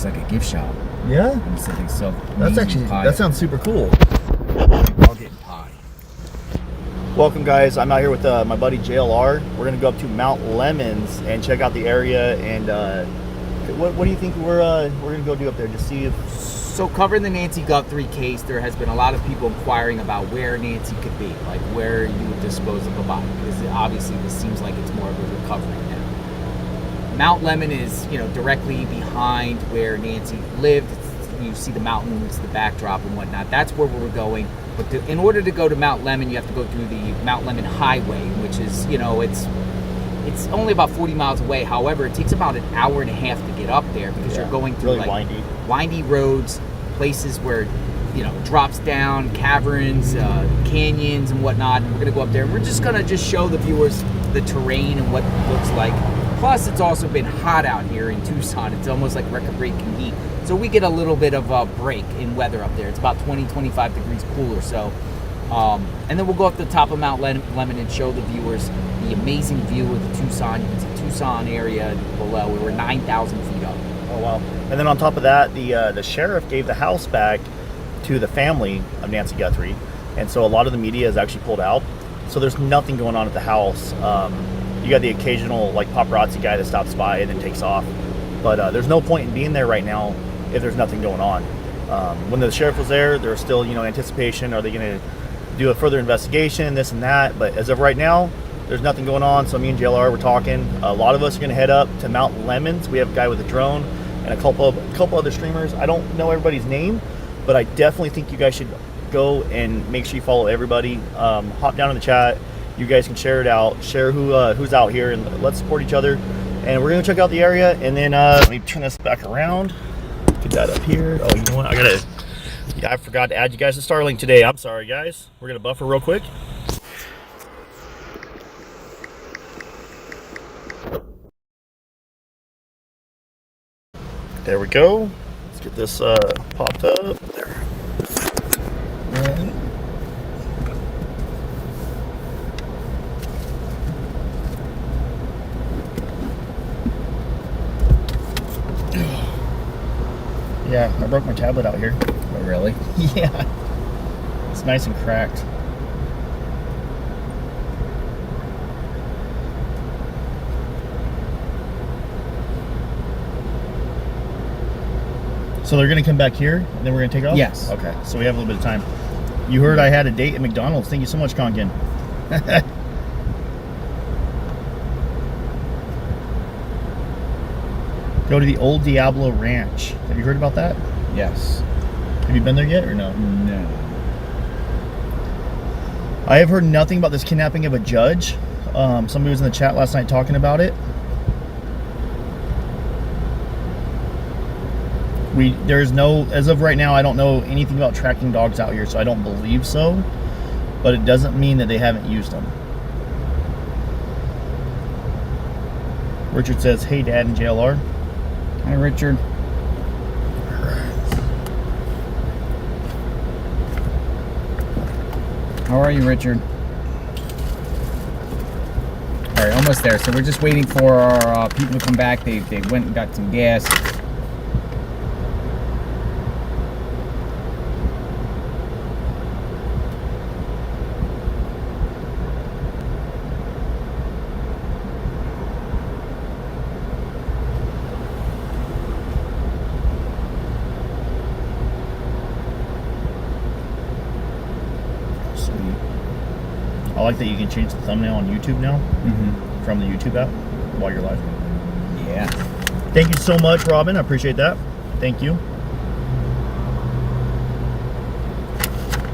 like a gift shop. Yeah? I'm sitting so. That's actually, that sounds super cool. I'll get pie. Welcome, guys. I'm out here with my buddy JLR. We're going to go up to Mount Lemons and check out the area. And what do you think we're going to go do up there? Just see if... So covering the Nancy Guthrie case, there has been a lot of people inquiring about where Nancy could be, like where you would dispose of a body, because obviously this seems like it's more of a recovery now. Mount Lemon is, directly behind where Nancy lived. You see the mountains, the backdrop and whatnot. That's where we're going. But in order to go to Mount Lemon, you have to go through the Mount Lemon Highway, which is, it's only about 40 miles away. However, it takes about an hour and a half to get up there because you're going through really windy roads, places where it drops down, caverns, canyons and whatnot. And we're gonna go up there and we're just gonna show the viewers the terrain and what it looks like. Plus, it's also been hot out here in Tucson. It's almost like record-breaking heat. So we get a little bit of a break in weather up there. It's about 20, 25 degrees cooler. So, and then we'll go up to the top of Mount Lemon and show the viewers the amazing view of the Tucson. You can see Tucson area below. We were 9,000 feet up. Oh, wow. And then on top of that, the sheriff gave the house back to the family of Nancy Guthrie. And so a lot of the media is actually pulled out. So there's nothing going on at the house. You got the occasional paparazzi guy that stops by and then takes off. But there's no point in being there right now if there's nothing going on. When the sheriff was there was still, anticipation. Are they going to do a further investigation, this and that? But as of right now, there's nothing going on. So me and JLR were talking. A lot of us are going to head up to Mount Lemons. We have a guy with a drone and a couple other streamers. I don't know everybody's name, but I definitely think you guys should go and make sure you follow everybody. Hop down in the chat. You guys can share it out, share who's out here, and let's support each other. And we're gonna check out the area, and then let me turn this back around. Get that up here. Oh, you know what? I forgot to add you guys to Starlink today. I'm sorry, guys. We're gonna buffer real quick. There we go. Let's get this popped up. There. And yeah, I broke my tablet out here. Oh, really? Yeah. It's nice and cracked. So they're going to come back here, and then we're going to take off? Yes. Okay, so we have a little bit of time. You heard I had a date at McDonald's. Thank you so much, Conkin. Go to the Old Diablo Ranch. Have you heard about that? Yes. Have you been there yet or no? No. I have heard nothing about this kidnapping of a judge. Somebody was in the chat last night talking about it. There's no, as of right now, I don't know anything about tracking dogs out here, so I don't believe so. But it doesn't mean that they haven't used them. Richard says, hey, Dad and JLR. Hi, Richard. How are you, Richard? All right, almost there. So we're just waiting for our people to come back. They went and got some gas. I like that you can change the thumbnail on YouTube now from the YouTube app while you're live. Yeah. Thank you so much, Robin. I appreciate that. Thank you.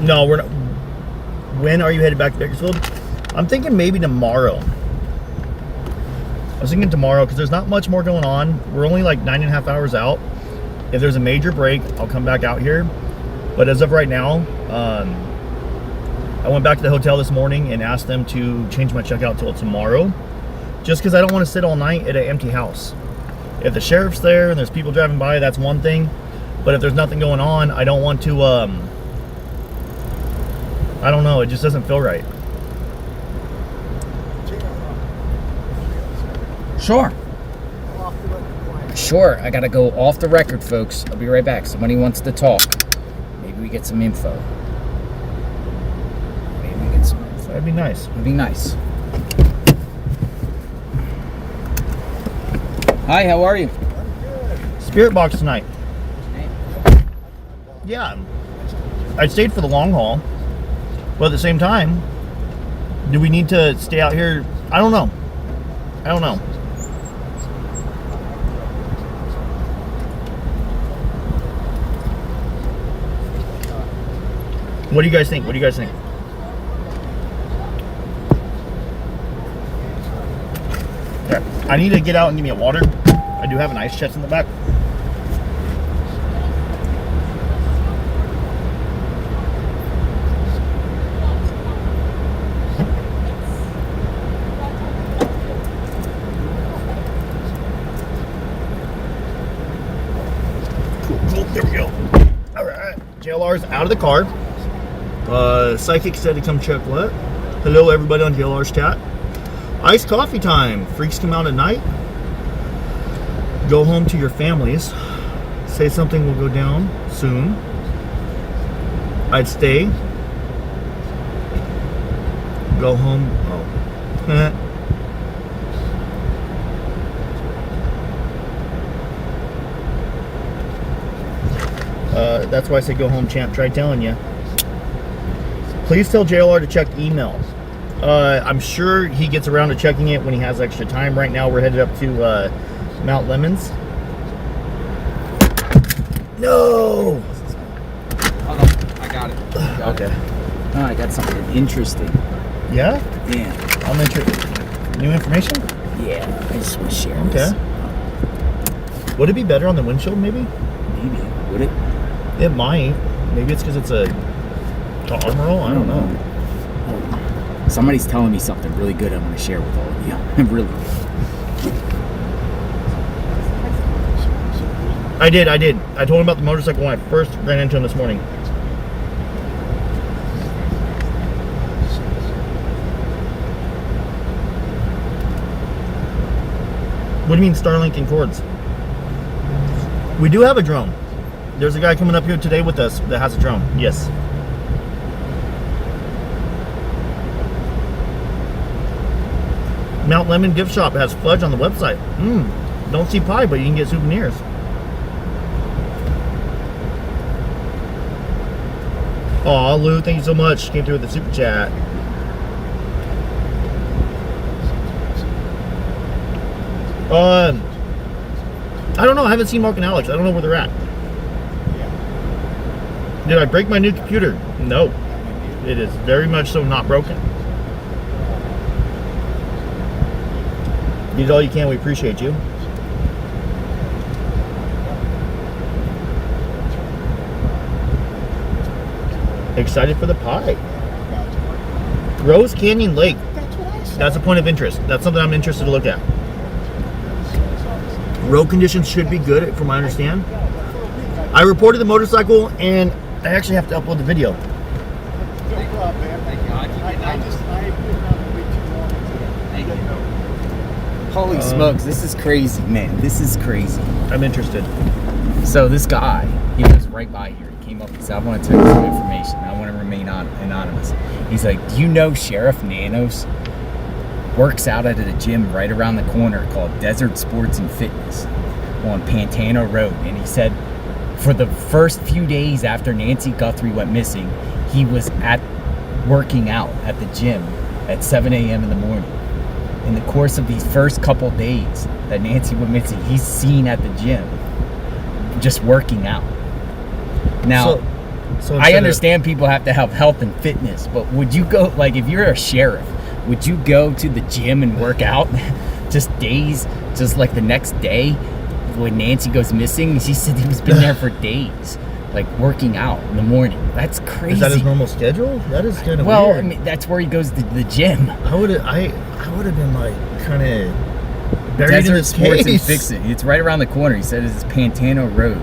No, we're not. When are you headed back to Bakersfield? I'm thinking maybe tomorrow. I was thinking tomorrow because there's not much more going on. We're only like 9.5 hours out. If there's a major break, I'll come back out here. But as of right now, I went back to the hotel this morning and asked them to change my checkout till tomorrow, just because I don't want to sit all night at an empty house. If the sheriff's there and there's people driving by, that's one thing. But if there's nothing going on, I don't want to, I don't know, it just doesn't feel right. Sure. Sure, I gotta go off the record, folks. I'll be right back. Somebody wants to talk. Maybe we get some info. That'd be nice. That'd be nice. Hi, how are you? Spirit box tonight. Yeah. I stayed for the long haul. But at the same time, do we need to stay out here? I don't know. What do you guys think? Okay. I need to get out and give me a water. I do have an ice chest in the back. Cool. There we go. All right. JLR's out of the car. Psychic said to come check what? Hello, everybody on JLR's chat. Iced coffee time. Freaks come out at night. Go home to your families. Say something will go down soon. I'd stay. Go home. Oh. That's why I say go home, champ. Try telling you. Please tell JLR to check email. I'm sure he gets around to checking it when he has extra time. Right now, we're headed up to Mount Lemons. No! Hold on, I got it. Okay. Oh, I got something interesting. Yeah? Damn. I'm interested. New information? Yeah, I just want to share Okay. this. Would it be better on the windshield, maybe? Maybe. Would it? It might. Maybe it's because it's a armor roll? I don't know. Somebody's telling me something really good I want to share with all of you. Really good. I did. I told him about the motorcycle when I first ran into him this morning. What do you mean Starlink and cords? We do have a drone. There's a guy coming up here today with us that has a drone. Yes. Mount Lemon gift shop has fudge on the website. Don't see pie, but you can get souvenirs. Aw, Lou, thank you so much. Came through with the super chat. I don't know. I haven't seen Mark and Alex. I don't know where they're at. Did I break my new computer? No. It is very much so not broken. You did all you can. We appreciate you. Excited for the pie. Rose Canyon Lake. That's a point of interest. That's something I'm interested to look at. Road conditions should be good, from what I understand. I reported the motorcycle, and I actually have to upload the video. No problem, man. Thank you. I put it on way too long today. Thank you. Holy smokes, this is crazy, man. This is crazy. I'm interested. So this guy, he was right by here. He came up and said, I want to tell you some information. I want to remain anonymous. He's like, do you know Sheriff Nanos works out at a gym right around the corner called Desert Sports and Fitness on Pantano Road? And he said for the first few days after Nancy Guthrie went missing, he was working out at the gym at 7 a.m. in the morning. In the course of these first couple days that Nancy went missing, he's seen at the gym just working out. Now, so I understand people have to have health and fitness, but would you go, like, if you're a sheriff, would you go to the gym and work out just like the next day when Nancy goes missing? She said he was been there for days, like working out in the morning. That's crazy. Is that his normal schedule? That is kind of weird. Well, I mean, that's where he goes to the gym. I would have been like kind of buried in his Sports and case. Fix It. It's right around the corner. He said it's Pantano Road.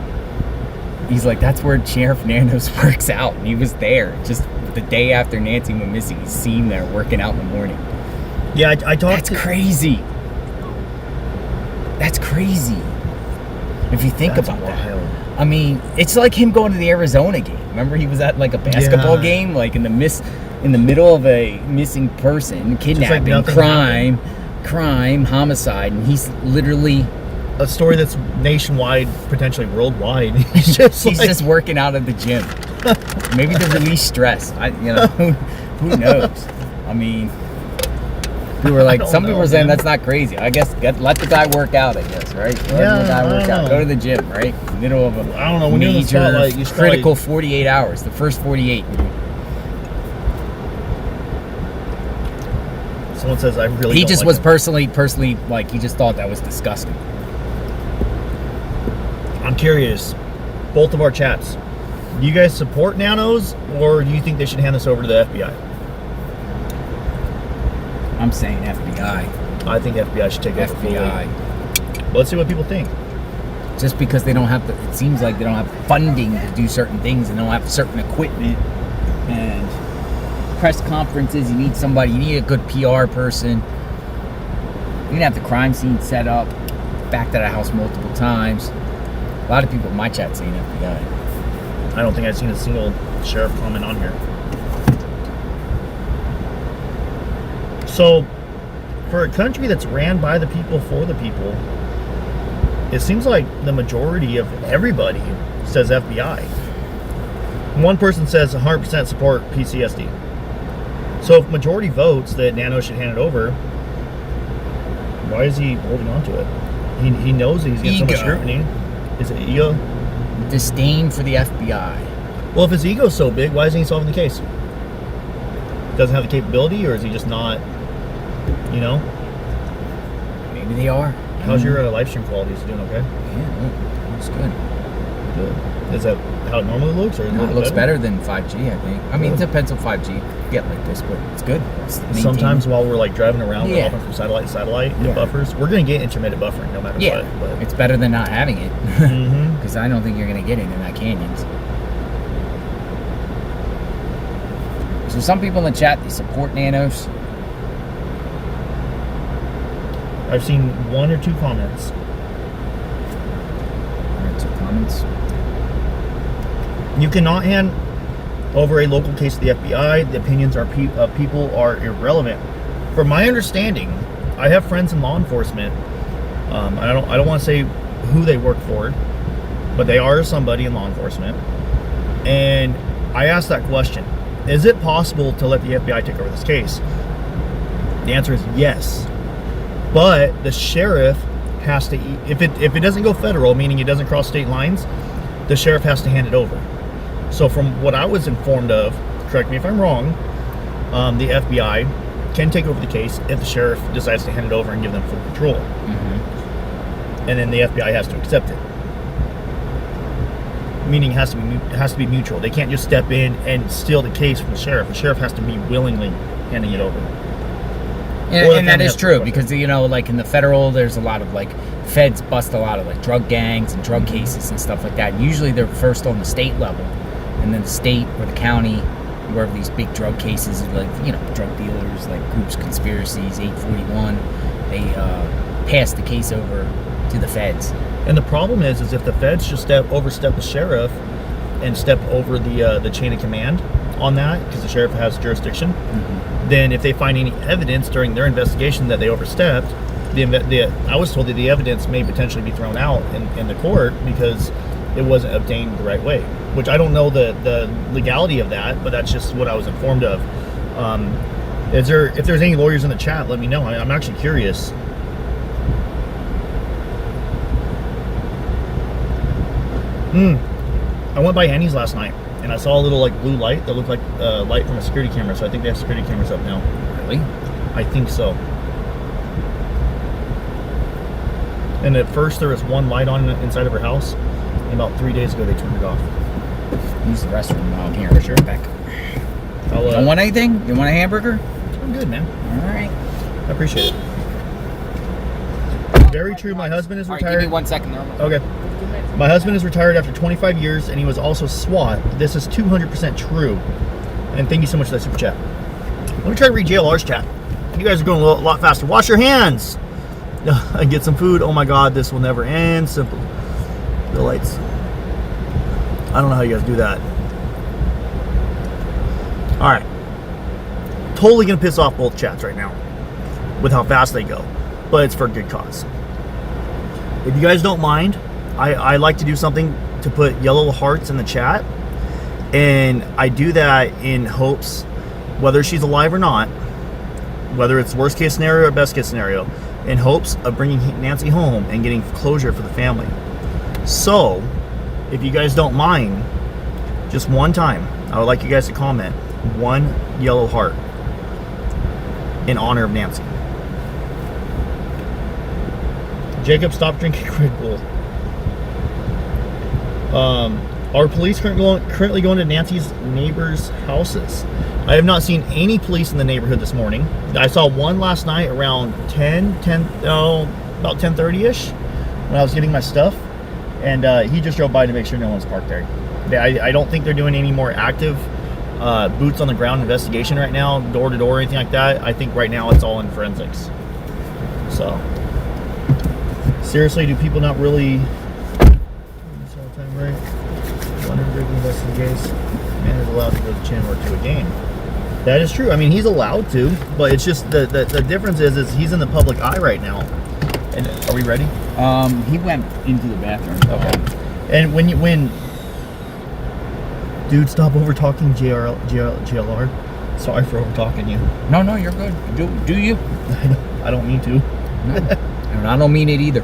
He's like, that's where Sheriff Nanos works out. And he was there just the day after Nancy went missing. He's seen there working out in the morning. Yeah, I talked. That's crazy. That's crazy. If you think That's about that. wild. I mean, it's like him going to the Arizona game. Remember, he was at like a basketball Yeah. game, like in the middle of a missing person, kidnapping, nothing crime, homicide, and he's literally A story that's nationwide, potentially worldwide. He's just working out at the gym. Maybe to release stress. Who knows? I mean, people were like, some people were saying that's not crazy. I guess let the guy work out. I guess, right? Let the guy work out. Go to the gym, right? Middle of a I don't know. When you're in the spotlight, you critical 48 hours. The first 48. Someone says I really. He don't just like was him. personally like he just thought that was disgusting. I'm curious. Both of our chats. Do you guys support nanos, or do you think they should hand this over to the FBI? I'm saying FBI. I think FBI should take over fully. FBI. Let's see what people think. Just because they don't have it seems like they don't have funding to do certain things and don't have certain equipment and press conferences. You need a good PR person. You can have the crime scene set up, backed at a house multiple times. A lot of people in my chat saying FBI. I don't think I've seen a single sheriff comment on here. So, for a country that's ran by the people for the people, it seems like the majority of everybody says FBI. One person says 100% support PCSD. So if majority votes that Nano should hand it over, why is he holding on to it? He knows that he's getting so much scrutiny. Is it ego? Disdain for the FBI. Well, if his ego's so big, why isn't he solving the case? Doesn't have the capability, or is he just not, Maybe they are. How's your LiveStream quality? Is it doing okay? Yeah, looks good. Good. Is that how it normally looks, or is It looks better than 5G, I think. I mean, it depends on 5G you get like this, but it's good. Sometimes while we're like driving around, we're hopping from satellite to satellite, Yeah. it buffers. We're going to get intermittent buffering no matter what. But It's better than not having it. Mhm. Because I don't think you're going to get it in that canyons. So some people in the chat, they support nanos. I've seen one or two comments. Alright, 2 comments. You cannot hand over a local case to the FBI. The opinions of people are irrelevant. From my understanding, I have friends in law enforcement. I don't want to say who they work for, but they are somebody in law enforcement. And I asked that question: is it possible to let the FBI take over this case? The answer is yes. But the sheriff has to, if it doesn't go federal, meaning it doesn't cross state lines, the sheriff has to hand it over. So from what I was informed of, correct me if I'm wrong, the FBI can take over the case if the sheriff decides to hand it over and give them full control. Mm-hmm. And then the FBI has to accept it. Meaning it has to be mutual. They can't just step in and steal the case from the sheriff. The sheriff has to be willingly handing it over. And that is true because, like in the federal, there's a lot of like feds bust a lot of like drug gangs and drug cases and stuff like that. And usually they're first on the state level, and then the state or the county, wherever these big drug cases, like drug dealers, like groups, conspiracies, 841, they pass the case over to the feds. And the problem is if the feds just overstep the sheriff and step over the chain of command on that, because the sheriff has jurisdiction, then if they find any evidence during their investigation that they overstepped, I was told that the evidence may potentially be thrown out in the court because it wasn't obtained the right way. Which I don't know the legality of that, but that's just what I was informed of. If there's any lawyers in the chat, let me know. I'm actually curious. I went by Annie's last night and I saw a little like blue light that looked like light from a security camera. So I think they have security cameras up now. Really? I think so. And at first there was one light on inside of her house, and about 3 days ago they turned it off. Use the restroom while I'm here. For sure. Back. Don't want anything? You want a hamburger? I'm good, man. All right. I appreciate it. Very true. My husband is All right, retired. give me 1 second there. Okay. My husband is retired after 25 years, and he was also SWAT. This is 200% true. And thank you so much for that super chat. Let me try to read JLR's chat. You guys are going a lot faster. Wash your hands. And get some food. Oh my God, this will never end. Simple. The lights. I don't know how you guys do that. Alright. Totally gonna piss off both chats right now with how fast they go. But it's for a good cause. If you guys don't mind, I like to do something to put yellow hearts in the chat. And I do that in hopes, whether she's alive or not, whether it's worst case scenario or best case scenario, in hopes of bringing Nancy home and getting closure for the family. So, if you guys don't mind, just one time, I would like you guys to comment one yellow heart in honor of Nancy. Jacob, stop drinking Red Bull. Are police currently going to Nancy's neighbors' houses? I have not seen any police in the neighborhood this morning. I saw one last night around about 10:30ish when I was getting my stuff, and he just drove by to make sure no one's parked there. I don't think they're doing any more active boots on the ground investigation right now, door to door, anything like that. I think right now it's all in forensics. So, seriously, do people not really? Right? Man is allowed to go to channel or to a game. That is true. I mean, he's allowed to, but it's just the difference is he's in the public eye right now. And are we ready? He went into the bathroom. Okay. And when dude, stop over talking GLR. Sorry for over talking you. No, you're good. Do you? I don't mean to. No. And I don't mean it either.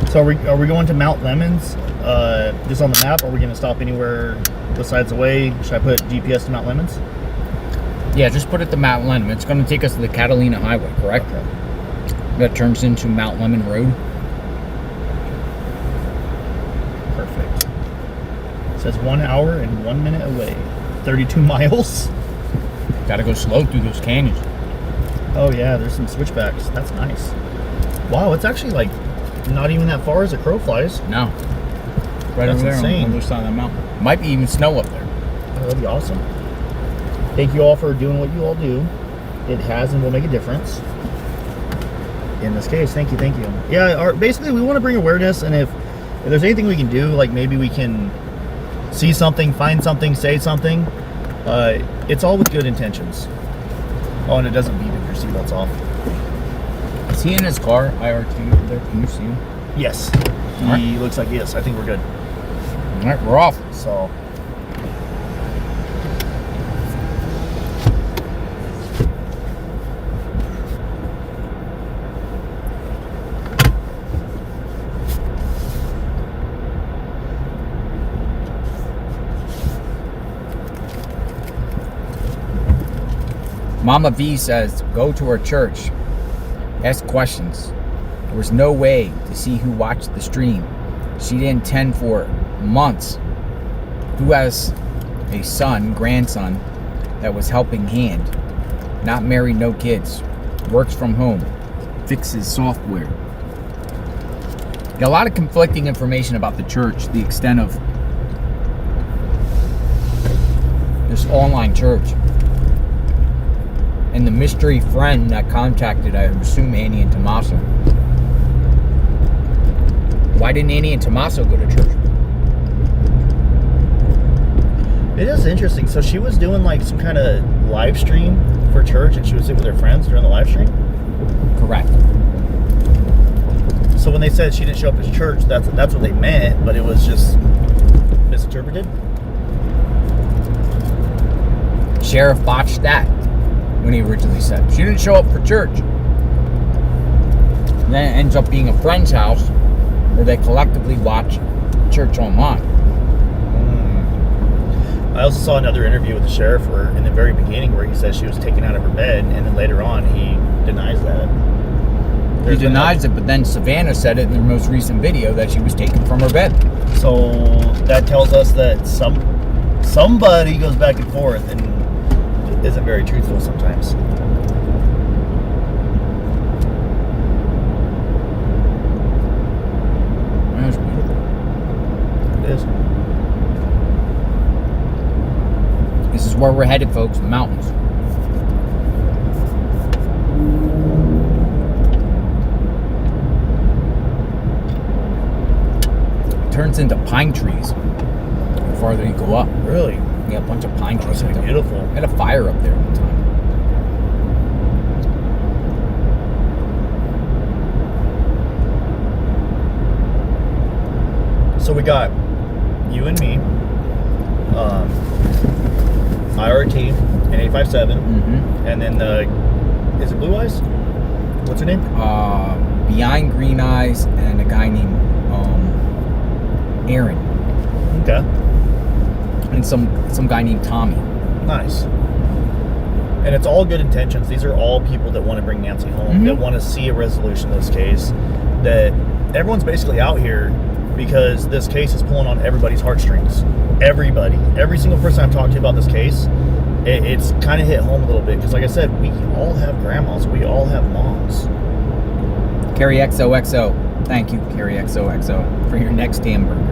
So are we going to Mount Lemons just on the map? Or are we going to stop anywhere besides the way? Should I put GPS to Mount Lemons? Yeah, just put it to Mount Lemon. It's going to take us to the Catalina Highway, correct? Okay. That turns into Mount Lemon Road. Perfect. It says 1 hour and 1 minute away. 32 miles. Got to go slow through those canyons. Oh yeah, there's some switchbacks. That's nice. Wow, it's actually like not even that far as a crow flies. No. Right That's over there insane. on the other side of that mountain. Might be even snow up there. Oh, that'd be awesome. Thank you all for doing what you all do. It has and will make a difference. In this case, thank you. Yeah, basically we want to bring awareness, and if there's anything we can do, like maybe we can see something, find something, say something. It's all with good intentions. Oh, and it doesn't beep if your seatbelt's off. Is he in his car, IRT over there? Can you see him? Yes. All He looks like yes. I think we're good. All right, we're off. So. Mama V says, go to her church. Ask questions. There was no way to see who watched the stream. She didn't tend for months. Who has a grandson, that was helping hand. Not married, no kids. Works from home. Fixes software. Got a lot of conflicting information about the church, the extent of this online church. And the mystery friend that contacted, I assume, Annie and Tommaso. Why didn't Annie and Tommaso go to church? It is interesting. So she was doing like some kind of live stream for church, and she was sitting with her friends during the live stream? Correct. So when they said she didn't show up at church, that's what they meant, but it was just misinterpreted? Sheriff botched that when he originally said she didn't show up for church. And then it ends up being a friend's house where they collectively watch church online. I also saw another interview with the sheriff where in the very beginning where he says she was taken out of her bed, and then later on he denies that. He denies it, but then Savannah said it in their most recent video that she was taken from her bed. So that tells us that somebody goes back and forth and isn't very truthful sometimes. That's beautiful. It is. This is where we're headed, folks, the mountains. It turns into pine trees the farther you go up. Really? Yeah, a bunch of pine trees. That's beautiful. I had a fire up there one time. So we got you and me, IRT, and 857, and then is it Blue Eyes? What's her name? Behind Green Eyes and a guy named Aaron. Okay. And some guy named Tommy. Nice. And it's all good intentions. These are all people that want to bring Nancy home, that want to see a resolution of this case. That everyone's basically out here because this case is pulling on everybody's heartstrings. Everybody. Every single person I've talked to about this case, it's kind of hit home a little bit. Because like I said, we all have grandmas. We all have moms. Carrie XOXO. Thank you, Carrie XOXO, for your next hamburger.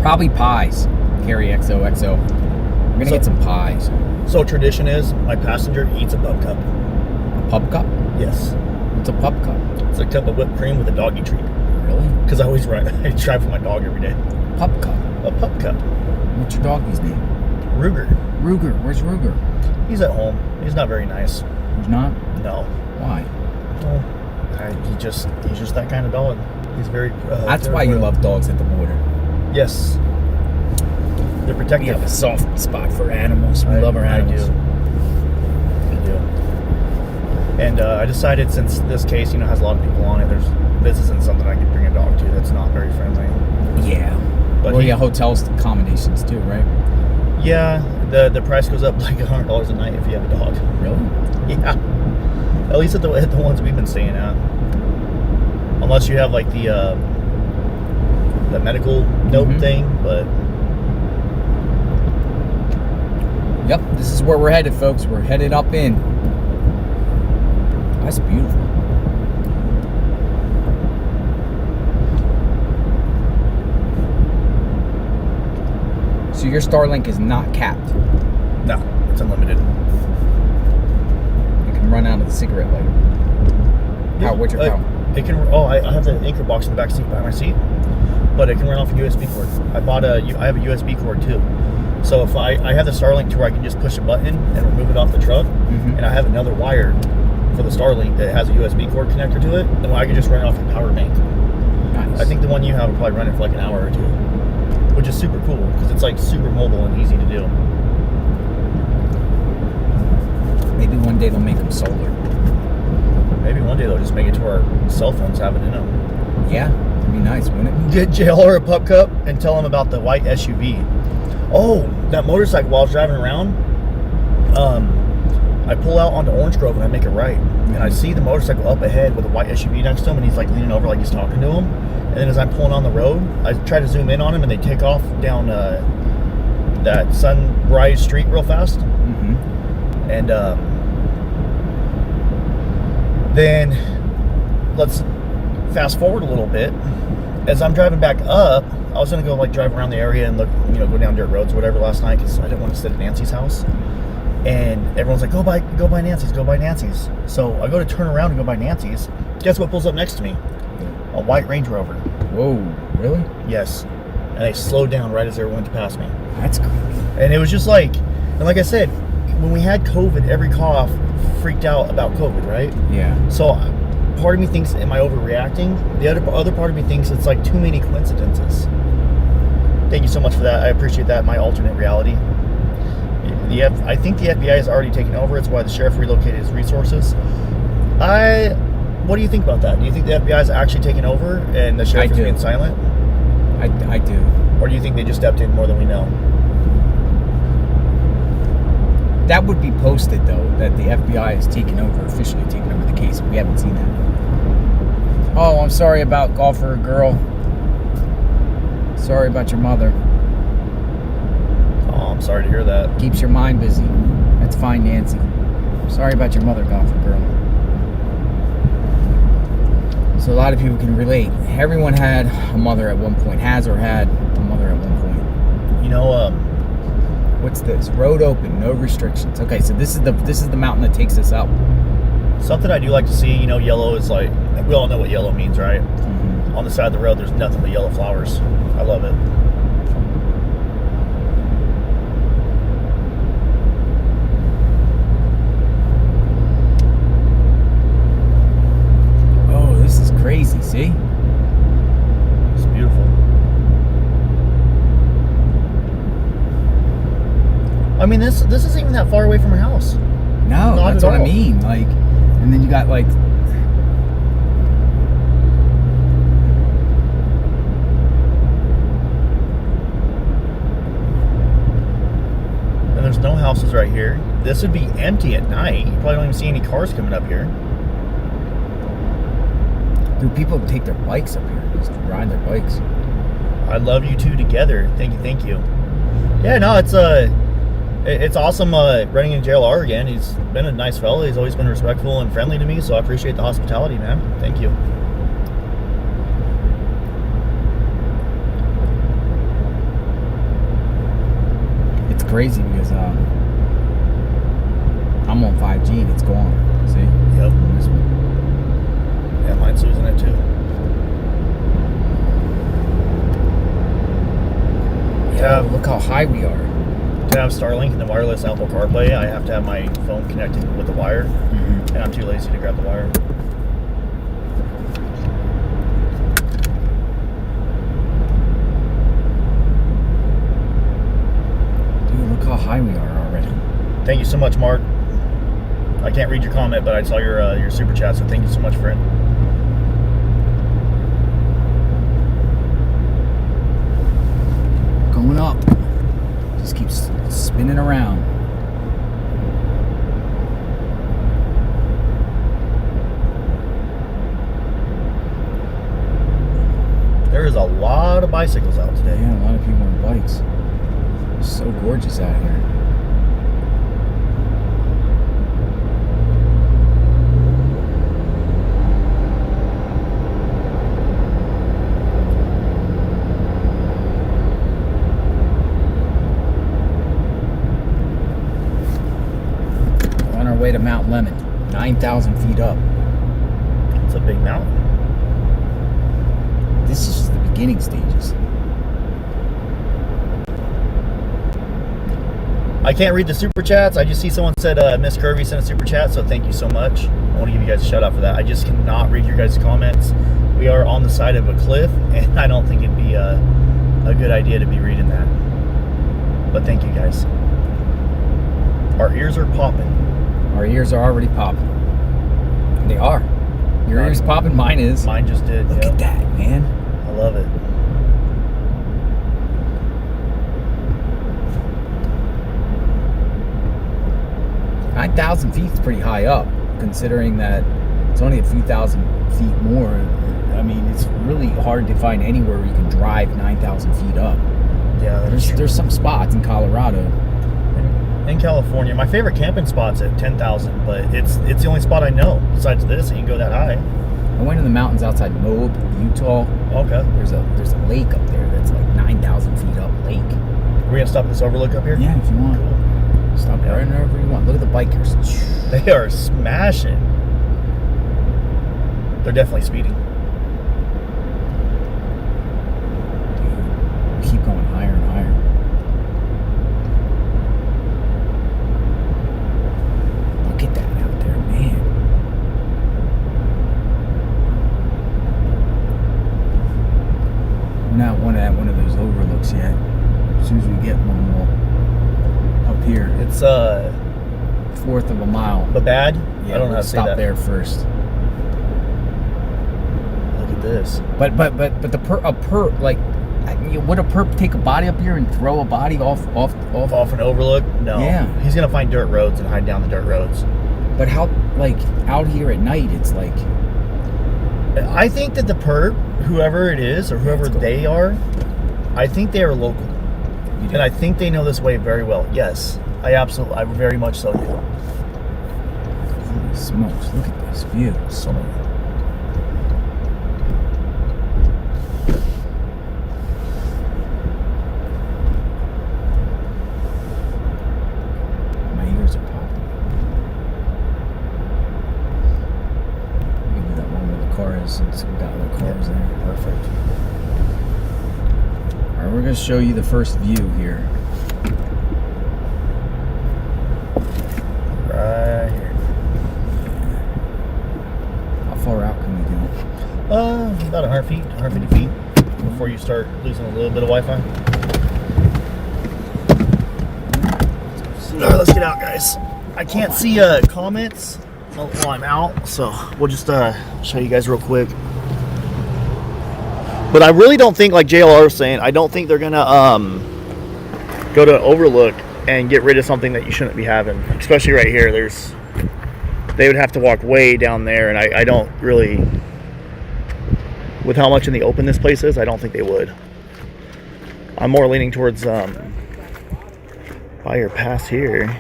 Probably pies, Carrie XOXO. We're gonna get some pies. So tradition is my passenger eats a pub cup. A pub cup? Yes. What's a pub cup? It's a cup of whipped cream with a doggy treat. Really? Because I always I drive for my dog every day. Pub cup? A pub cup. What's your doggy's name? Ruger. Ruger. Where's Ruger? He's at home. He's not very nice. He's not? No. Why? Well, he's just that kind of dog. He's very. That's why you love dogs at the border. Yes. They're protective. We have a soft spot for animals. We love our animals. I do. And I decided, since this case, has a lot of people on it, this isn't something I could bring a dog to. That's not very friendly. Yeah. But well, yeah, hotel accommodations too, right? Yeah. The price goes up like $100 a night if you have a dog. Really? Yeah. At least at the ones we've been staying at. Unless you have like the medical note thing, but. Yep, this is where we're headed, folks. We're headed up in. That's beautiful. So your Starlink is not capped. No, it's unlimited. You can run out of the cigarette lighter. How? What's your power? It can. Oh, I have the anchor box in the back seat by my seat, but it can run off a USB cord. I have a USB cord too. So if I have the Starlink to where I can just push a button and remove it off the truck, and I have another wire for the Starlink that has a USB cord connector to it, then I can just run it off the power bank. Nice. I think the one you have will probably run it for like an hour or two, which is super cool because it's like super mobile and easy to do. Maybe one day they'll make them solar. Maybe one day they'll just make it to our cell phones have it in them. Yeah, it'd be nice, wouldn't it? Get JLR a pup cup and tell them about the white SUV. Oh, that motorcycle while I was driving around, I pull out onto Orange Grove and I make it right. And I see the motorcycle up ahead with a white SUV next to him, and he's like leaning over like he's talking to him. And then as I'm pulling on the road, I try to zoom in on him, and they take off down that Sunrise Street real fast. And then let's fast forward a little bit. As I'm driving back up, I was gonna go like drive around the area and look, go down dirt roads or whatever last night because I didn't want to sit at Nancy's house. And everyone's like, go by Nancy's. So I go to turn around and go by Nancy's. Guess what pulls up next to me? A white Range Rover. Whoa, really? Yes. And they slowed down right as they went to pass me. That's creepy. And it was just like, and like I said, when we had COVID, every cop freaked out about COVID, right? Yeah. So part of me thinks, am I overreacting? The other part of me thinks it's like too many coincidences. Thank you so much for that. I appreciate that. My alternate reality. I think the FBI has already taken over. It's why the sheriff relocated his resources. What do you think about that? Do you think the FBI is actually taking over and the sheriff is being silent? I do. Or do you think they just stepped in more than we know? That would be posted, though, that the FBI is officially taking over the case. We haven't seen that. Oh, I'm sorry about golfer girl. Sorry about your mother. Oh, I'm sorry to hear that. Keeps your mind busy. That's fine, Nancy. Sorry about your mother, golfer girl. So a lot of people can relate. Everyone had a mother at one point, has or had a mother at one point. What's this? Road open, no restrictions. Okay, so this is the mountain that takes us up. Something I do like to see, you know, yellow is like, we all know what yellow means, right? Mm-hmm. On the side of the road, there's nothing but yellow flowers. I love it. Oh, this is crazy. See? It's beautiful. I mean, this isn't even that far away from her house. No, Not that's at what I all. mean. Like, and then you got like. And there's no houses right here. This would be empty at night. You probably don't even see any cars coming up here. Dude, people take their bikes up here, just ride their bikes. I love you two together. Thank you. Yeah, no, it's awesome running in JLR again. He's been a nice fella. He's always been respectful and friendly to me, so I appreciate the hospitality, man. Thank you. It's crazy because I'm on 5G and it's gone. See? Yep. This one. Yeah, mine's losing it too. Yo, look how high we are. To have Starlink and the wireless Apple CarPlay, I have to have my phone connected with the wire, and I'm too lazy to grab the wire. Dude, look how high we are already. Thank you so much, Mark. I can't read your comment, but I saw your super chat, so thank you so much, friend. Going up. Just keeps spinning around. There is a lot of bicycles out today. Yeah, a lot of people on bikes. It's so gorgeous out here. On our way to Mount Lemon, 9,000 feet up. It's a big mountain. This is just the beginning stages. I can't read the super chats. I just see someone said Miss Curvy sent a super chat, so thank you so much. I want to give you guys a shout out for that. I just cannot read your guys' comments. We are on the side of a cliff, and I don't think it'd be a good idea to be reading that. But thank you guys. Our ears are popping. Our ears are already popping. They are. Your ears popping, mine is. Mine just did. Look yep. at that, man. I love it. $9,000 feet is pretty high up, considering that it's only a few thousand feet more. I mean, it's really hard to find anywhere where you can drive 9,000 feet up. Yeah, There's some spots in Colorado. in California. My favorite camping spot's at 10,000, but it's the only spot I know besides this that you can go that high. I went in the mountains outside Moab, Utah. Okay. There's a lake up there that's like 9,000 feet up lake. We're gonna stop at this overlook up here? Yeah, if you want. Cool. Stop right wherever you want. Look at the bikers. They are smashing. They're definitely speeding. Dude, keep going higher and higher. Look at that out there, man. We're not at one of those overlooks yet. As soon as we get one, we'll up here. It's Fourth of a mile. but bad. Yeah, I don't know we'll how to say stop that. there first. Look at this. But would a perp take a body up here and throw a body off? Off an overlook? No. Yeah. He's gonna find dirt roads and hide down the dirt roads. But how, like, out here at night, it's like, I think that the perp, whoever it is or whoever Let's go. they are, I think they are local. you do. And I think they know this way very well. Yes. I very much so do. Holy smokes, look at this view. So many. cameras since we got the cars in. Perfect. All right, we're gonna show you the first view here. Right here. How far out can we go? About 100 feet, 150 feet before you start losing a little bit of Wi-Fi. All right, let's get out, guys. I can't see comments while I'm out, so we'll just show you guys real quick. But I really don't think, like JLR was saying, I don't think they're gonna go to overlook and get rid of something that you shouldn't be having. Especially right here. They would have to walk way down there, and I don't really, with how much in the open this place is, I don't think they would. I'm more leaning towards buy your pass here.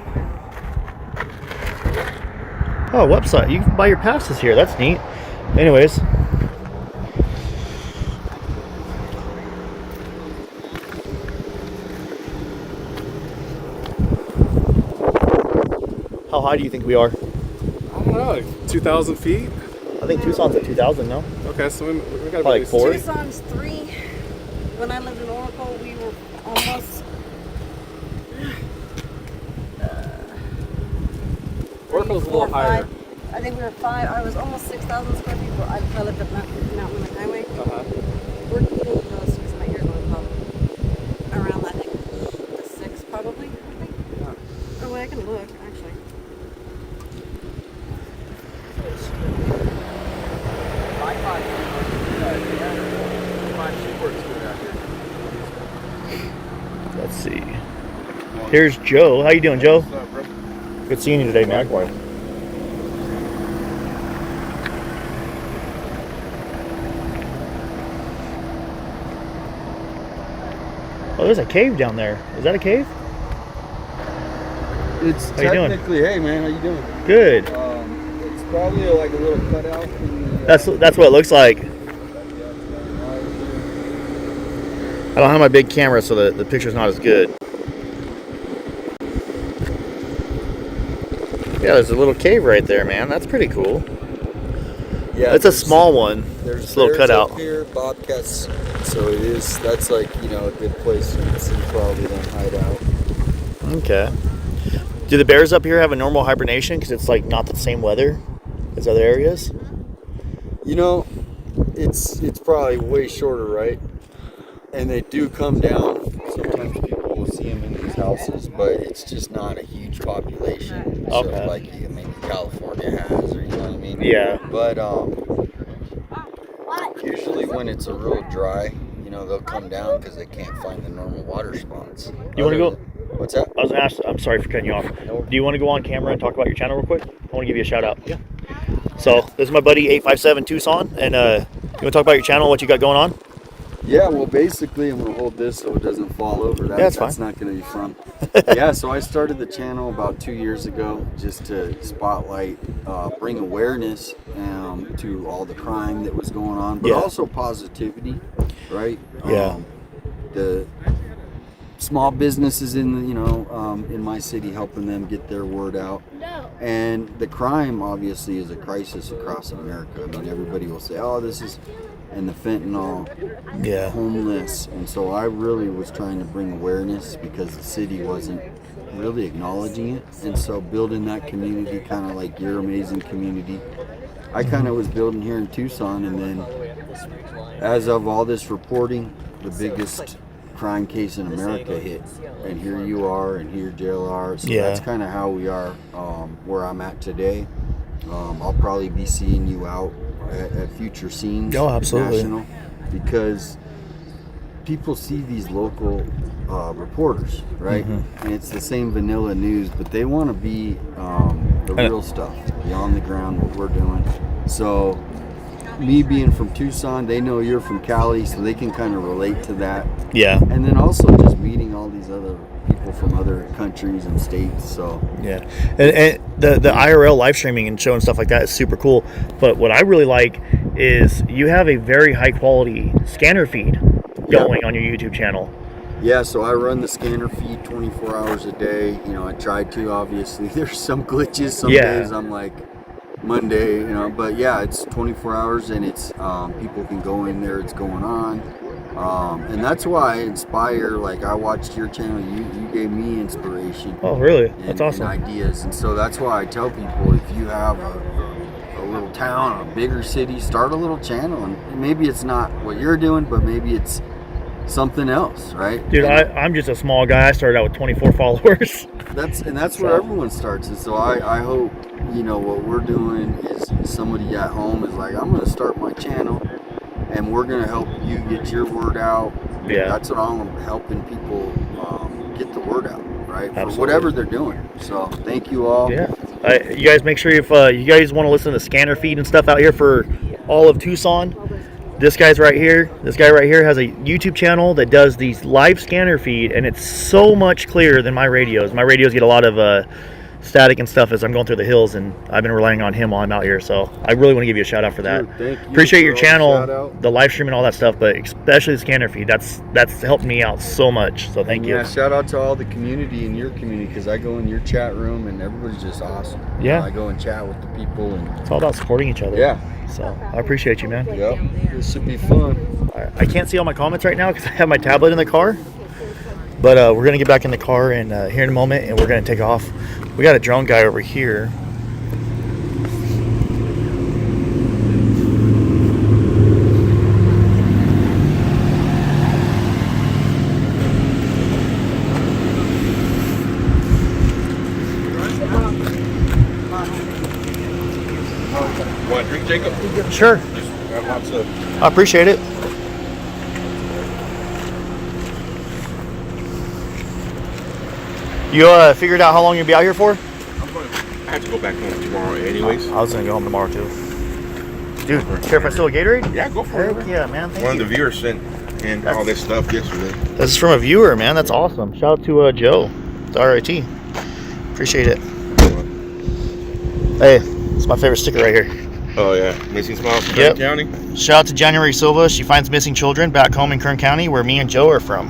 Oh, website. You can buy your passes here. That's neat. Anyways. How high do you think we are? I don't know, like 2,000 feet? I think Tucson's at 2,000, no? Okay, so we got Like 4? Tucson's 3. When I lived in Oracle, we were almost. Oracle's a little 4, higher. 5. I think we were 5. I was almost 6,000 square feet. Where I lived at Mountain Limit Highway. We're getting close to my ears on top. Around, I think, the 6 probably. I think. Oh, wait, I can look actually. Let's see. Here's Joe. How you doing, Joe? Good seeing you today, man. Oh, there's a cave down there. Is that a cave? It's How you doing? technically, hey man, how you doing? Good. It's probably like a little cutout. In the, That's what it looks like. I don't have my big camera, so the picture's not as good. Yeah, there's a little cave right there, man. That's pretty cool. yeah, It's a small one. There's Just a little bears cutout. up here, bobcats. So it is. That's like a good place you can see probably them hide out. Okay. Do the bears up here have a normal hibernation? Because it's like not the same weather as other areas. It's probably way shorter, right? And they do come down. Sometimes people will see them in these houses, but it's just not a huge population. Okay. So like maybe California has, or you know what I mean? Yeah. But usually when it's a real dry, they'll come down because they can't find the normal water spots. You want to go? What's that? I was gonna ask. I'm sorry for cutting you off. No. Do you want to go on camera and talk about your channel real quick? I want to give you a shout out. Yeah. So this is my buddy 857 Tucson, and you want to talk about your channel, what you got going on? Yeah, well, basically, I'm going to hold this so it doesn't fall over. That's fine. That's not going to be fun. Yeah, so I started the channel about 2 years ago just to spotlight, bring awareness to all the crime that was going on, but also positivity, right? Yeah. The small businesses in my city, helping them get their word out. And the crime, obviously, is a crisis across America. I mean, everybody will say, oh, this is... and the fentanyl, homeless. And so I really was trying to bring awareness because the city wasn't really acknowledging it. And so building that community, kind of like your amazing community, I kind of was building here in Tucson. And then as of all this reporting, the biggest crime case in America hit. And here you are, and here JLR. So that's kind of how we are, where I'm at today. I'll probably be seeing you out at future scenes. Oh, absolutely. National, because people see these local reporters, right? Mm-hmm. And it's the same vanilla news, but they want to be the real stuff, the on the ground, what we're doing. So me being from Tucson, they know you're from Cali, so they can kind of relate to that. Yeah. And then also just meeting all these other people from other countries and states. So yeah, and the IRL live streaming and showing stuff like that is super cool. But what I really like is you have a very high quality scanner feed going on your YouTube channel. Yeah, so I run the scanner feed 24 hours a day. I try to, obviously. There's some glitches. Some days I'm like, Monday, you know, but yeah, it's 24 hours and it's people can go in there, it's going on, and that's why I inspire. Like, I watched your channel, you gave me inspiration. Oh, really? And, That's awesome. and ideas, and so that's why I tell people, if you have a little town, a bigger city, start a little channel, and maybe it's not what you're doing, but maybe it's something else, right? Dude, I'm just a small guy. I started out with 24 followers. That's where everyone starts, and so I hope, you know, what we're doing is somebody at home is like, I'm going to start my channel and we're going to help you get your word out. Yeah. That's what I'm helping people get the word out, right? Absolutely. For whatever they're doing. So thank you all. Yeah. You guys make sure if you guys want to listen to the scanner feed and stuff out here for all of Tucson, this guy right here has a YouTube channel that does these live scanner feed, and it's so much clearer than my radios. My radios get a lot of static and stuff as I'm going through the hills, and I've been relying on him while I'm out here. So I really want to give you a shout out for that. Dude, thank you Appreciate your for all the channel, shout out. the live stream and all that stuff, but especially the scanner feed. That's helped me out so much. So thank you. Yeah, shout out to all the community in your community, because I go in your chat room and everybody's just awesome. Yeah. I go and chat with the people, and It's all about supporting each other. yeah. So I appreciate you, man. Yep. This should be fun. I can't see all my comments right now because I have my tablet in the car. But we're going to get back in the car and here in a moment, and we're going to take off. We got a drone guy over here. Want a drink, Jacob? Sure. Got lots of. I appreciate it. You figured out how long you'll be out here for? I have to go back home tomorrow, anyways. I was going to go home tomorrow, too. Dude, care if I steal a Gatorade? Yeah, go for it. Heck yeah, man. Thank One you. of the viewers sent in all this stuff yesterday. This is from a viewer, man. That's awesome. Shout out to Joe, the RIT. Appreciate it. Hey, it's my favorite sticker right here. Oh yeah, Missing Smiles from Yep. Kern County. Shout out to January Silva. She finds missing children back home in Kern County, where me and Joe are from.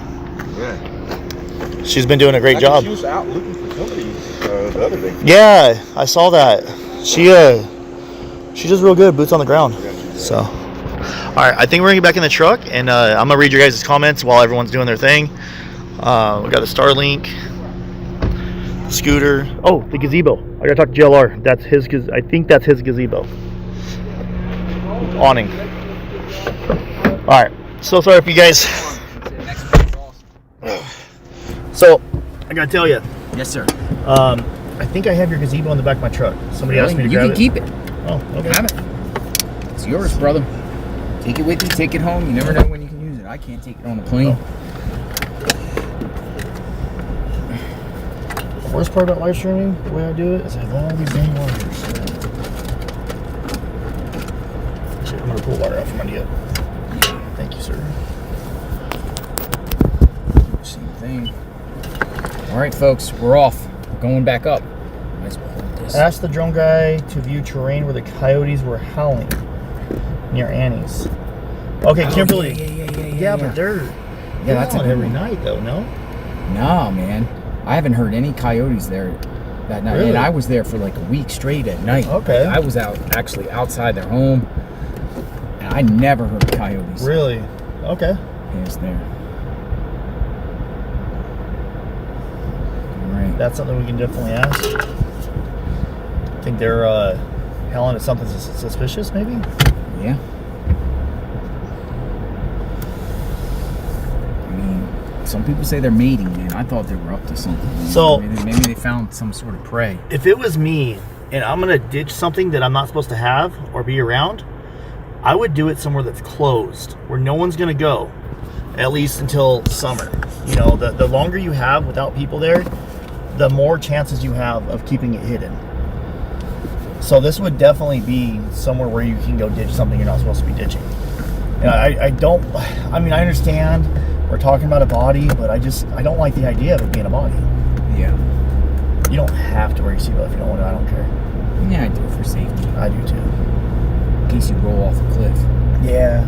Yeah. She's been doing a great job. She was out looking for somebody the other day. Yeah, I saw that. She does real good, boots on the ground. So, all right, I think we're gonna get back in the truck, and I'm gonna read your guys' comments while everyone's doing their thing. We got the Starlink, scooter. Oh, the gazebo. I gotta talk to JLR. That's his. I think that's his gazebo. Awning. All right. So sorry for you guys. So, I gotta tell you. Yes, sir. I think I have your gazebo in the back of my truck. Somebody asked me to You grab can it. keep it. Oh, okay. Have it. It's yours, brother. Take it with you. Take it home. You never know when you can use it. I can't take it on a plane. The worst part about live streaming, the way I do it, is I have all these dang wires. Shit, I'm gonna pull water out from under you. Thank you, sir. Same thing. All right, folks, we're off. We're going back up. Might as well hold this. Ask the drone guy to view terrain where the coyotes were howling near Annie's. Okay, Oh, Kimberly. Yeah, but they're that's on a every night though, no? Nah, man. I haven't heard any coyotes there that night. Really? And I was there for like a week straight at night. Okay. I was actually outside their home, and I never heard coyotes. Really? Okay. Yes, there. All right. That's something we can definitely ask. I think they're howling at something suspicious, maybe? Yeah. I mean, some people say they're mating, man. I thought they were up to something. Man. So- maybe they found some sort of prey. If it was me and I'm gonna ditch something that I'm not supposed to have or be around, I would do it somewhere that's closed, where no one's gonna go, at least until summer. You know, the longer you have without people there, the more chances you have of keeping it hidden. So this would definitely be somewhere where you can go ditch something you're not supposed to be ditching. And I mean, I understand we're talking about a body, but I don't like the idea of it being a body. Yeah. You don't have to wear your seatbelt if you don't want to. I don't care. Yeah, I do it for safety. I do too. In case you roll off a cliff. Yeah.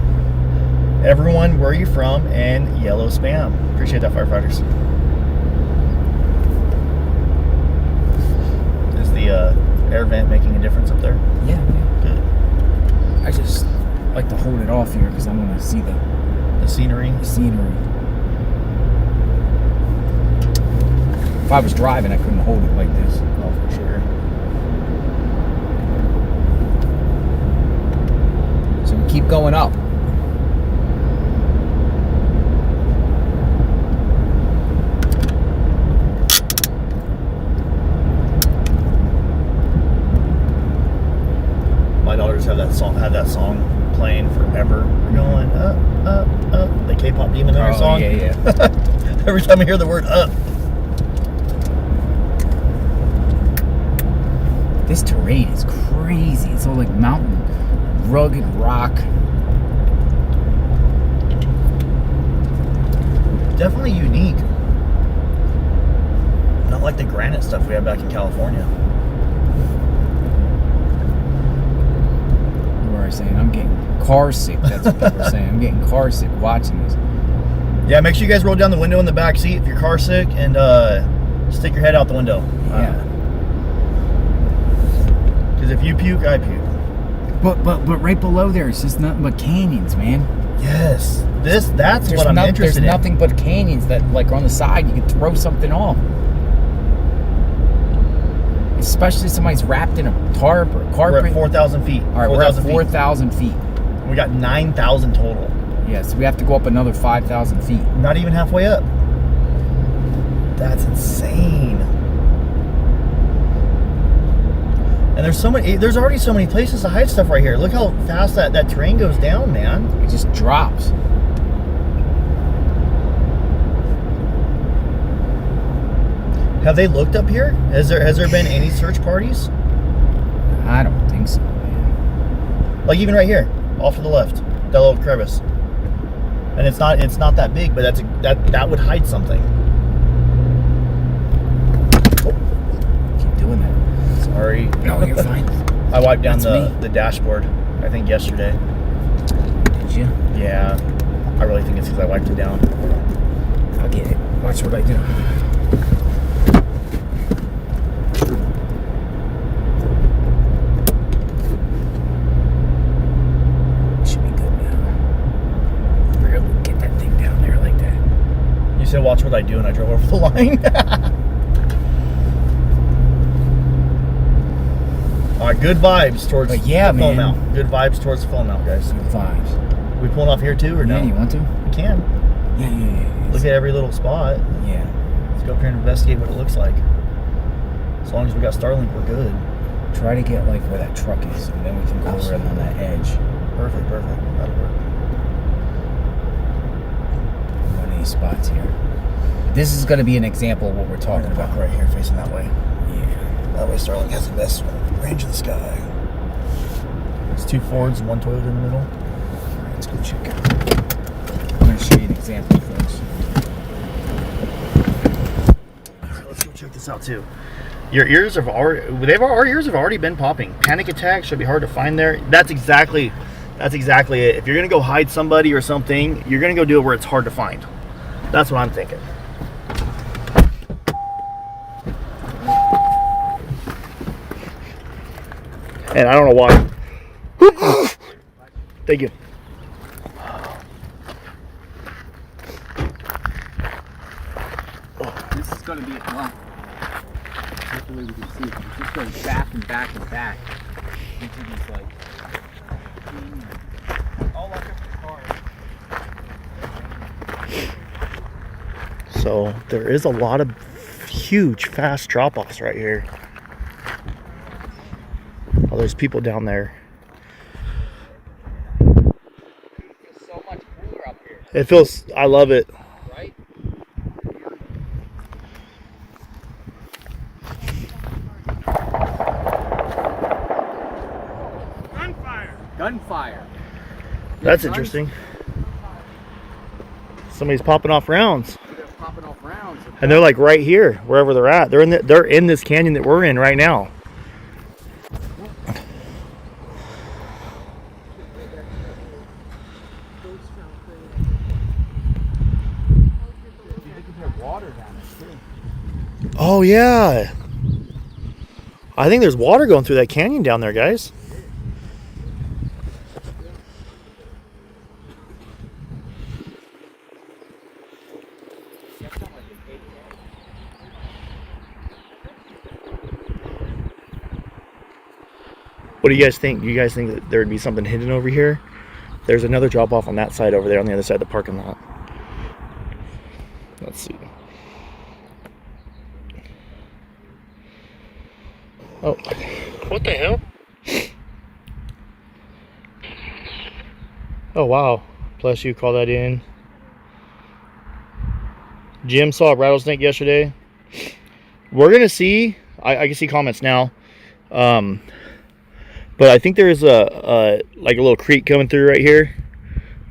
Everyone, where are you from? And yellow spam. Appreciate that, firefighters. Is the air vent making a difference up there? Yeah. Good. I just like to hold it off here because I want to see the scenery. scenery. If I was driving, I couldn't hold it like this. Oh, for sure. So we keep going up. My daughters have that song playing forever. We're going up, up, up. The K-pop Demon Hunter song. Yeah. Every time I hear the word up. This terrain is crazy. It's all like mountain, rugged rock. Definitely unique. Not like the granite stuff we have back in California. People are saying I'm getting car sick. That's what people are saying. I'm getting car sick watching this. Yeah, make sure you guys roll down the window in the back seat if you're car sick and stick your head out the window. Yeah. Because if you puke, I puke. But right below there, it's just nothing but canyons, man. Yes. That's what I'm interested in. There's nothing but canyons that, like, on the side, you can throw something off. Especially if somebody's wrapped in a tarp or a carpet. We're at 4,000 feet. All right, we're at 4,000 feet. We got 9,000 total. Yeah, so we have to go up another 5,000 feet. Not even halfway up. That's insane. And there's already so many places to hide stuff right here. Look how fast that terrain goes down, man. It just drops. Have they looked up here? Has there been any search parties? I don't think so, man. Like even right here, off to the left, that little crevice. And it's not that big, but that would hide something. Keep doing that. Sorry. No, you're fine. I wiped down That's me. the dashboard, I think yesterday. Did you? Yeah. I really think it's because I wiped it down. I'll get it. Watch what I do. Should be good now. Really get that thing down there like that. You said watch what I do, and I drove over the line. All right, good vibes towards But yeah, the phone man. mount. Good vibes towards the phone mount, guys. Good vibes. We pulling off here too, or no? Yeah, you want to? We can. Yeah. Look at every little spot. Yeah. Let's go up here and investigate what it looks like. As long as we got Starlink, we're good. Try to get like where that truck is, and then we can go over on that edge. Perfect. That'll work. One of these spots here. This is going to be an example of what we're talking Talking about. about right here, facing that way. Yeah. That way Starlink has the best range of the sky. There's 2 Fords and 1 Toyota in the middle. Alright, let's go check out. I'm going to show you an example, folks. Alright, let's go check this out too. Our ears have already been popping. Panic attack should be hard to find there. That's exactly it. If you're gonna go hide somebody or something, you're gonna go do it where it's hard to find. That's what I'm thinking. And I don't know why. Thank you. This is going to be a blunt. Hopefully we can see it. It just goes back and back and back into these like. All like a car. So there is a lot of huge, fast drop-offs right here. Oh, there's people down there. It's so much cooler up here, It feels, I love it. right? Gunfire. That's interesting. Somebody's popping off rounds. They're popping off rounds. And they're like right here, wherever they're at. They're in this canyon that we're in right now. Oh yeah. I think there's water going through that canyon down there, guys. What do you guys think? Do you guys think that there would be something hidden over here? There's another drop off on that side over there on the other side of the parking lot. Let's see. Oh. What the hell? Oh, wow. Bless you. Call that in. Jim saw a rattlesnake yesterday. We're going to see. I can see comments now. But I think there is like a little creek coming through right here.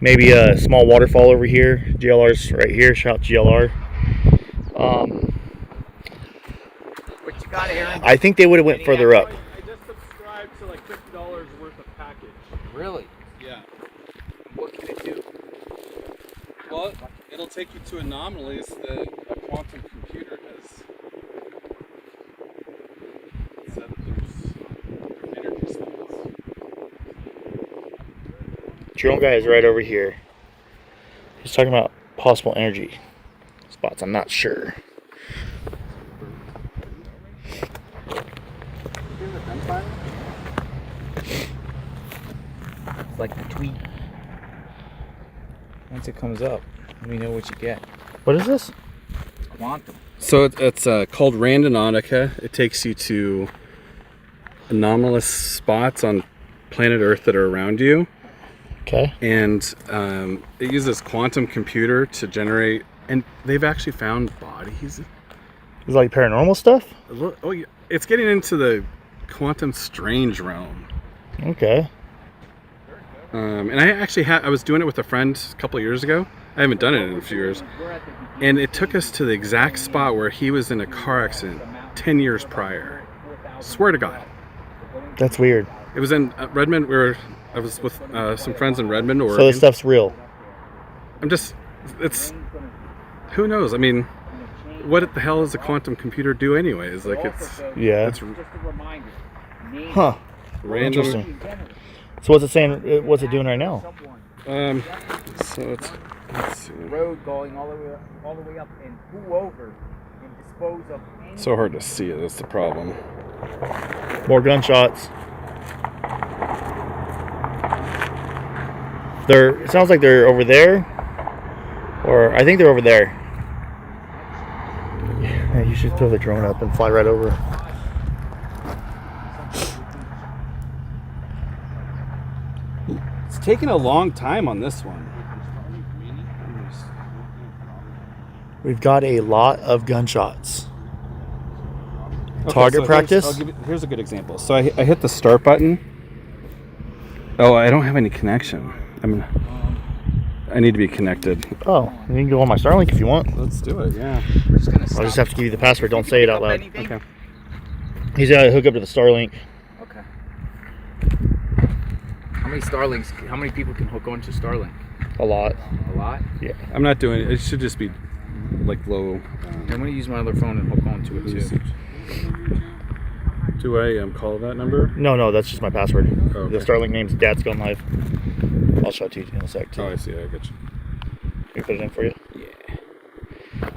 Maybe a small waterfall over here. GLR's right here. Shout out GLR. What you got, Aaron? I think they would have went further up. I just subscribed to like $50 worth of package. Really? Yeah. What can it do? Well, it'll take you to anomalies that a quantum computer has said that there's energy spots. Drone guy is right over here. He's talking about possible energy spots. I'm not sure. It's like the tweet. Once it comes up, we know what you get. What is this? Quantum. So it's called Randonautica. It takes you to anomalous spots on planet Earth that are around you. Okay. And it uses quantum computer to generate, and they've actually found bodies. Is it like paranormal stuff? Oh, yeah. It's getting into the quantum strange realm. Okay. And I actually I was doing it with a friend a couple of years ago. I haven't done it in a few years. And it took us to the exact spot where he was in a car accident 10 years prior. Swear to God. That's weird. It was in Redmond. I was with some friends in Redmond, Oregon. So this stuff's real. Who knows? I mean, what the hell does a quantum computer do anyways? Like Yeah. it's Huh. random. Interesting. So what's it saying? What's it doing right now? So let's see. Road going all the way up and pull over and dispose of any. So hard to see it. That's the problem. More gunshots. It sounds like they're over there. Or I think they're over there. Yeah, you should throw the drone up and fly right over. It's taking a long time on this one. We've got a lot of gunshots. Okay, Target so practice? Here's a good example. So I hit the start button. Oh, I don't have any connection. I need to be connected. Oh, you can go on my Starlink if you want. Let's do it. Yeah. We're just gonna stop. I'll just have to give you the password. Don't say it out loud. Anything? Okay. He's got to hook up to the Starlink. Okay. How many people can hook onto Starlink? A lot. A lot? Yeah. I'm not doing it. It should just be like low. I'm gonna use my other phone and hook onto it too. usage. Do I call that number? No, that's just my password. Oh, okay. The Starlink name's Dad's Going Live. I'll show it to you in a sec too. Oh, I see. I get you. Can you put it in for you? Yeah.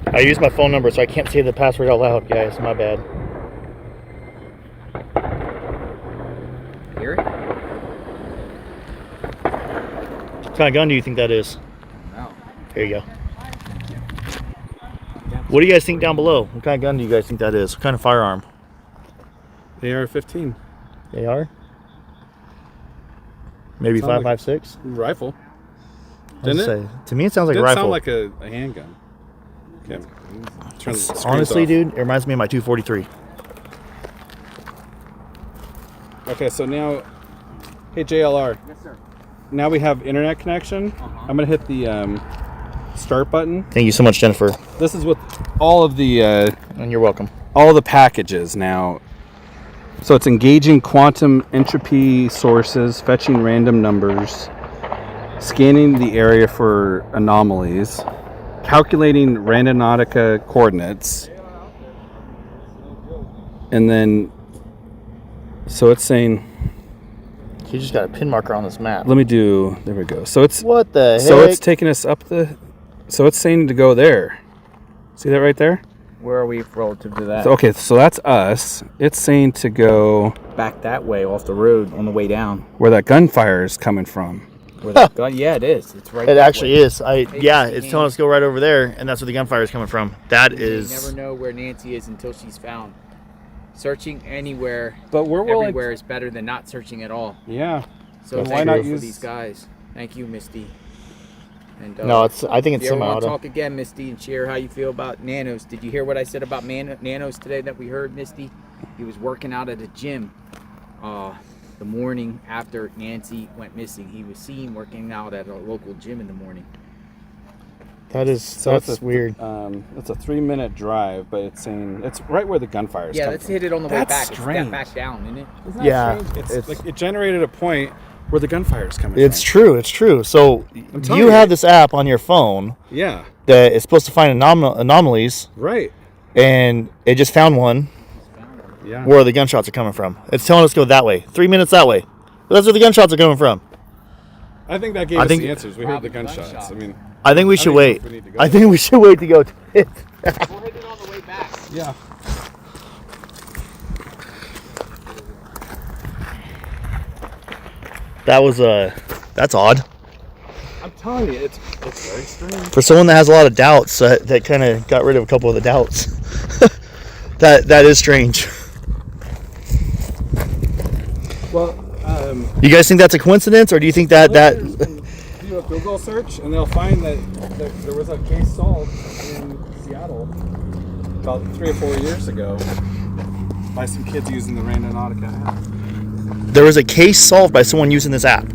I use my phone number, so I can't say the password out loud, guys. My bad. Hear it? What kind of gun do you think that is? No. There you go. What do you guys think down below? What kind of gun do you guys think that is? What kind of firearm? AR-15 AR? Maybe Sound like- 5.56? rifle. I was Didn't gonna say, to me, it sounds like a Didn't rifle. sound like a handgun. Okay. Turn the screens Honestly, off. dude, it reminds me of my 243. Okay, so now, hey JLR. Yes, sir. Now we have internet connection. I'm gonna hit the start button. Thank you so much, Jennifer. This is with all of the And you're welcome. all the packages now. So it's engaging quantum entropy sources, fetching random numbers, scanning the area for anomalies, calculating Randonautica coordinates, and then So it's saying, You just got a pin marker on this map. let me do, there we go. So it's, What the heck? so it's taking us up the, so it's saying to go there. See that right there? Where are we relative to that? So, okay, so that's us. It's saying to go Back that way off the road on the way down. where that gunfire is coming from. Where the gun, yeah, it is. It's right. It that actually way. is. Yeah, it's telling us to go right over there, and that's where the gunfire is coming from. That You is. never know where Nancy is until she's found. Searching anywhere, But we're willing. everywhere is better than not searching at all. Yeah. So Then why thank not you for use- these guys. Thank you, Misty. And No, it's. I think if it's you ever want to semi-auto. talk again, Misty, and share how you feel about Nanos. Did you hear what I said about Nanos today that we heard, Misty? He was working out at a gym the morning after Nancy went missing. He was seen working out at a local gym in the morning. That is. So That's it's a, weird. It's a 3-minute drive, but it's saying it's right where the gunfire is. Yeah, coming let's from. hit it on the way That's back. strange. It's back down, isn't it? Isn't that Yeah, strange? it's- Like it generated a point where the gunfire is coming It's from. true. It's true. So telling you you. have this app on your phone Yeah. that is supposed to find anomalies, Right. and it just found one Yeah. where the gunshots are coming from. It's telling us to go that way. 3 minutes that way. But that's where the gunshots are coming from. I think that gave I us think- the answers. We heard the Probably gunshots. gunshots. I mean, I think we I should don't know wait. if we need to go I there. think we should wait to go to it. We'll hit it on the way back. yeah. That was that's odd. I'm telling you, it's very strange. For someone that has a lot of doubts, that kind of got rid of a couple of the doubts. that is strange. Well, You guys think that's a coincidence, or do you think that do a Google search and they'll find that there was a case solved in Seattle about 3 or 4 years ago by some kids using the Randonautica app. there was a case solved by someone using this app?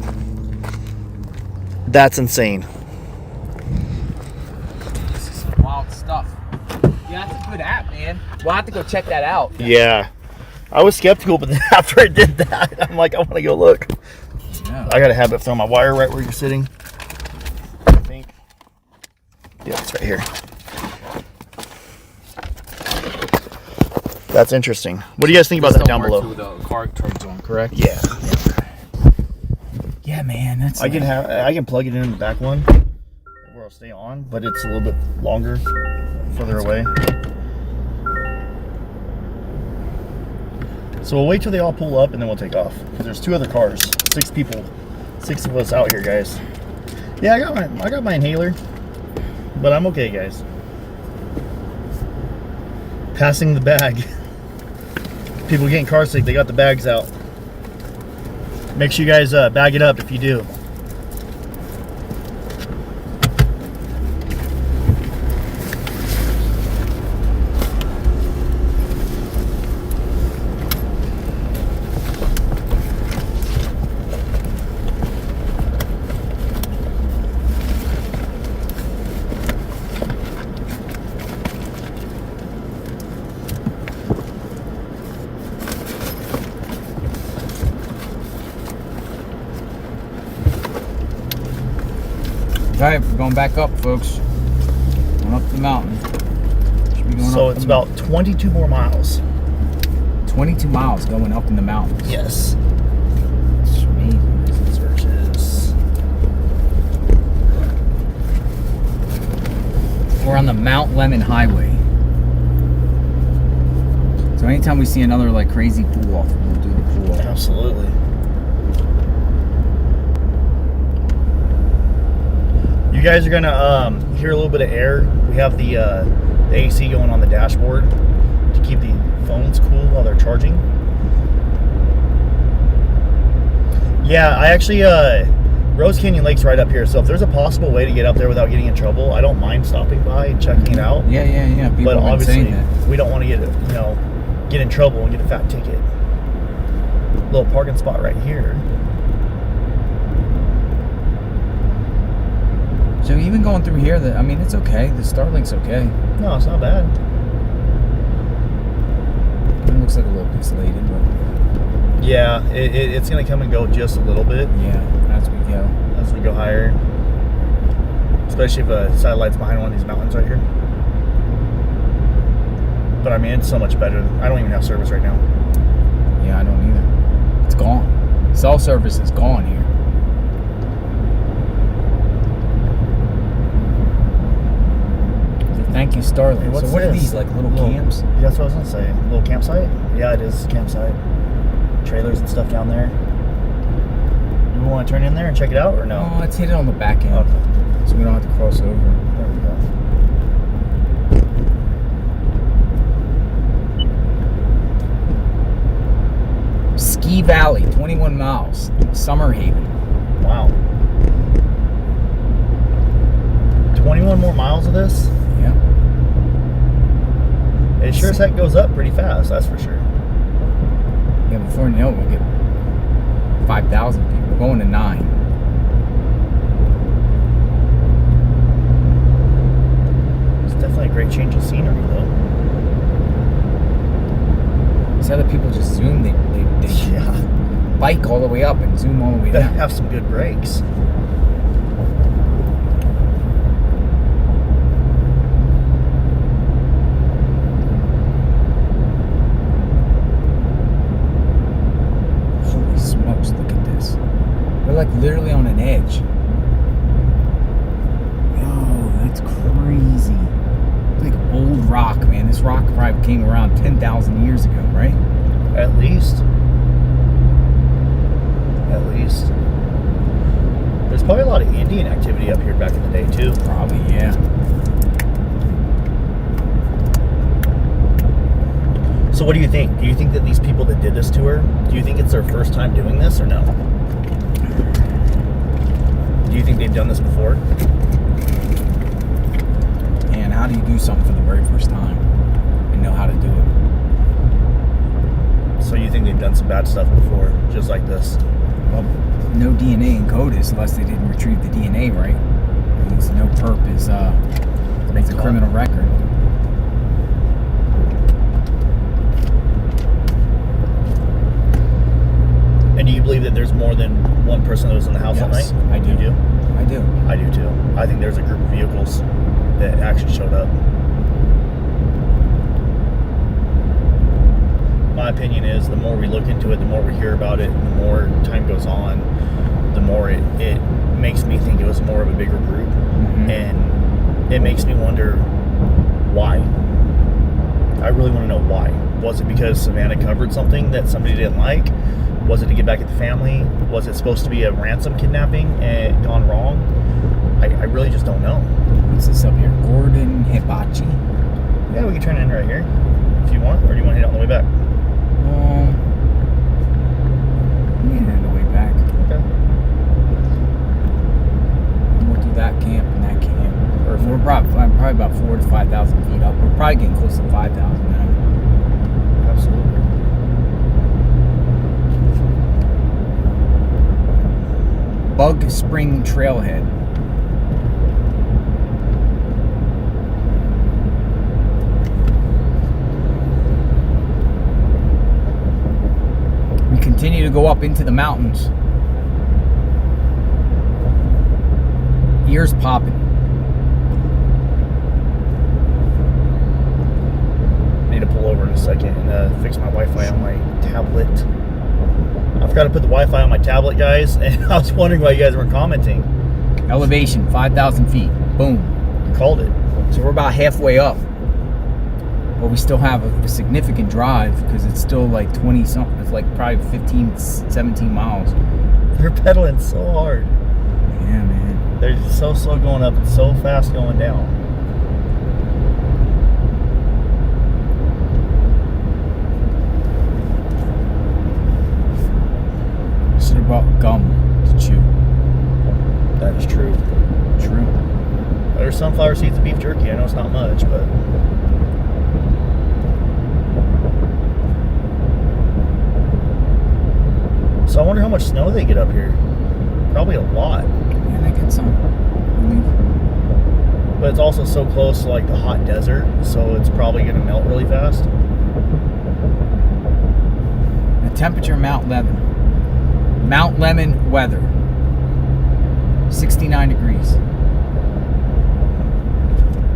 That's insane. This is some wild stuff. Yeah, that's a good app, man. We'll have to go check that out. Yeah. I was skeptical, but then after I did that, I'm like, I want to go look. Yeah. I got a habit of throwing my wire right where you're sitting. I think. Yeah, it's right here. That's interesting. What do you guys think about that down below? The car turns on, correct? Yeah. Yeah, man. That's I can plug it in the back one where it'll stay on, but it's a little bit longer, further away. So we'll wait till they all pull up and then we'll take off. Because there's 2 other cars. 6 people. 6 of us out here, guys. Yeah, I got my inhaler. But I'm okay, guys. Passing the bag. People getting car sick, they got the bags out. Make sure you guys bag it up if you do. All right, we're going back up, folks. Going up the mountain. Should be going So up it's the about 22 more miles. 22 miles going up in the mountains. Yes. Sweet. Searches. We're on the Mount Lemon Highway. So anytime we see another like crazy pool off, we'll do the pool off. Absolutely. You guys are gonna hear a little bit of air. We have the AC going on the dashboard to keep the phones cool while they're charging. Yeah, I actually Rose Canyon Lake's right up here, so if there's a possible way to get up there without getting in trouble, I don't mind stopping by and checking it out. Yeah. People But have been obviously, saying that. we don't want to get in trouble and get a fat ticket. Little parking spot right here. So even going through here, I mean, it's okay. The Starlink's okay. No, it's not bad. It looks like a little pixelated, but Yeah, it's gonna come and go just a little bit yeah, as we go. as we go higher. Especially if a satellite's behind one of these mountains right here. But I mean, it's so much better. I don't even have service right now. Yeah, I don't either. Cell service is gone here. So thank you, Starlink. Hey, what's so what are this? these, like little camps? That's what I was gonna say. Little campsite? Yeah, it is campsite. Trailers and stuff down there. Do we want to turn in there and check it out or no? Oh, let's hit it on the back end. Okay. So we don't have to cross over. There we go. Ski Valley, 21 miles. Summer Haven. Wow. 21 more miles of this? Yeah. It sure as heck goes up pretty fast, that's for sure. Yeah, before you know it, we'll get 5,000 people. We're going to 9. It's definitely a great change of scenery, though. These other people just zoom. They Yeah. bike all the way up and zoom all the way They down. have some good brakes. Holy smokes, look at this. We're like literally on an edge. Yo, that's crazy. It's like old rock, man. This rock probably came around 10,000 years ago, right? At least. At least. There's probably a lot of Indian activity up here back in the day, too. Probably, yeah. So what do you think? Do you think that these people that did this tour, do you think it's their first time doing this or no? Do you think they've done this before? And how do you do something for the very first time and know how to do it? So you think they've done some bad stuff before, just like this? Well, no DNA in CODIS unless they didn't retrieve the DNA, right? It means no perp is makes a criminal record. And do you believe that there's more than one person that was in the house that Yes, night? I do. You do? I do. I do too. I think there's a group of vehicles that actually showed up. My opinion is the more we look into it, the more we hear about it, the more time goes on, the more it makes me think it was more of a bigger group. Mhm. And it makes me wonder why. I really want to know why. Was it because Savannah covered something that somebody didn't like? Was it to get back at the family? Was it supposed to be a ransom kidnapping and gone wrong? I really just don't know. What's this up here? Gordon Hibachi. Yeah, we can turn it in right here if you want, or do you want to hit it on the way back? We can on the way back. Okay. We'll do that camp and that camp. We're probably about 4,000 to 5,000 feet up. We're probably getting close to 5,000 now. Absolutely. Bug Spring Trailhead. We continue to go up into the mountains. Ears popping. I need to pull over in a second and fix my Wi-Fi on my tablet. I forgot to put the Wi-Fi on my tablet, guys, and I was wondering why you guys weren't commenting. Elevation 5,000 feet. Boom. You called it. So we're about halfway up. But we still have a significant drive because it's still like 20 something. It's like probably 15, 17 miles. They're pedaling so hard. Yeah, man. They're so slow going up and so fast going down. Should have brought gum to chew. That is true. True. There's sunflower seeds and beef jerky. I know it's not much, but so I wonder how much snow they get up here. Probably a lot. Yeah, they get some. But it's also so close to like the hot desert, so it's probably gonna melt really fast. The temperature, Mount Lemon weather. 69 degrees.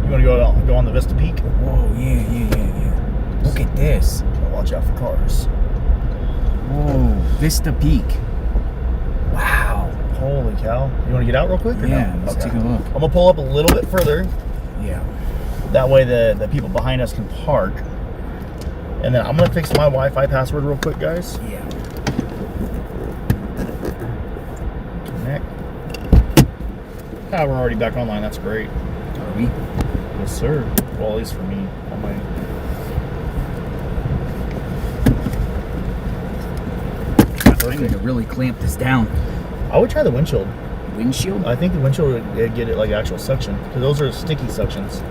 You wanna go on the Vista Peak? Whoa, yeah. Look at this. Watch out for cars. Whoa, Vista Peak. Holy cow. You want to get out real quick? Or Yeah, no? let's Okay. take a look. I'm going to pull up a little bit further. Yeah. That way the people behind us can park. And then I'm going to fix my Wi-Fi password real quick, guys. Yeah. Connect. Ah, we're already back online. That's great. Are we? Yes, sir. Well, at least for me. On my... I need to really clamp this down. I would try the windshield. Windshield? I think the windshield would get it like actual suction. Because those are sticky suctions.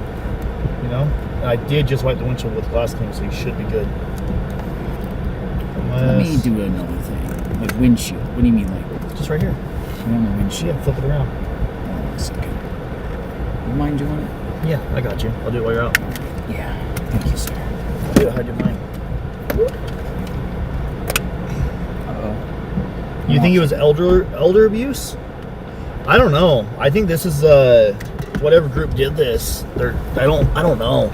You know? And I did just wipe the windshield with glass cleaner, so you should be good. Let me do another thing. Like windshield. What do you mean, like? Just right here. You want the windshield? Yeah, flip it around. Hold on a second. You mind doing it? Yeah, I got you. I'll do it while you're out. Yeah. Thank you, sir. I'll do it how you do mine. Uh-oh. You think it was elder abuse? I don't know. I think this is whatever group did this. I don't know.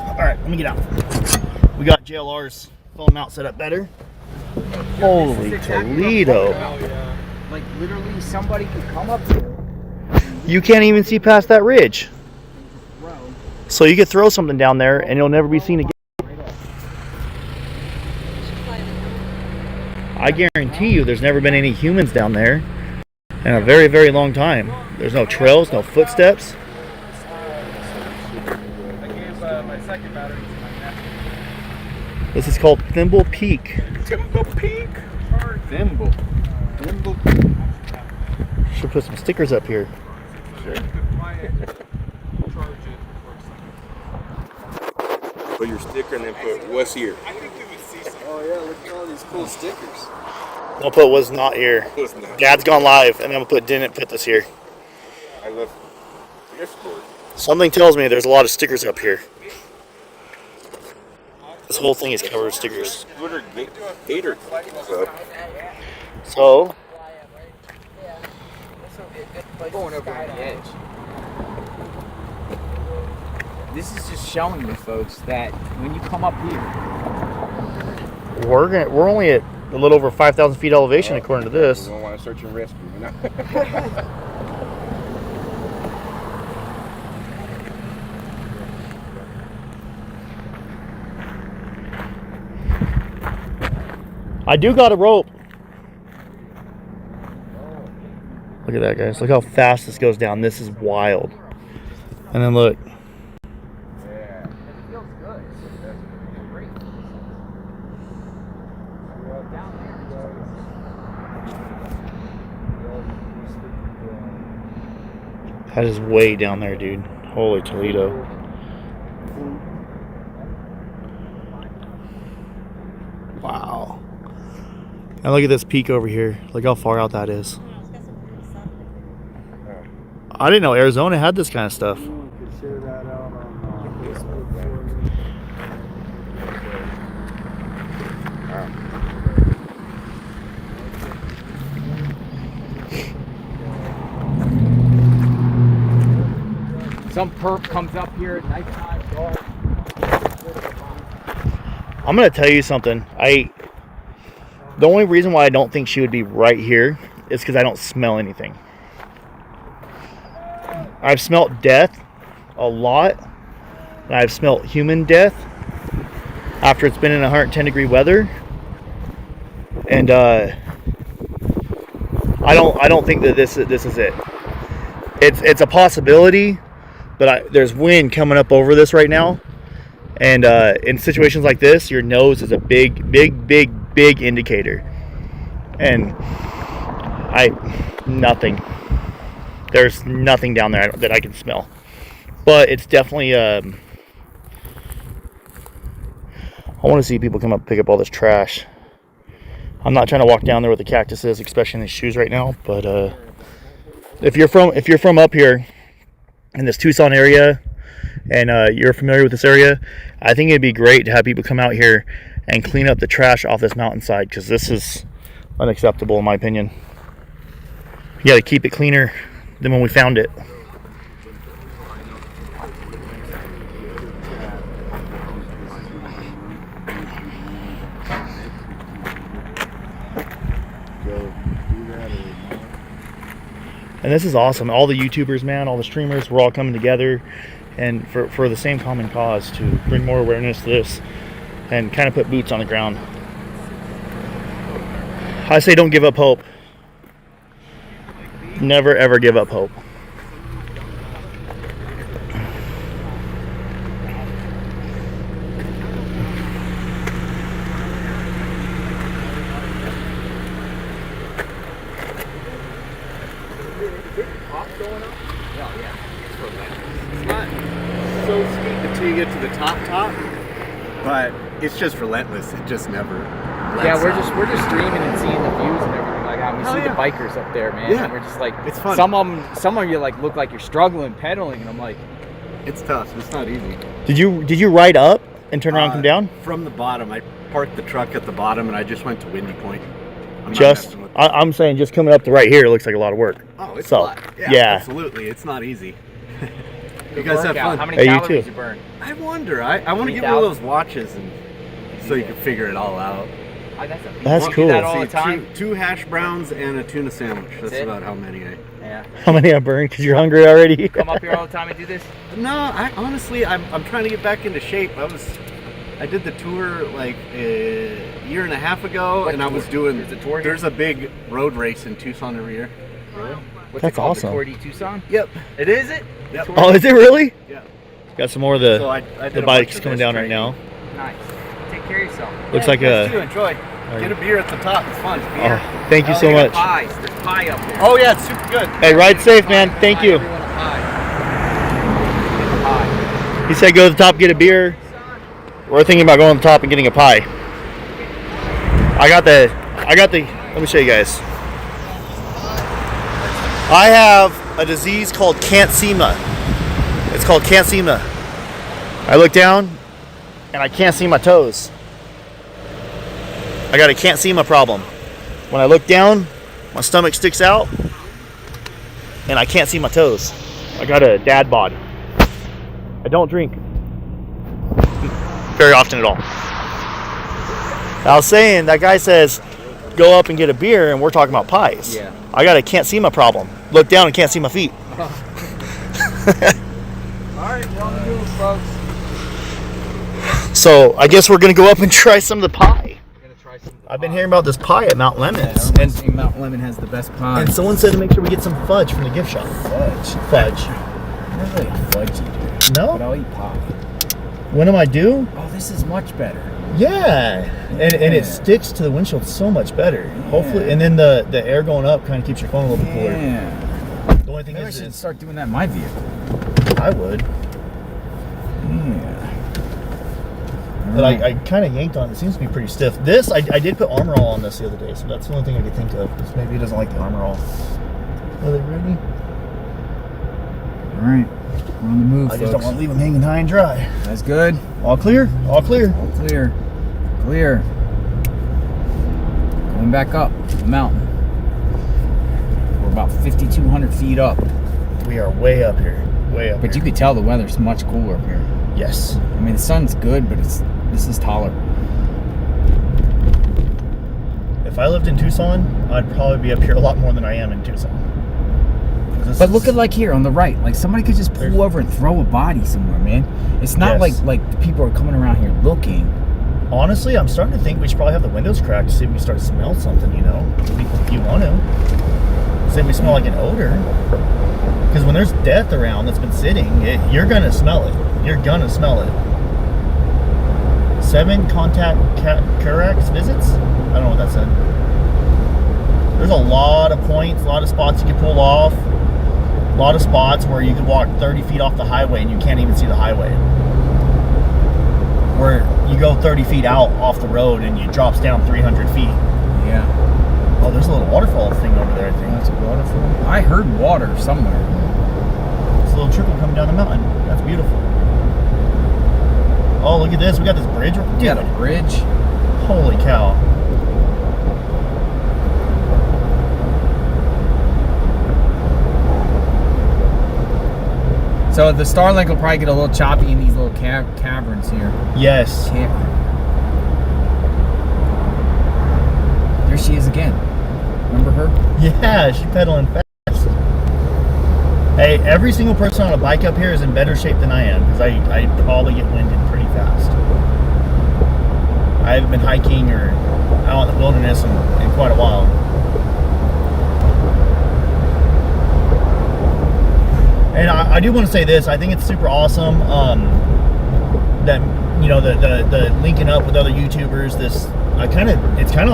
All right, let me get out. We got JLR's phone mount set up better. Holy Toledo. Like literally somebody could come up here. You can't even see past that ridge. So you could throw something down there and it'll never be seen again. I guarantee you there's never been any humans down there in a very, very long time. There's no trails, no footsteps. I gave my second battery to my nephew. This is called Thimble Peak. Thimble Peak? Thimble. Thimble. Should put some stickers up here. Put your sticker and then put what's here. Oh yeah, look at all these cool stickers. I'll put was not here. What's not. Dad's gone live, and then we'll put didn't put this here. I love Discord. Something tells me there's a lot of stickers up here. This whole thing is covered with stickers. Twitter hater club. So, Going over on the edge. This is just showing you folks that when you come up here, we're only at a little over 5,000 feet elevation according to this. You don't want to search and rescue, you know? I do got a rope. Look at that, guys. Look how fast this goes down. This is wild. And then look. yeah, it feels good. It's great. Down there. That is way down there, dude. Holy Toledo. Wow. Now look at this peak over here. Look how far out that is. I didn't know Arizona had this kind of stuff. Some perp comes up here at nighttime, dark. I'm gonna tell you something. The only reason why I don't think she would be right here is because I don't smell anything. I've smelt death a lot. And I've smelt human death after it's been in 110 degree weather. And I don't think that this is it. It's a possibility, but there's wind coming up over this right now. And in situations like this, your nose is a big indicator. And nothing. There's nothing down there that I can smell. But it's definitely, I want to see people come up and pick up all this trash. I'm not trying to walk down there with the cactuses, especially in these shoes right now. But if you're from up here in this Tucson area, and you're familiar with this area, I think it'd be great to have people come out here and clean up the trash off this mountainside, because this is unacceptable in my opinion. You got to keep it cleaner than when we found it. And this is awesome. All the YouTubers, man, all the streamers, we're all coming together, and for the same common cause, to bring more awareness to this and kind of put boots on the ground. I say don't give up hope. Never ever give up hope. So steep until you get to the top, but it's just relentless. It just never. Yeah, we're just streaming and seeing the views and everything like that. We see the bikers up there, man. Yeah. And we're just like, It's fun. Some of you like look like you're struggling pedaling, and I'm like, It's tough. It's not easy. Did you ride up and turn around and come down? From the bottom, I parked the truck at the bottom, and I just went to Windy Point. I'm not Just, messing with it. I'm saying just coming up to right here looks like a lot of work. Oh, it's so, a lot. yeah. Absolutely. It's not easy. good You guys have workout. fun. How many Hey, you calories too. you burn? I wonder. I want to get one of those watches, and so you can figure it all out. That's You do cool. that all the See, time. two hash browns and a tuna sandwich. That's it? about how many I. Yeah. How many I burned because you're hungry already? Come up here all the time and do this. No, I honestly, I'm trying to get back into shape. I did the tour like a year and a half ago, What and I tour? was doing. There's a tour here? There's a big road race in Tucson every year. Really? What's That's it called? awesome. The Tour de Tucson? Yep. It is it? Yep. Oh, is it really? Yeah. Got some more of the So I did the a bikes bunch of coming this down right training. now. Nice. Take care of yourself. Looks Yeah, like you guys a. too, enjoy. Get a beer at the top. It's fun. Beer. Oh, thank you Oh, so they got much. Pies. There's pie up there. Oh yeah, it's super good. Hey, ride safe, Pie, man. Thank pie, you. everyone a pie. Pie. He said go to the top, get a beer. We're thinking about going to the top and getting a pie. I got the. Let me show you guys. I have a disease called can'tsema. It's called can'tsema. I look down and I can't see my toes. I got a can'tsema problem. When I look down, my stomach sticks out and I can't see my toes. I got a dad bod. I don't drink very often at all. I was saying, that guy says, go up and get a beer, and we're talking about pies. Yeah. I got a can't see my problem. Look down and can't see my feet. All right, we're on the move, folks. So I guess we're gonna go up and try some of the pie. We're gonna try some. I've been hearing about this pie at Mount Lemons, And Mount Lemon has the best pie. and someone said to make sure we get some fudge from the gift shop. Fudge. I'm not really a fudgy dude, but No? I'll eat pie. When am I due? Oh, this is much better. Yeah. And Yeah. it sticks to the windshield so much better. Hopefully, and then the air going up kind of keeps your phone a little bit cooler. Yeah. The only thing Maybe I is, should start doing that in my vehicle. I would. Yeah. But I kind of yanked on it. It seems to be pretty stiff. This, I did put Armor All on this the other day, so that's the only thing I could think of. Is maybe it doesn't like the Armor All. Are they ready? All right, we're on the move, I just don't folks. want to leave them hanging high and dry. That's good. All clear? All clear. All clear. Clear. Going back up the mountain. We're about 5,200 feet up. We are way up here. Way up But you here. could tell the weather's much cooler up here. Yes. I mean, the sun's good, but this is taller. If I lived in Tucson, I'd probably be up here a lot more than I am in Tucson. But look at like here on the right. Like somebody could just pull over and throw a body somewhere, man. It's not Yes. like the people are coming around here looking. Honestly, I'm starting to think we should probably have the windows cracked to see if we start to smell something, you know? If you want to. See if we smell like an odor. Because when there's death around that's been sitting, you're going to smell it. You're going to smell it. 7 contact Carax visits? I don't know what that said. There's a lot of points, a lot of spots you can pull off. A lot of spots where you could walk 30 feet off the highway and you can't even see the highway. Where you go 30 feet out off the road and it drops down 300 feet. Yeah. Oh, there's a little waterfall thing over there, I think. That's a waterfall. I heard water somewhere. It's a little trickle coming down the mountain. That's beautiful. Oh, look at this. We got this bridge. Dude, Got a bridge. holy cow. So the Starlink will probably get a little choppy in these little caverns here. Yes. There she is again. Remember her? Yeah, she's pedaling fast. Hey, every single person on a bike up here is in better shape than I am because I probably get winded pretty fast. I haven't been hiking or out in the wilderness in quite a while. And I do want to say this. I think it's super awesome that, you know, the linking up with other YouTubers. It's kind of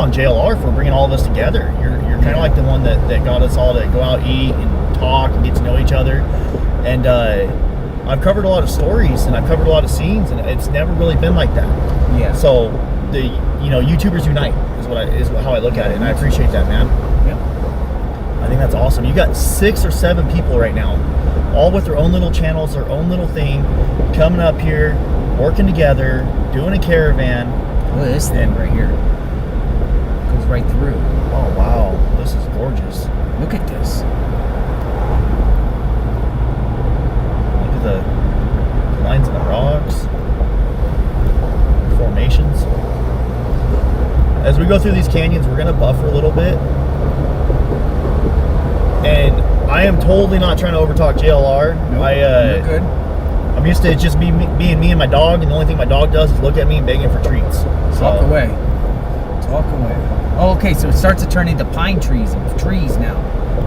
on JLR for bringing all of us together. You're kind of like the one that got us all to go out, eat, and talk and get to know each other. And I've covered a lot of stories and I've covered a lot of scenes, and it's never really been like that. Yeah. So YouTubers unite is how I look at it, and I appreciate that, man. Yep. I think that's awesome. You got 6 or 7 people right now, all with their own little channels, their own little thing, coming up here, working together, doing a caravan. Look at this thing right here. Goes right through. Oh wow, this is gorgeous. Look at this. Look at the lines in the rocks, formations. As we go through these canyons, we're gonna buffer a little bit. And I am totally not trying to overtalk JLR. Nope, you're good. I'm used to it just being me and my dog, and the only thing my dog does is look at me begging for treats. Talk away. Talk away. Oh, okay, so it starts to turn into pine trees and trees now.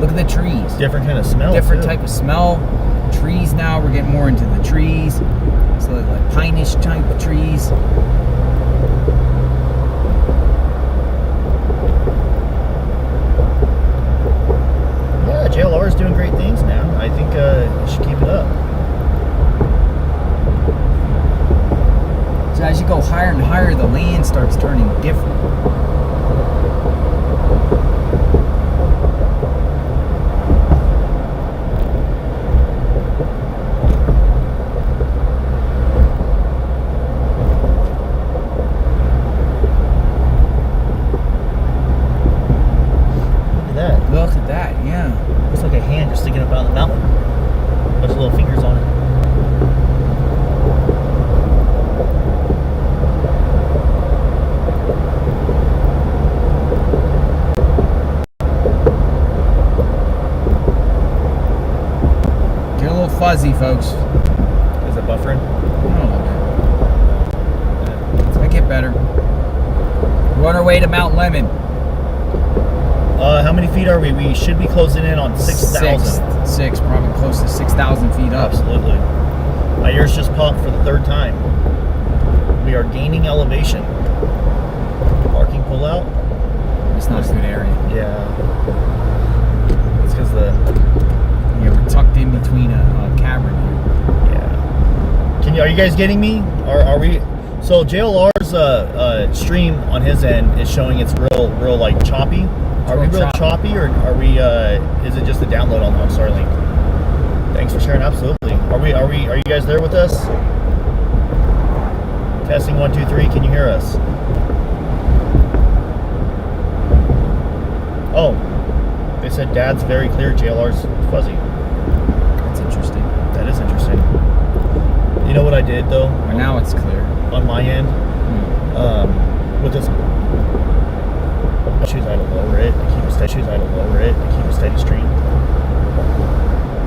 Look at the trees. Different kind of smell. Different too. type of smell. Trees now, we're getting more into the trees. So like pine-ish type of trees. Yeah, JLR is doing great things, man. I think you should keep it up. So as you go higher and higher, the land starts turning different. Look at that, yeah. Looks like a hand just sticking up out of the mountain. Bunch of little fingers on it. Get a little fuzzy, folks. Is it buffering? It's gonna get better. We're on our way to Mount Lemon. How many feet are we? We should be closing in on 6,000. Six, probably close to 6,000 feet up. Absolutely. My ears just popped for the 3rd time. We are gaining elevation. Parking pull out. It's not a good area. Yeah. It's because We're tucked in between a cavern here. Yeah. Are you guys getting me? Are we? So JLR's stream on his end is showing it's real like choppy. Are we real choppy, or are we? Is it just a download on Starlink? Thanks for sharing. Absolutely. Are you guys there with us? Testing 1 2 3. Can you hear us? Oh, they said Dad's very clear. JLR's fuzzy. That's interesting. That is interesting. You know what I did though? But now it's clear. On my end, with this. Choose I to lower it to keep a steady. Choose I to lower it to keep a steady stream.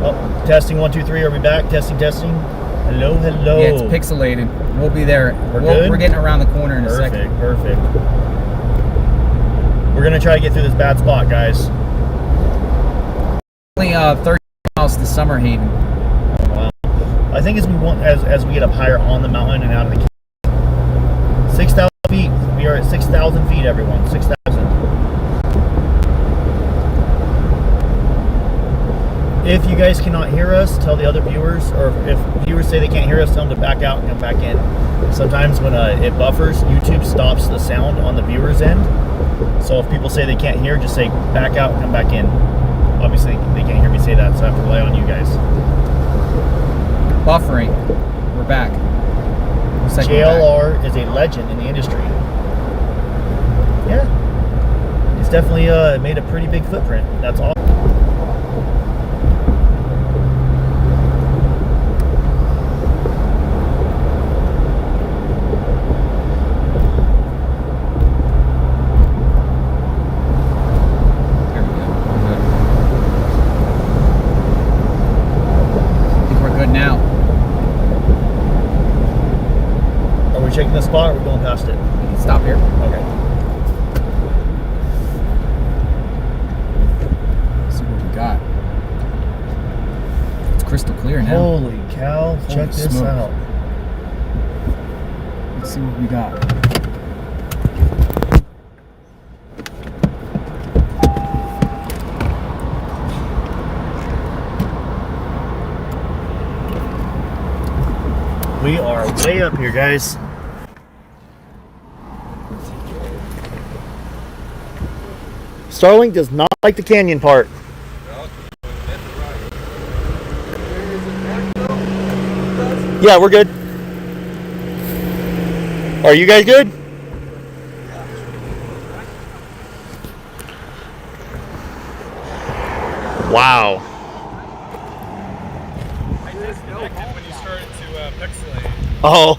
Oh, testing 1 2 3. Are we back? Testing. Hello. Yeah, it's pixelated. We'll be there. We're good? We're getting around the corner in a second. Perfect. We're gonna try to get through this bad spot, guys. Only 30 miles to Summer Haven. Oh, wow. I think as we get up higher on the mountain and out of the 6,000 feet. We are at 6,000 feet, everyone. 6,000. If you guys cannot hear us, tell the other viewers, or if viewers say they can't hear us, tell them to back out and come back in. Sometimes when it buffers, YouTube stops the sound on the viewer's end. So if people say they can't hear, just say back out and come back in. Obviously, they can't hear me say that, so I have to rely on you guys. Buffering. We're back. JLR is a legend in the industry. Yeah. It's definitely made a pretty big footprint. That's awesome. spot or we're going past it? Stop here. Okay. Let's see what we got. It's crystal clear now. Holy cow. Check this smoke. out. Let's see what we got. We are way up here, guys. Starlink does not like the canyon part. Yeah, we're good. Are you guys good? Wow. I disconnected when you started to pixelate. Oh.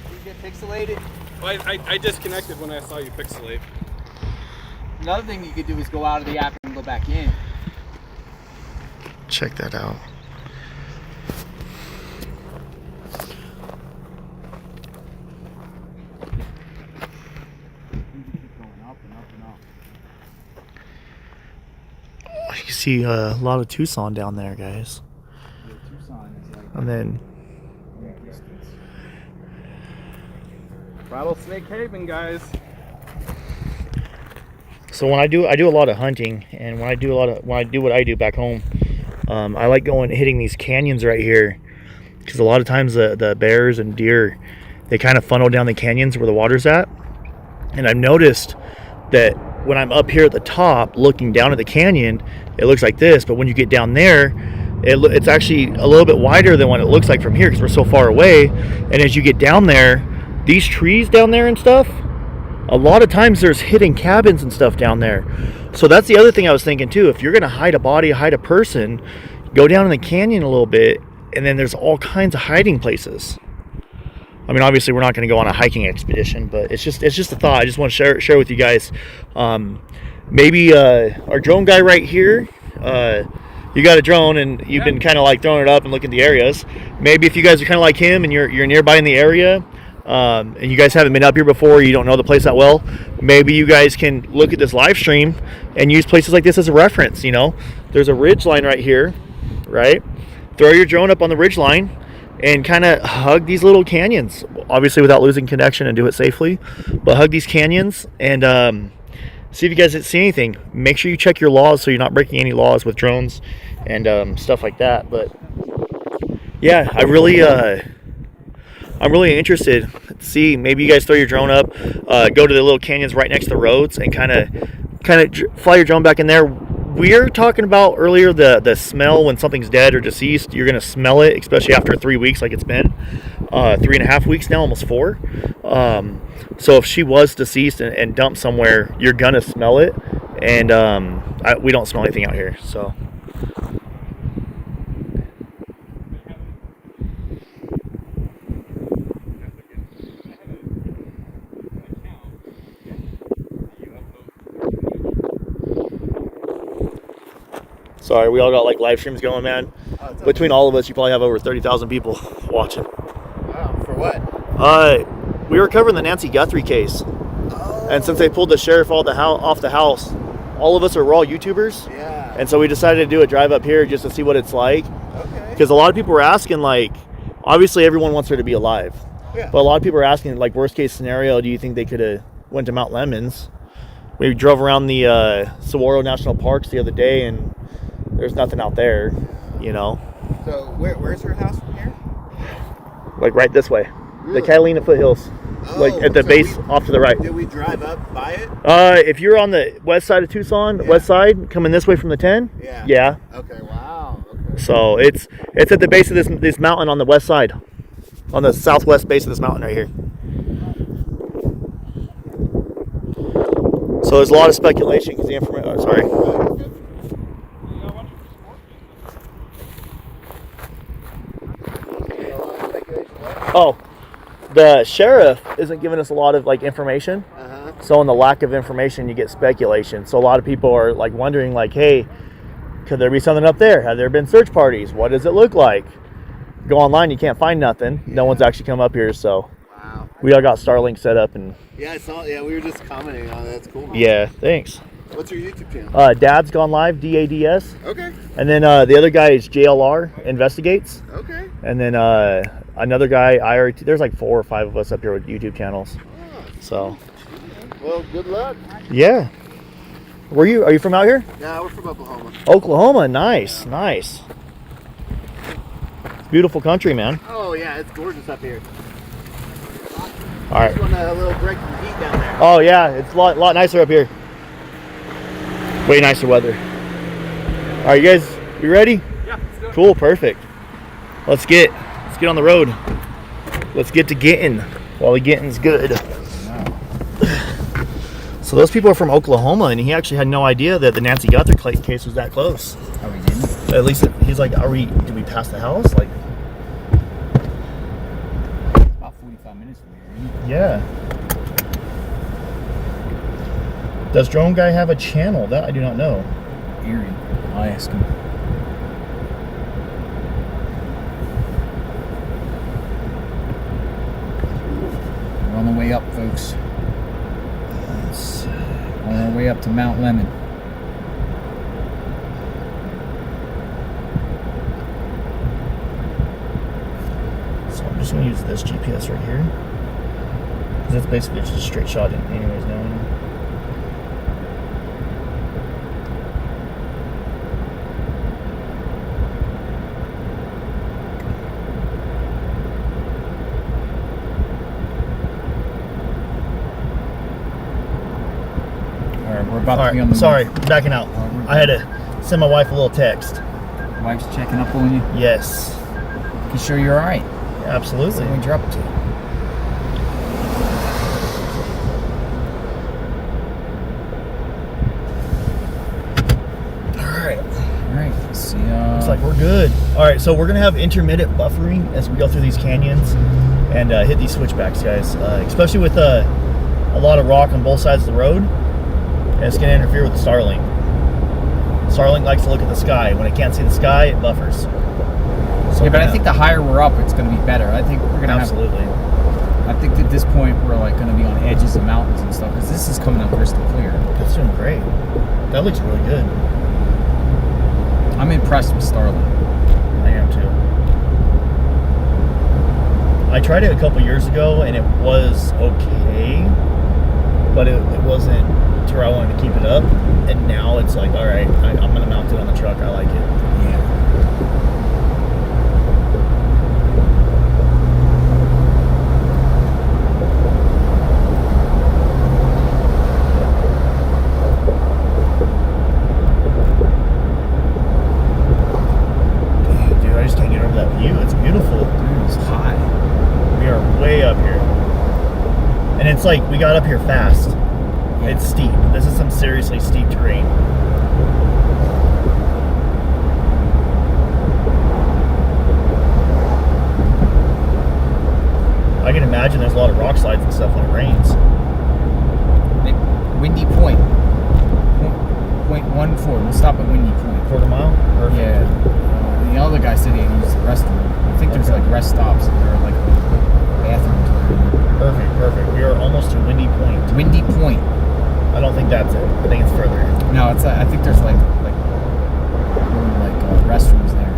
Did you get pixelated? Well, I disconnected when I saw you pixelate. Another thing you could do is go out of the app and go back in. Check that out. You can see a lot of Tucson down there, guys. Yeah, Tucson is like And then distance. Rattlesnake Haven, guys. so when I do a lot of hunting, and when I do what I do back home, I like hitting these canyons right here, because a lot of times the bears and deer, they kind of funnel down the canyons where the water's at. And I've noticed that when I'm up here at the top looking down at the canyon, it looks like this, but when you get down there, it's actually a little bit wider than what it looks like from here, because we're so far away. And as you get down there, these trees down there and stuff, a lot of times there's hidden cabins and stuff down there. So that's the other thing I was thinking too. If you're gonna hide a body, hide a person, go down in the canyon a little bit, and then there's all kinds of hiding places. I mean, obviously we're not going to go on a hiking expedition, but it's just a thought. I just want to share with you guys. Maybe our drone guy right here, you got a drone and you've been kind of like throwing it up and looking at the areas. Maybe if you guys are kind of like him and you're nearby in the area, and you guys haven't been up here before, you don't know the place that well, maybe you guys can look at this live stream and use places like this as a reference. You know, there's a ridge line right here, right? Throw your drone up on the ridge line and kind of hug these little canyons, obviously without losing connection, and do it safely. But hug these canyons and see if you guys see anything. Make sure you check your laws so you're not breaking any laws with drones and stuff like that. But yeah, I'm really interested to see. Maybe you guys throw your drone up, go to the little canyons right next to the roads, and kind of fly your drone back in there. We're talking about earlier the smell when something's dead or deceased. You're gonna smell it, especially after 3 weeks, like it's been 3.5 weeks now, almost 4. So if she was deceased and dumped somewhere, you're gonna smell it, and we don't smell anything out here. So sorry, we all got like live streams going, man. Between all of us, you probably have over 30,000 people watching. Wow, for what? We were covering the Nancy Guthrie case, and since they pulled the sheriff off the house, all of us we're all YouTubers. Yeah. And so we decided to do a drive up here just to see what it's like. Okay. Because a lot of people were asking, like, obviously everyone wants her to be alive, Yeah. but a lot of people are asking, like, worst case scenario, do you think they could have went to Mount Lemons? We drove around the Saguaro National Parks the other day, and there's nothing out there, you know. So where's her house from here? Like right this way, Really? the Catalina foothills, like at the base off to the right. Did we drive up by it? If you're on the west side of Tucson, Yeah. west side, coming this way from the 10, Yeah. yeah. Okay. Wow. Okay. So it's at the base of this mountain on the west side, on the southwest base of this mountain right here. So there's a lot of speculation because the information. Oh, sorry. Oh, the sheriff isn't giving us a lot of like information. So in the lack of information, you get speculation. So a lot of people are like wondering, like, hey, could there be something up there? Have there been search parties? What does it look like? Go online, you can't find nothing. No one's actually come up here. So Wow. We all got Starlink set up, and Yeah, I saw. Yeah, we were just commenting on it. That's cool. yeah, thanks. What's your YouTube channel? Dad's Gone Live, DADS. Okay. And then the other guy is JLR Investigates. Okay. And then another guy, IRT. There's like 4 or 5 of us up here with YouTube channels. So, Well, good luck. yeah. Are you from out here? Yeah, we're from Oklahoma. Oklahoma, nice, nice. It's beautiful country, man. Oh yeah, it's gorgeous up here. All right. Just want a little break from the heat down there. Oh yeah, it's a lot nicer up here. Way nicer weather. All right, you guys, you ready? Yeah, let's do it. Cool, perfect. Let's get on the road. Let's get to getting while the getting's good. So those people are from Oklahoma, and he actually had no idea that the Nancy Guthrie case was that close. Oh, we didn't? At least he's like, did we pass the house? Like, About 45 minutes from here. yeah. Does Drone Guy have a channel? That I do not know. Erie. I'll ask him. We're on the way up, folks. On our way up to Mount Lemon. So I'm just going to use this GPS right here. 'Cause that's basically just a straight shot anyways now. Alright, we're about All to be on right, the sorry, backing out. we're I had to send my wife a little text. Wife's checking up on you. Yes, You sure you're alright? absolutely. What you're up to? Alright, see Looks like we're good. All right, so we're gonna have intermittent buffering as we go through these canyons and hit these switchbacks, guys. Especially with a lot of rock on both sides of the road, and it's gonna interfere with the Starlink. Starlink likes to look at the sky. When it can't see the sky, it buffers. So yeah, but I think the higher we're up, it's going to be better. I think we're going to absolutely. I think at this point we're like going to be on edges of mountains and stuff because this is coming up crystal clear. That's doing great. That looks really good. I'm impressed with Starlink. I am too. I tried it a couple years ago and it was okay, but it wasn't to where I wanted to keep it up. And now it's like, all right, I'm gonna mount it on the truck. I like it. Yeah. Dude, I just can't get over that view. It's beautiful. Dude, it's high. We are way up here. And it's like, we got up here fast. It's steep. This is some seriously steep terrain. I can imagine there's a lot of rock slides and stuff when it rains. Windy Point. Point 1-4. We'll stop at Windy Point. Quarter mile? Perfect. Yeah. The other guy said he used the restroom. I think there's like rest stops and there are like bathrooms. Perfect, perfect. We are almost to Windy Point. Windy Point. I don't think that's it. I think it's further. No, it's. I think there's like restrooms there.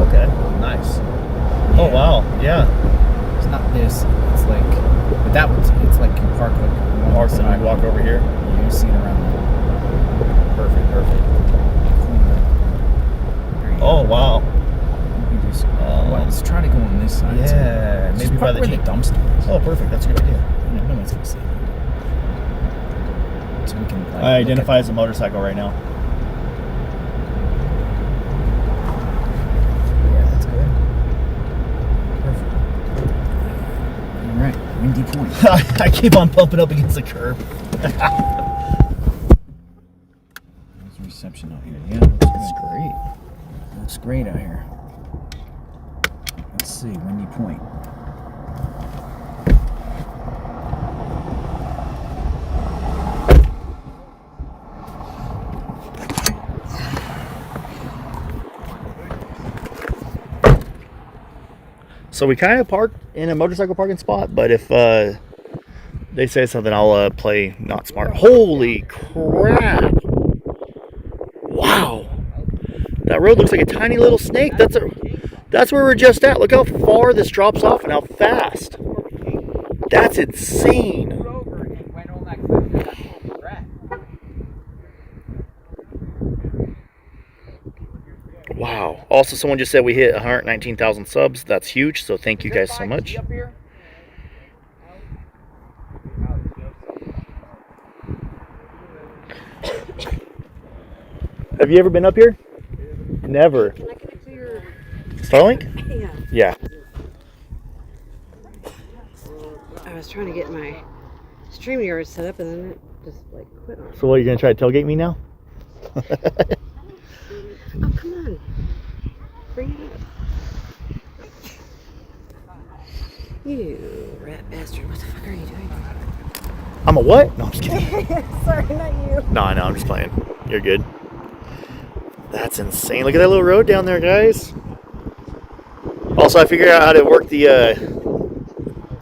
Okay, nice. Yeah. Oh wow, yeah. It's not this. It's like, but that one's. It's like you park like one Park and side. we walk over here. Yeah, you see it around there. Perfect, perfect. There you Oh go. wow. You just, let's try to go on this side. Yeah, Just maybe by park the where the Jeep. dumpster is. Oh, perfect. That's a good idea. No one's gonna see it. So we can. Like, I identify as a motorcycle right now. Yeah, that's good. Perfect. All right, Windy Point. I keep on bumping up against the curb. There's reception out here. Yeah, looks That's good. great. Looks great out here. Let's see, Windy Point. So we kind of parked in a motorcycle parking spot, but if they say something, I'll play not smart. Holy crap! Wow, that road looks like a tiny little snake. That's where we're just at. Look how far this drops off and how fast. That's insane. Wow. Also, someone just said we hit 119,000 subs. That's huge. So thank you guys so much. Have you ever been up here? Never. Can I connect to your Starlink? Yeah. Yeah. I was trying to get my StreamYard set up and then it just like quit on. So what, you're going to try to tailgate me now? Oh, come on. Bring it up. You rat bastard. What the fuck are you doing? I'm a what? No, I'm just kidding. Sorry, not you. No, I'm just playing. You're good. That's insane. Look at that little road down there, guys. Also, I figured out how to work the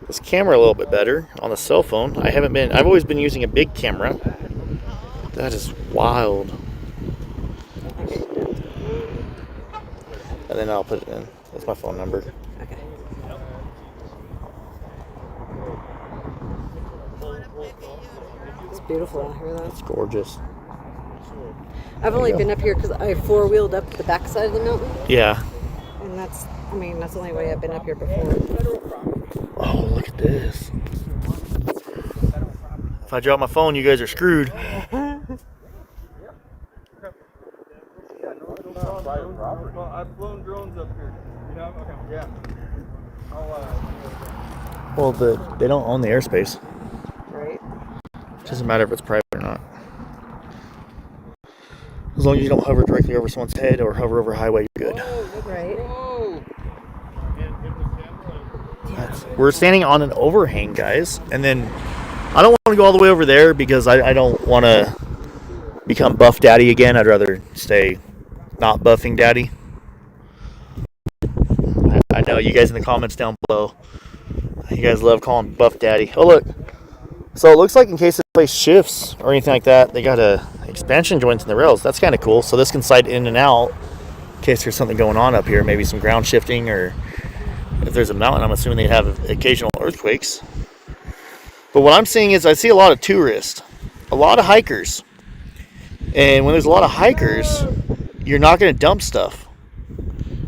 this camera a little bit better on the cell phone. I've always been using a big camera. That is wild. And then I'll put it in. That's my phone number. Okay. It's beautiful out here, though. It's gorgeous. I've only been up here because I four-wheeled up the backside of the mountain. Yeah. And that's the only way I've been up here before. Oh, look at this. If I drop my phone, you guys are screwed. I've flown drones up here. You know? Okay. Yeah. Well, they don't own the airspace. Right. It doesn't matter if it's private or not. As long as you don't hover directly over someone's head or hover over a highway, you're good. Right. We're standing on an overhang, guys, and then I don't want to go all the way over there because I don't want to become Buff Daddy again. I'd rather stay not buffing Daddy. I know you guys in the comments down below, you guys love calling Buff Daddy. Oh, look. So it looks like in case the place shifts or anything like that, they got expansion joints in the rails. That's kind of cool. So this can slide in and out in case there's something going on up here, maybe some ground shifting, or if there's a mountain, I'm assuming they have occasional earthquakes. But what I'm seeing is I see a lot of tourists, a lot of hikers. And when there's a lot of hikers, you're not going to dump stuff.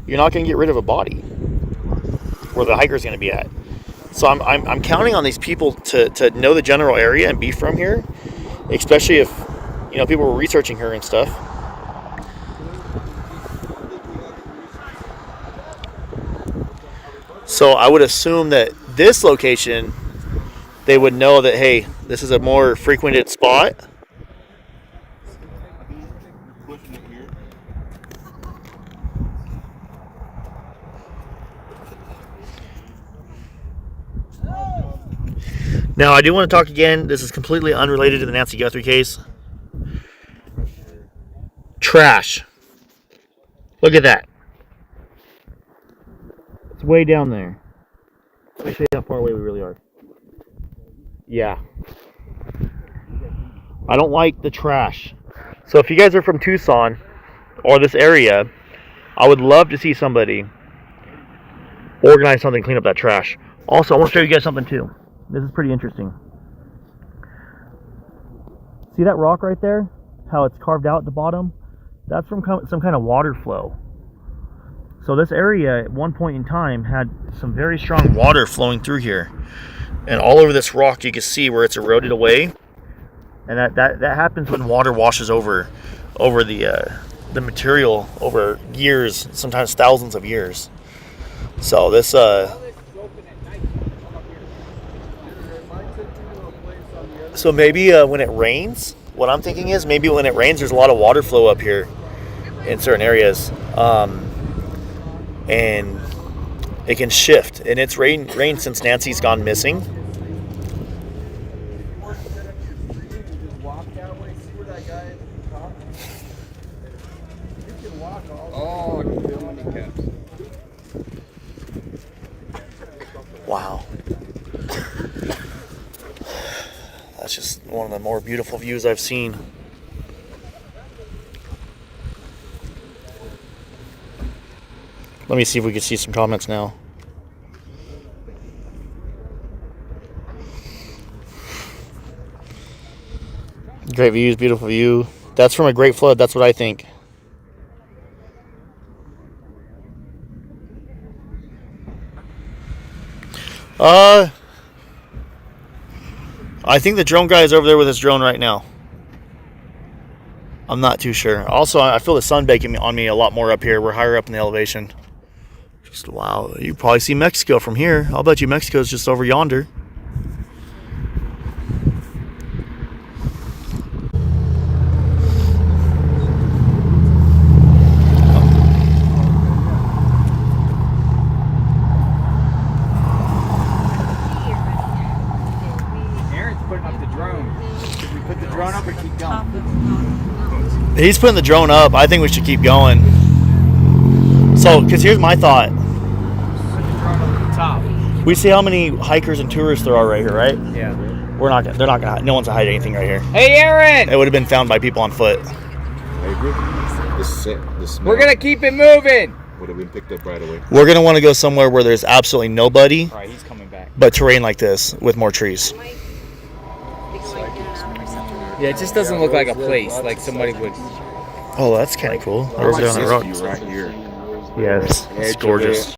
You're not going to get rid of a body where the hiker's going to be at. So I'm counting on these people to know the general area and be from here, especially if people were researching her and stuff. So I would assume that this location, they would know that, hey, this is a more frequented spot. Now, I do want to talk again. This is completely unrelated to the Nancy Guthrie case. Trash. Look at that. It's way down there. Let me show you how far away we really are. Yeah. I don't like the trash. So if you guys are from Tucson or this area, I would love to see somebody organize something, clean up that trash. Also, I want to show you guys something too. This is pretty interesting. See that rock right there? How it's carved out at the bottom? That's from some kind of water flow. So this area at one point in time had some very strong water flowing through here. And all over this rock you can see where it's eroded away. And that happens when water washes over the material over years, sometimes thousands of years. So this so maybe when it rains, what I'm thinking is maybe when it rains, there's a lot of water flow up here in certain areas, and it can shift. And it's rained since Nancy's gone missing. Wow. just one of the more beautiful views I've seen. Let me see if we can see some comments now. Great views, beautiful view. That's from a great flood. That's what I think. I think the drone guy is over there with his drone right now. I'm not too sure. Also, I feel the sun baking on me a lot more up here. We're higher up in the elevation. Just wow. You probably see Mexico from here. I'll bet you Mexico's just over yonder. He's putting the drone up. I think we should keep going. So, because here's my thought. We see how many hikers and tourists there are right here, right? Yeah. They're not gonna. No one's gonna hide anything right here. Hey, Aaron! It would have been found by people on foot. I agree. The smell We're gonna keep it moving. would have been picked up right away. We're gonna want to go somewhere where there's absolutely nobody, All right, he's coming back. but terrain like this with more trees. Yeah, it just doesn't look like a place like somebody would. Oh, that's kind of cool. They're over there on the This rocks. view right here. Yes, it's gorgeous.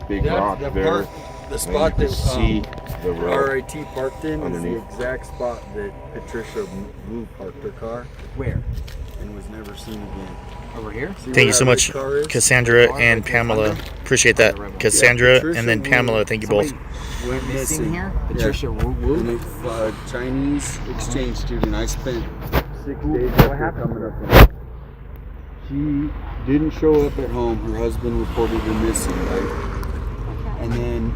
Big rock The there. spot and you that can see the road. RIT parked in is underneath. the exact spot that Patricia Wu parked her car Where? and was never seen again. Over here? See Thank where you so that much, red car is? Cassandra and Pamela. Appreciate that. Cassandra and then Pamela, thank you both. Went Missing missing. here? Patricia Wu And Wu? a Chinese exchange student. I spent 6 days What after happened? coming up. She didn't show up at home. Her husband reported her missing, right? And then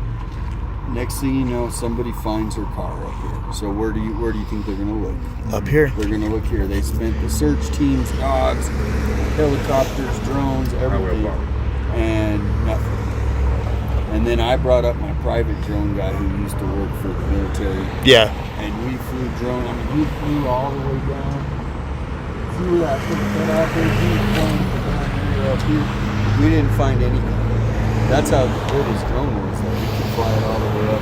next thing you know, somebody finds her car up here. So where do you think they're gonna look? Up here. They're gonna look here. They spent the search teams, dogs, helicopters, drones, everything, and nothing. And then I brought up my private drone guy who used to work for the military, Yeah. and we flew drone. I mean, he flew all the way down through that foot out there. He was flying down here, up here. We didn't find anything. That's how good his drone was. Like, he could fly it all the way up.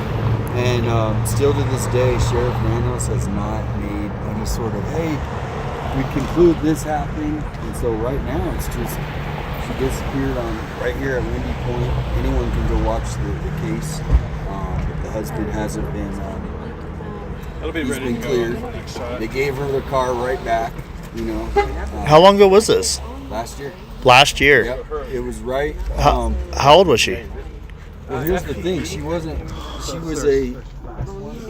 And still to this day, Sheriff Manos has not made any sort of, hey, we conclude this happened. And so right now it's just, she disappeared on right here at Windy Point. Anyone can go watch the case. But the husband hasn't been, he's been cleared. They gave her the car right back, you know. How long ago was this? Last year. Last year. Yep, it was right. How old was she? Well, here's the thing. She was a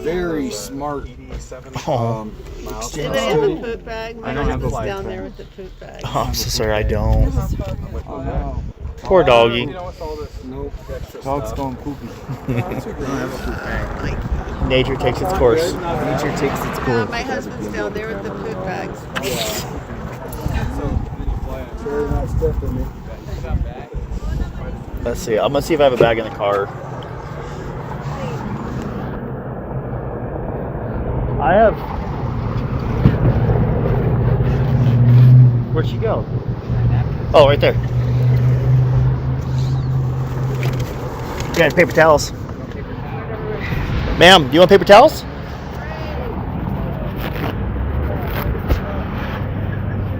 very smart exchange Anybody have a student. poop bag? My I don't have a husband's down life there with the poop bag. Oh, I'm so sorry, I don't. Oh, no. Poor doggy. Nope. Dog's going poopy. Nature takes its course. Nature takes its Yeah, course. my husband's down there with the poop bags. Very nice stuff in it. Let's see. I'm gonna see if I have a bag in the car. I have. Where'd she go? Oh, right there. You got paper towels? Ma'am, do you want paper towels?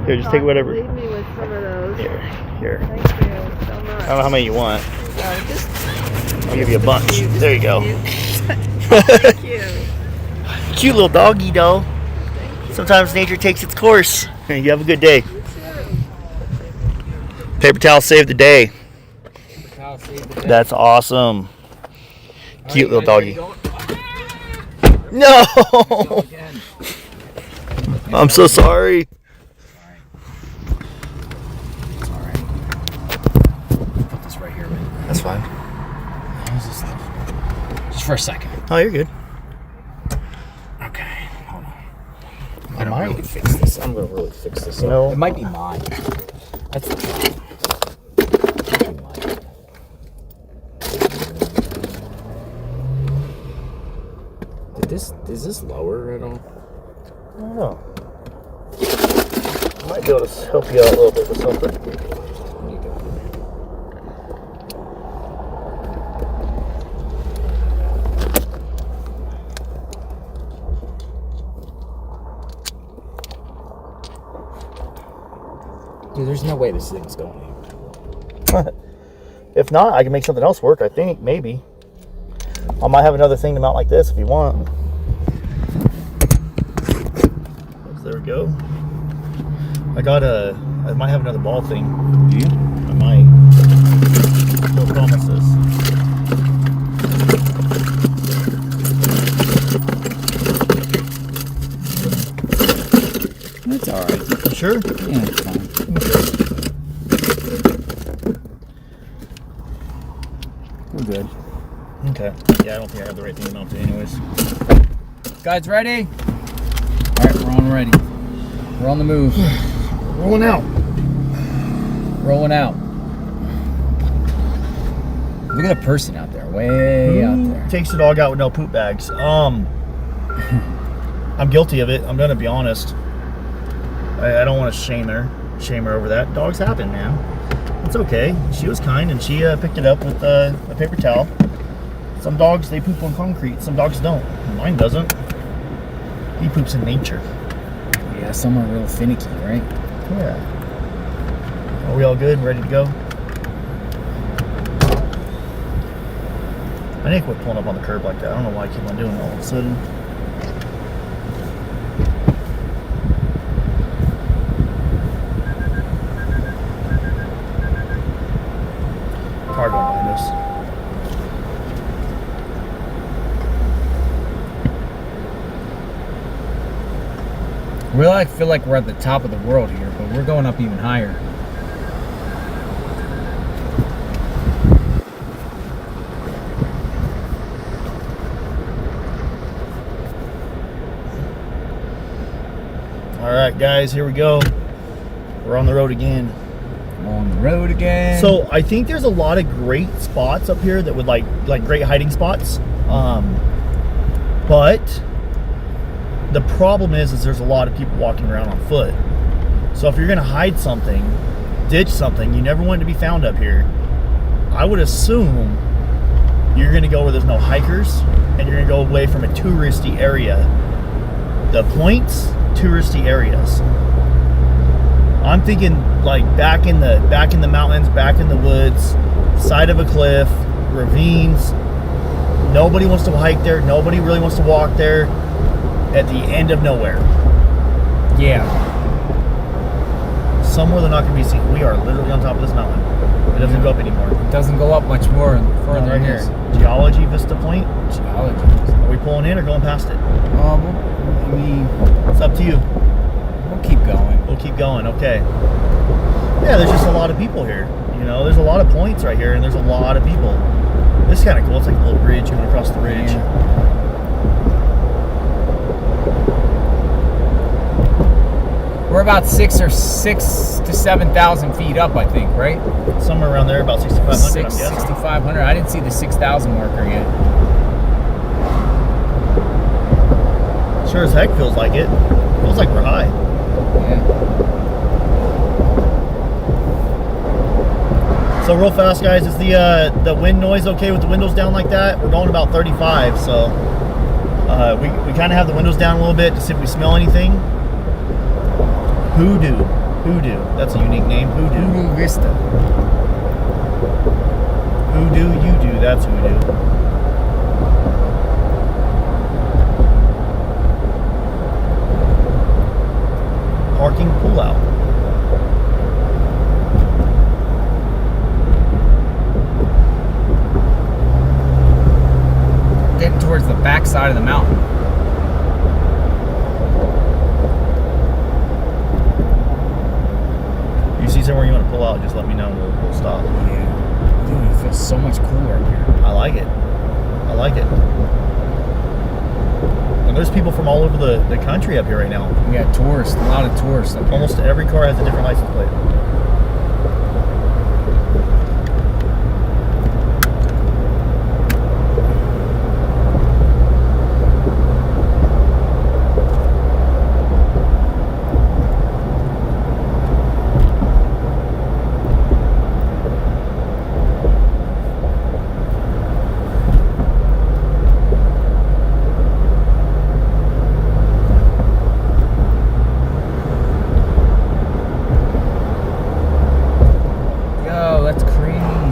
Here, just take whatever. Leave me with some of those. Here. Thank you so much. I don't know how many you want. Just I'll give you a bunch. There you go. thank you. Cute little doggy, though. Sometimes nature takes its course. You have a good day. Paper towel saved the day. That's awesome. Cute little doggy. No! I'm so sorry. It's all right. Put this right here, man. That's fine. How's this stuff? Just for a second. Oh, you're good. Okay, hold on. I don't might. really fix this. I'm gonna really fix this. No. It might be mine. That's the problem. Is this lower at all? don't know. I might be able to help you out a little bit with something. Dude, there's no way this thing's going. If not, I can make something else work, I think, maybe. I might have another thing to mount like this if you want. There we go. I might have another ball thing. Do you? I might. No promises. That's alright. You sure? Yeah, it's fine. We're good. Okay. Yeah, I don't think I have the right thing to mount it anyways. Guys, ready? Alright, we're on ready. We're on the move. Rolling out. Rolling out. Look at the person out there, way out there. Takes the dog out with no poop bags. I'm guilty of it. I'm gonna be honest. I don't want to shame her over that. Dogs happen, man. It's okay. She was kind and she picked it up with a paper towel. Some dogs, they poop on concrete. Some dogs don't. Mine doesn't. He poops in nature. Yeah, some are real finicky, right? Yeah. Are we all good? Ready to go? I need to quit pulling up on the curb like that. I don't know why I keep on doing it all of a sudden. Car going behind us. We feel like we're at the top of the world here, but we're going up even higher. All right, guys, here we go. We're on the road again. On the road again. So I think there's a lot of great spots up here that would like great hiding spots. But the problem is there's a lot of people walking around on foot. So if you're gonna hide something, ditch something, you never want it to be found up here. I would assume you're gonna go where there's no hikers and you're gonna go away from a touristy area. The points, touristy areas. I'm thinking like back in the mountains, back in the woods, side of a cliff, ravines. Nobody wants to hike there. Nobody really wants to walk there. At the end of nowhere. Yeah. Somewhere they're not going to be seen. We are literally on top of this mountain. It doesn't go up anymore. It doesn't go up much more further Right here. here. Geology, Vista Point. Geology. Are we pulling in or going past it? It's up to you. We'll keep going. We'll keep going. Okay. Yeah, there's just a lot of people here. You know, there's a lot of points right here, and there's a lot of people. This is kind of cool. It's like a little bridge going across the ridge. Yeah. We're about 6,000 to 7,000 feet up, I think, right? Somewhere around there, about 6,500. 6,500. I didn't see the 6,000 marker yet. Sure as heck feels like it. Feels like we're high. Yeah. So real fast, guys, is the wind noise okay with the windows down like that? We're going about 35, so we kind of have the windows down a little bit to see if we smell anything. Hoodoo. That's a unique name. Hoodoo. Vista. Hoodoo, you do. That's hoodoo. Parking pullout. Getting towards the back side of the mountain. See somewhere you want to pull out, just let me know and we'll stop. Yeah. Dude, it feels so much cooler up here. I like it. I like it. And there's people from all over the country up here right now. We got tourists, a lot of tourists up here. Almost every car has a different license plate.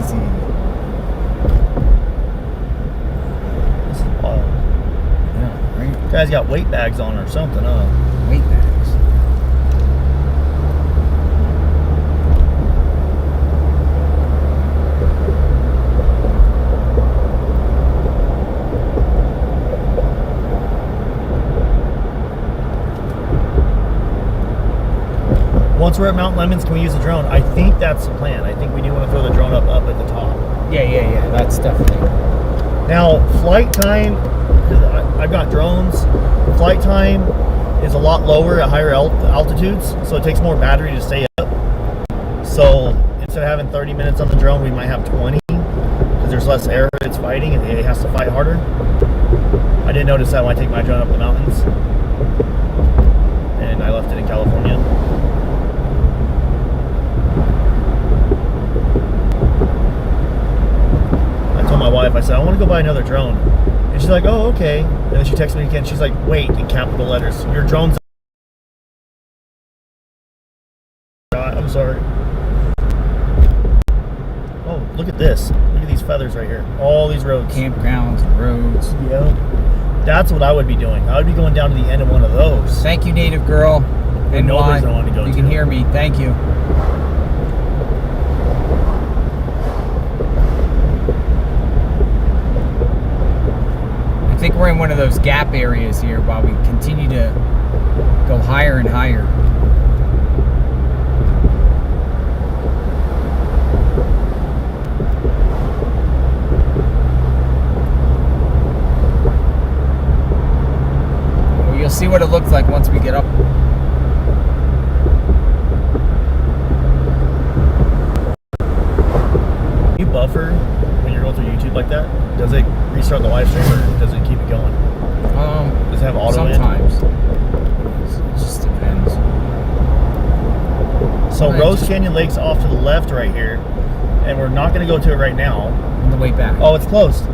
crazy. This is wild. Yeah, right? Guy's got weight bags on or something, huh? Weight bags. Once we're at Mount Lemons, can we use the drone? I think that's the plan. I think we do want to throw the drone up at the top. Yeah. That's definitely. Now, flight time, I've got drones. Flight time is a lot lower at higher altitudes, so it takes more battery to stay up. So instead of having 30 minutes on the drone, we might have 20 because there's less air it's fighting and it has to fight harder. I didn't notice that when I take my drone up the mountains. And I left it in California. I told my wife, I said, I want to go buy another drone. And she's like, oh, okay. And then she texted me again. She's like, wait, in capital letters. Your drone's... I'm sorry. Oh, look at this. Look at these feathers right here. All these roads. Campgrounds, roads. Yeah. That's what I would be doing. I would be going down to the end of one of those. Thank you, native girl. And nobody's gonna want to go you to. can hear me. Thank you. I think we're in one of those gap areas here while we continue to go higher and higher. Well, you'll see what it looks like once we get up. You buffer when you're going through YouTube like that? Does it restart the live stream or does it keep it going? Does it have auto in? Sometimes. It just depends. So Right, Rose just- Canyon Lake's off to the left right here, and we're not going to go to it right now. On the way back. Oh, it's closed.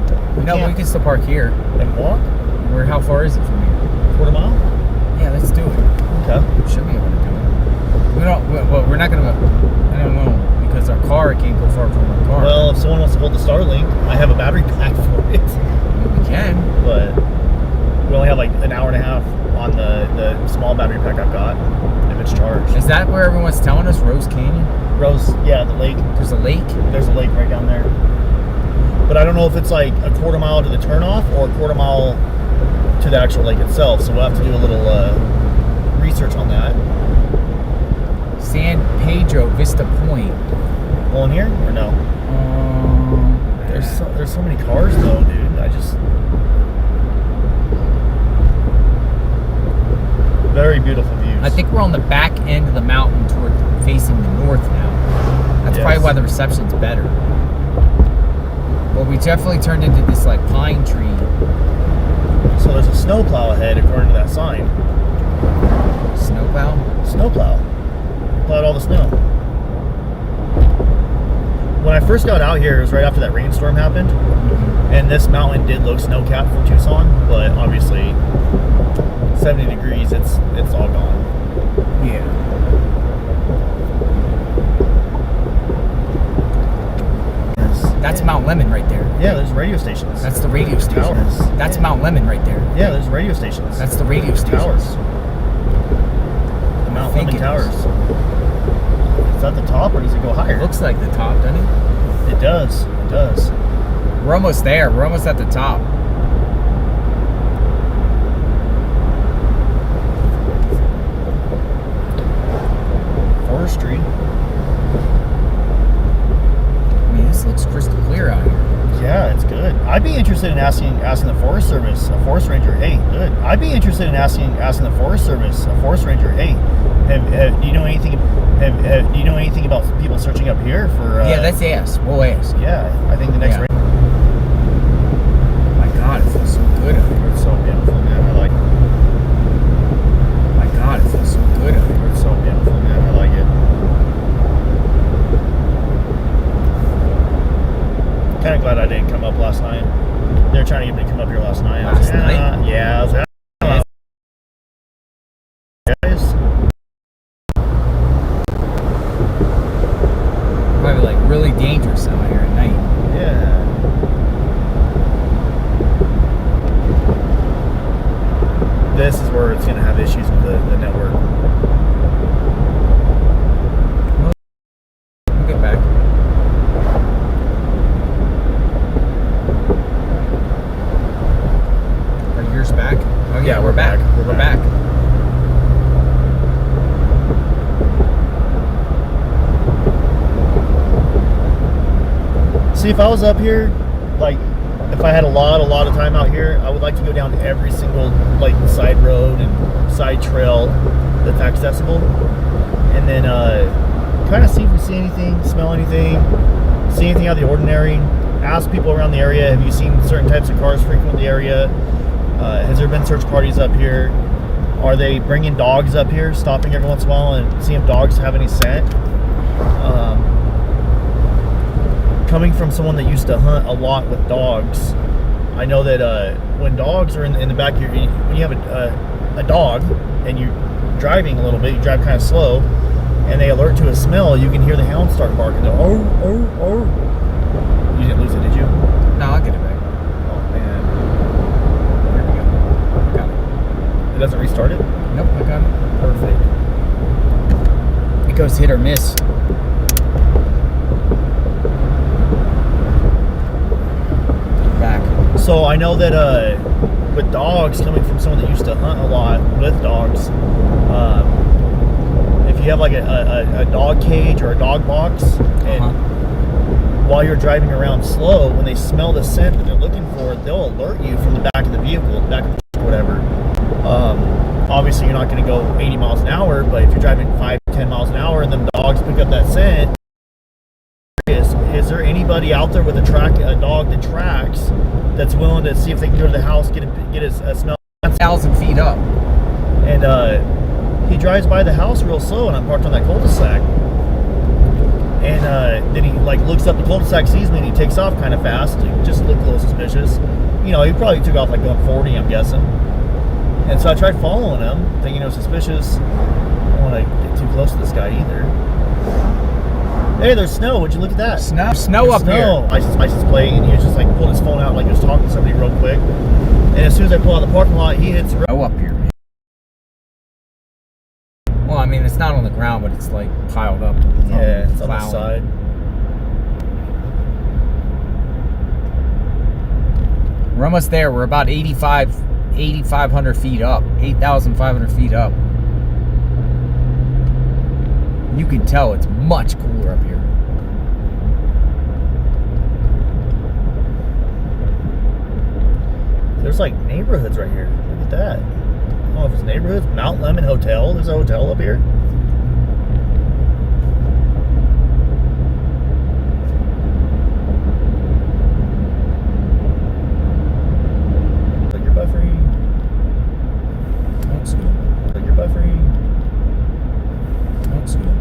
No, we can still park here. And walk? How far is it from here? Quarter mile? Yeah, let's do it. Okay. We should be able to do it. We don't. Well, we're not gonna. I don't know because our car can't go far from our car. Well, if someone wants to hold the Starlink, I have a battery pack for it. We can. But we only have like an hour and a half on the small battery pack I've got if it's charged. Is that where everyone's telling us? Rose Canyon? Rose, yeah, the lake. There's a lake. There's a lake right down there. But I don't know if it's like a quarter mile to the turnoff or a quarter mile to the actual lake itself. So we'll have to do a little research on that. San Pedro Vista Point. Going here or no? There's so many cars though, dude. I just very beautiful views. I think we're on the back end of the mountain toward facing the north now. That's probably why the reception's better. Well, we definitely turned into this like pine tree. So there's a snowplow ahead according to that sign. Snowplow? Snowplow. Plowed all the snow. When I first got out here, it was right after that rainstorm happened. And this mountain did look snow-capped from Tucson, but obviously 70 degrees, it's all gone. Yeah. That's Mount Lemon right there. Yeah, there's radio stations. That's the radio station. Towers. That's Mount Lemon right there. Yeah, there's radio stations. That's the radio station. Towers. The Mount think Lemon it Towers. is. Is that the top or does it go higher? It looks like the top, doesn't it? It does. It does. We're almost there. We're almost at the top. Forestry. I mean, this looks crystal clear out here. Yeah, it's good. I'd be interested in asking the Forest Service, a forest ranger, hey, good. I'd be interested in asking the Forest Service, a forest ranger, hey, do you know anything about people searching up here for? Yeah, let's ask. We'll ask. Yeah, I think the next. Yeah. My God, it feels so good out here. It's so beautiful, man. I like. My God, it feels so good out here. It's so beautiful, man. I like it. Kind of glad I didn't come up last night. They were trying to get me to come up here last night. Last night? Yeah, I was like, guys. Probably like really dangerous out here at night. See, if I was up here, like, if I had a lot of time out here, I would like to go down every single, like, side road and side trail that's accessible. And then kind of see if we see anything, smell anything, see anything out of the ordinary. Ask people around the area, have you seen certain types of cars frequent the area? Has there been search parties up here? Are they bringing dogs up here, stopping every once in a while and seeing if dogs have any scent? Coming from someone that used to hunt a lot with dogs, I know that when dogs are in the back of your, when you have a dog and you're driving a little bit, you drive kind of slow, and they alert to a smell, you can hear the hound start barking. They're, oh, oh, oh. You didn't lose it, did you? No, I'll get it back. Oh, man. There we go. Got it. It doesn't restart it? Nope, I got it. Perfect. It goes hit or miss. Back. So I know that with dogs, coming from someone that used to hunt a lot with dogs, if you have like a dog cage or a dog box, and while you're driving around slow, when they smell the scent that they're looking for, they'll alert you from the back of the vehicle, the back of the truck, whatever. Obviously, you're not going to go 80 miles an hour, but if you're driving 5 to 10 miles an hour and them dogs pick up that scent, is there anybody out there with a dog that tracks that's willing to see if they can go to the house, get a smell? 1,000 feet up. And he drives by the house real slow, and I'm parked on that cul-de-sac. And then he like looks up the cul-de-sac, sees me, and he takes off kind of fast. He just looked a little suspicious. You know, he probably took off like going 40, I'm guessing. And so I tried following him, thinking it was suspicious. I don't want to get too close to this guy either. Hey, there's snow. Would you look at that? Snow up here. License plate, and he was just like pulling his phone out like he was talking to somebody real quick. And as soon as I pull out the parking lot, he hits the road. Snow up here. Well, I mean, it's not on the ground, but it's like piled up. Yeah, it's on the side. We're almost there. We're about 8,500 feet up. 8,500 feet up. You can tell it's much cooler up here. There's like neighborhoods right here. Look at that. I don't know if it's neighborhoods. Mount Lemon Hotel. There's a hotel up here. Like you're buffering. Don't school. Like you're buffering. Don't school.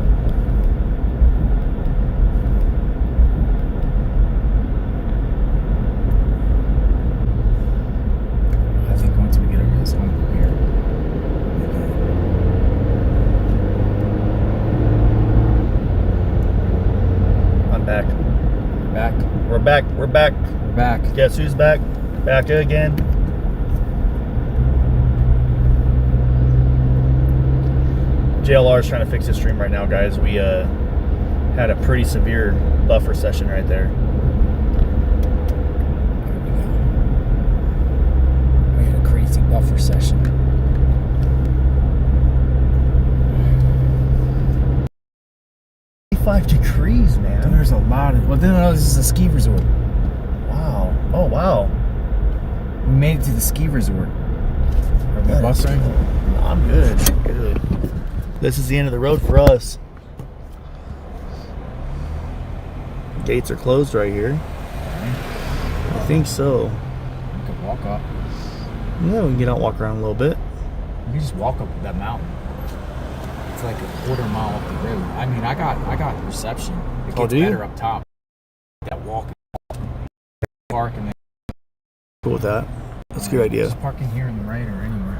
I think once we get over this hump here, I'm back. we're back. We're back. We're back. We're back. Guess who's back? Back again. JLR is trying to fix his stream right now, guys. We had a pretty severe buffer session right there. We had a crazy buffer session. $5 degrees, man. There's a lot of. Well, then this is a ski resort. Wow. Oh, wow. We made it to the ski resort. Are we That is bussing? cool. I'm good. I'm good. This is the end of the road for us. Gates are closed right here. I think so. We could walk up. Yeah, we can get out and walk around a little bit. We can just walk up that mountain. It's like a quarter mile up the road. I mean, I got reception. It gets do you? better up top. That walk, park, and then Cool with that. That's a good idea. just park in here in the right or anywhere.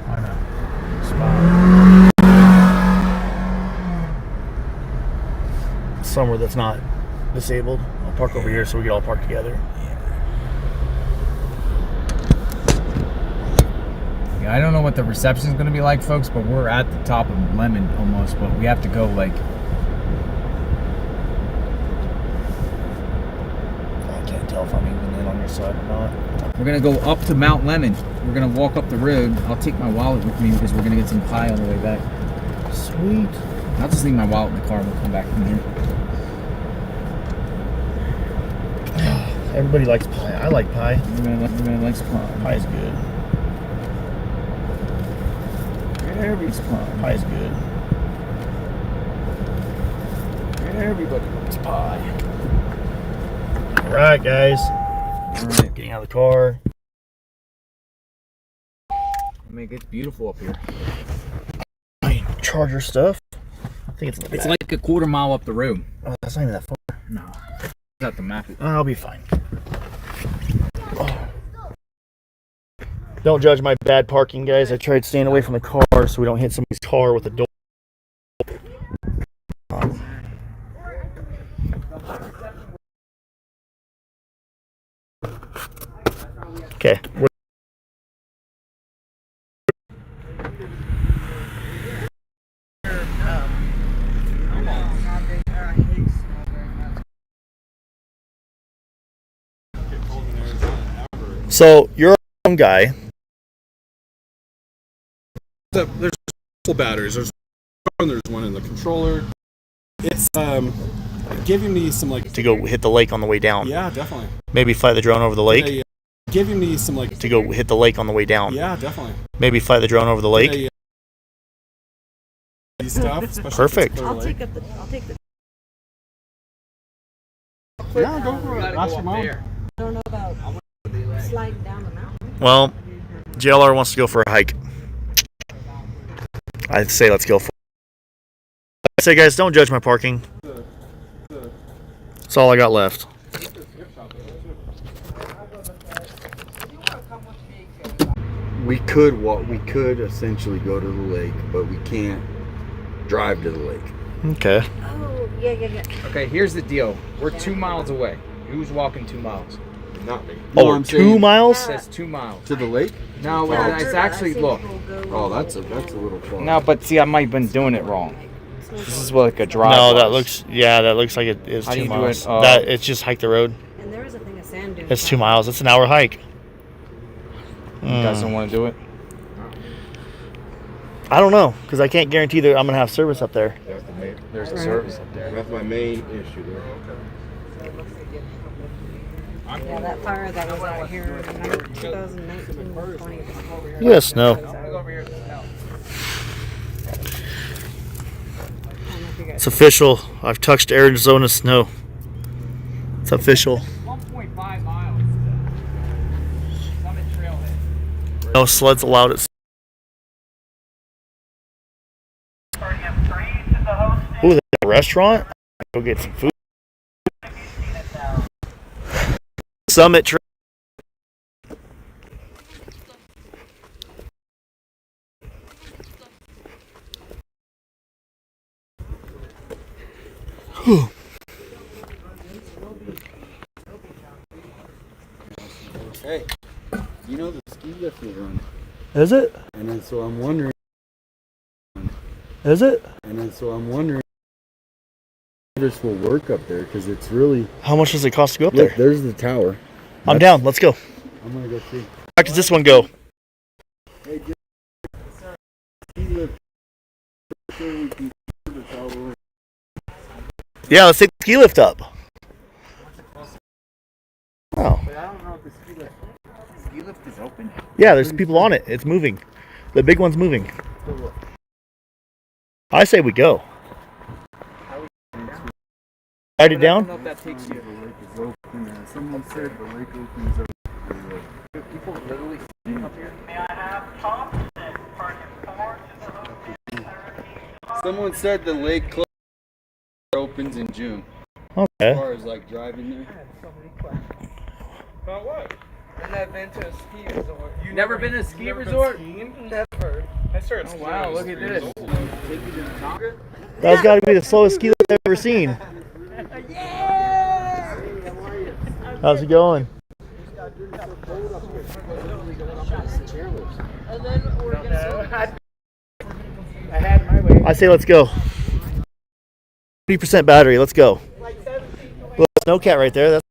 Find a spot. Somewhere that's not disabled. I'll park over here so we can all park together. Yeah, I don't know what the reception is going to be like, folks, but we're at the top of Lemon almost, but we have to go like. I can't tell if I'm even in on your side or not. We're going to go up to Mount Lemon. We're going to walk up the road. I'll take my wallet with me because we're going to get some pie on the way back. Sweet. I'll just leave my wallet in the car and we'll come back from here. Everybody likes pie. I like pie. Everyone likes pie. Pie is good. Everybody's pie. Pie is good. Everybody loves pie. All right, guys. All right. Getting out of the car. I mean, it's beautiful up here. Charger stuff. I think it's in the back. It's like a quarter mile up the road. Oh, that's not even that far. No. Got the map. I'll be fine. Don't judge my bad parking, guys. I tried staying away from the car so we don't hit somebody's car with the door. Okay. So you're a phone guy. There's multiple batteries. There's one in the controller. It's giving me some like To go hit the lake on the way down. yeah, definitely. Maybe fly the drone over the lake. Yeah. Giving me some like To go hit the lake on the way down. yeah, definitely. Maybe fly the drone over the lake. Yeah. Stuff, especially if it's Perfect. clear I'll lake. take the. Yeah, go for it. Ask your mom. I don't know about sliding down the mountain. Well, JLR wants to go for a hike. I'd say let's go for it. I say, guys, don't judge my parking. That's all I got left. We could essentially go to the lake, but we can't drive to the lake. Okay. Oh, yeah. Okay, here's the deal. We're 2 miles away. Who's walking 2 miles? Not me. No, Oh, I'm 2 saying- miles? It says 2 miles. To the lake? No, Yeah, it's I've actually, seen look. people go Oh, with that's a little far. No, but see, I might have been doing it wrong. This is what like a drive No, that was. looks like it is How do 2 you do miles. it? That it's just hike the road. And there is a thing of sand dunes. It's 2 miles. It's an hour hike. You guys don't want to do it? I don't know, because I can't guarantee that I'm gonna have service up there. There's a service up there. That's my main issue there. Yeah, that fire that was out here in 2019, 20. Yes, no. It's official. I've touched Arizona snow. It's official. 1.5 miles. Summit Trailhead. No sleds allowed at. Ooh, there's a restaurant. Go get some food. Summit Trail. Hey, you know the ski lift is running, Is it? and then so I'm wondering, Is it? if this will work up there because it's really. How much does it cost to go up Look, there? there's the tower. I'm down. Let's go. I'm gonna go see. How does this one go? Hey, ski lift. Sure we can do the tower. Yeah, let's take the ski lift up. Oh. But I don't know if the ski lift is open. Yeah, there's people on it. It's moving. The big one's moving. I say we go. Write it I down. don't know if that takes you. Someone said the lake opens up. People literally sitting up here. Someone said the lake opens in June. As Okay. far as like driving there. About what? I've never been to a ski resort. You never been to a ski resort? Never. I started Oh skiing wow, when I was look at 3 years this. old. That's got to be the slowest ski lift I've ever seen. How's it going? And then we're gonna I had my way. I say let's go. 30% battery. Let's go. Little snowcat right there. That's...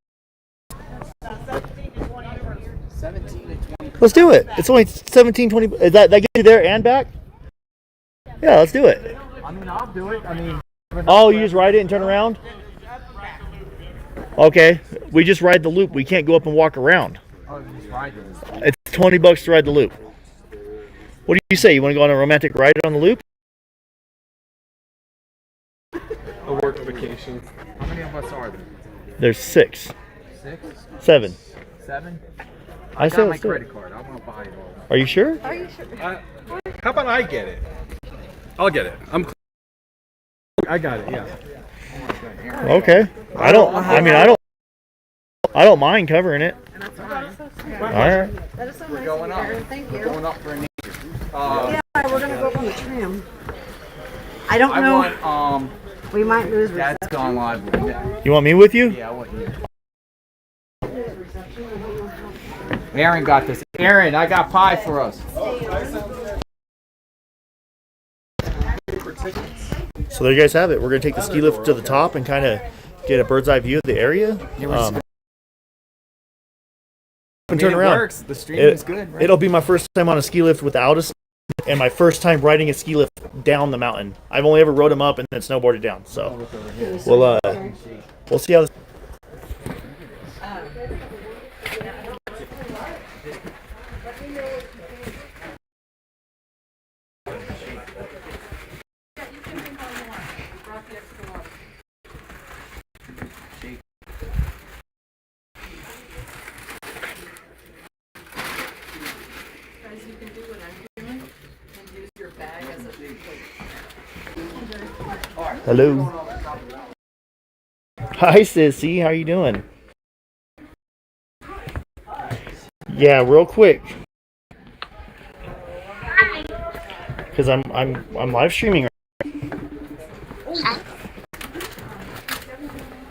17 to 20. Let's do it. It's only 17, 20. Is that gets you there and back? Yeah, let's do it. I mean, I'll do it. I mean, Oh, you just ride it and turn around? Okay, we just ride the loop. We can't go up and walk around. Oh, you just ride this. It's $20 to ride the loop. What do you say? You want to go on a romantic ride on the loop? A work vacation. How many of us are there? There's 6. 6? 7. 7? I got said my let's do it. credit card. I want to buy it all. Are you sure? Are you sure? How about I get it? I'll get it. I got it. Yeah. Okay. I don't mind covering it. All right. That is so nice Going of you, up. Aaron. Thank you. We're going up for a nature. Yeah, we're gonna go up on the tram. I don't I know. want We might lose Dad's reception. gone live with me. You want me with you? Yeah, I want you. Aaron got this. Aaron, I got pie for us. So there you guys have it. We're going to take the ski lift to the top and kind of get a bird's eye view of the area. And turn it around. Works. The streaming is good. Right? It'll be my first time on a ski lift without us, and my first time riding a ski lift down the mountain. I've only ever rode them up and then snowboarded down. So we'll see how this. Hello. Hi, Sissy. How you doing? Yeah, real quick. Because I'm live streaming.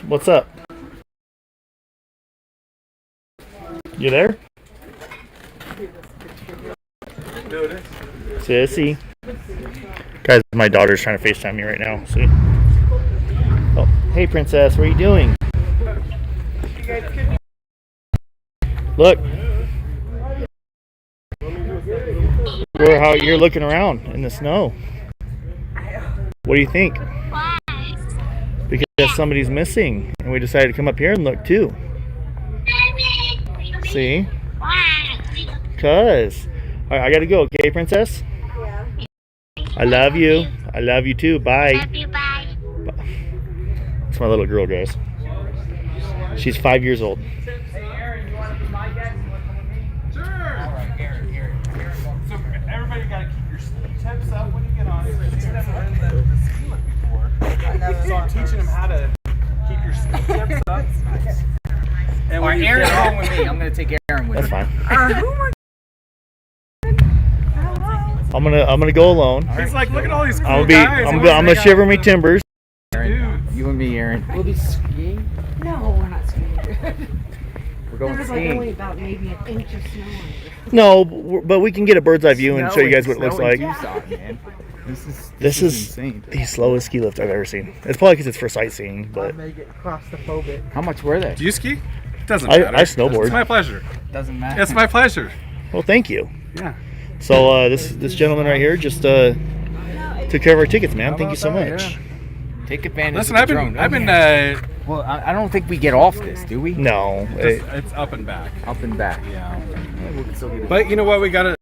What's up? You there? Sissy. Guys, my daughter's trying to FaceTime me right now. See? Oh, hey, princess. What are you doing? Look. How you're looking around in the snow. What do you think? Why? Because somebody's missing, and we decided to come up here and look too. See? Why? Cause. All right, I gotta go. Okay, princess. I love you. I love you too. Bye. Love you, bye. It's my little girl, guys. She's 5 years old. So everybody got to keep your ski tips up when you get on it. He's never ridden the ski lift before. So I'm teaching him how to keep your ski tips up. And All right, Aaron's going with me. I'm going to take Aaron with me. That's fine. I'm gonna go alone. He's like, look at all these cool I'm guys. gonna shiver me timbers. Aaron, you and me, Aaron. We'll be skiing. No, we're not skiing. We're going There was like skiing. only about maybe an inch of snow on it. No, but we can get a bird's eye view and show you guys what it looks Snow in like. Tucson, man. This is insane. the slowest ski lift I've ever seen. It's probably because it's for sightseeing, but How much were they? Do you ski? It doesn't I matter. snowboard. It's my pleasure. Doesn't matter. It's my pleasure. well, thank you. Yeah. So this gentleman right here just took care of our tickets, man. Thank you so much. Take advantage Listen, of the drone. I've been Well, I don't think we get off this, do we? No, it's up and back. Up and back. Yeah. We can still get it. But you know what? We gotta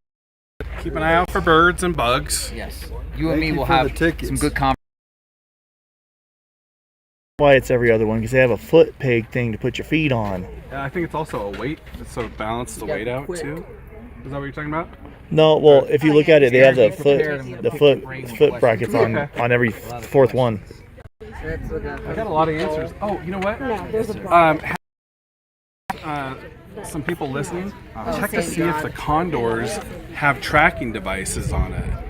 keep an eye out for birds and bugs. Yes. You and Thank me you will for have the tickets. some good conversation. why it's every other one because they have a foot peg thing to put your feet on. Yeah, I think it's also a weight, so it balances the weight out too. Is that what you're talking about? No, well, if you look at it, they have the Prepare them to foot pick your brain with foot brackets on Okay. on every fourth one. I got a lot of answers. Oh, you know what? No, there's a Some people listening, check to see if the condors have tracking devices on it.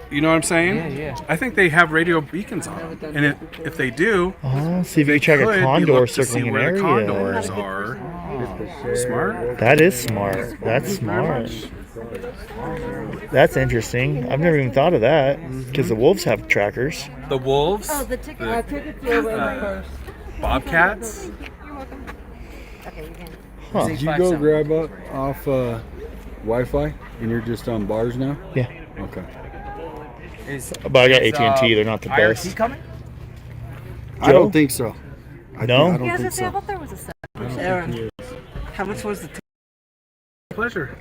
You know what I'm saying? Yeah, yeah. I think they have radio beacons on them, and if they do, Oh, see if you they track could a be condor looked to see circling an where the area. condors are. Smart. That is smart. That's smart. That's interesting. I've never even thought of that because the wolves have trackers. The wolves, Oh, the ticket. I took it to first. bobcats. Okay, you can. Huh. Did you go grab up off Wi-Fi and you're just on bars now? Yeah. Okay. But I got AT&T. They're not the IRC best. coming? I don't think so. No? I don't Yeah, I was think gonna say, I so. thought there was a set. Aaron, how much was the ticket? Pleasure.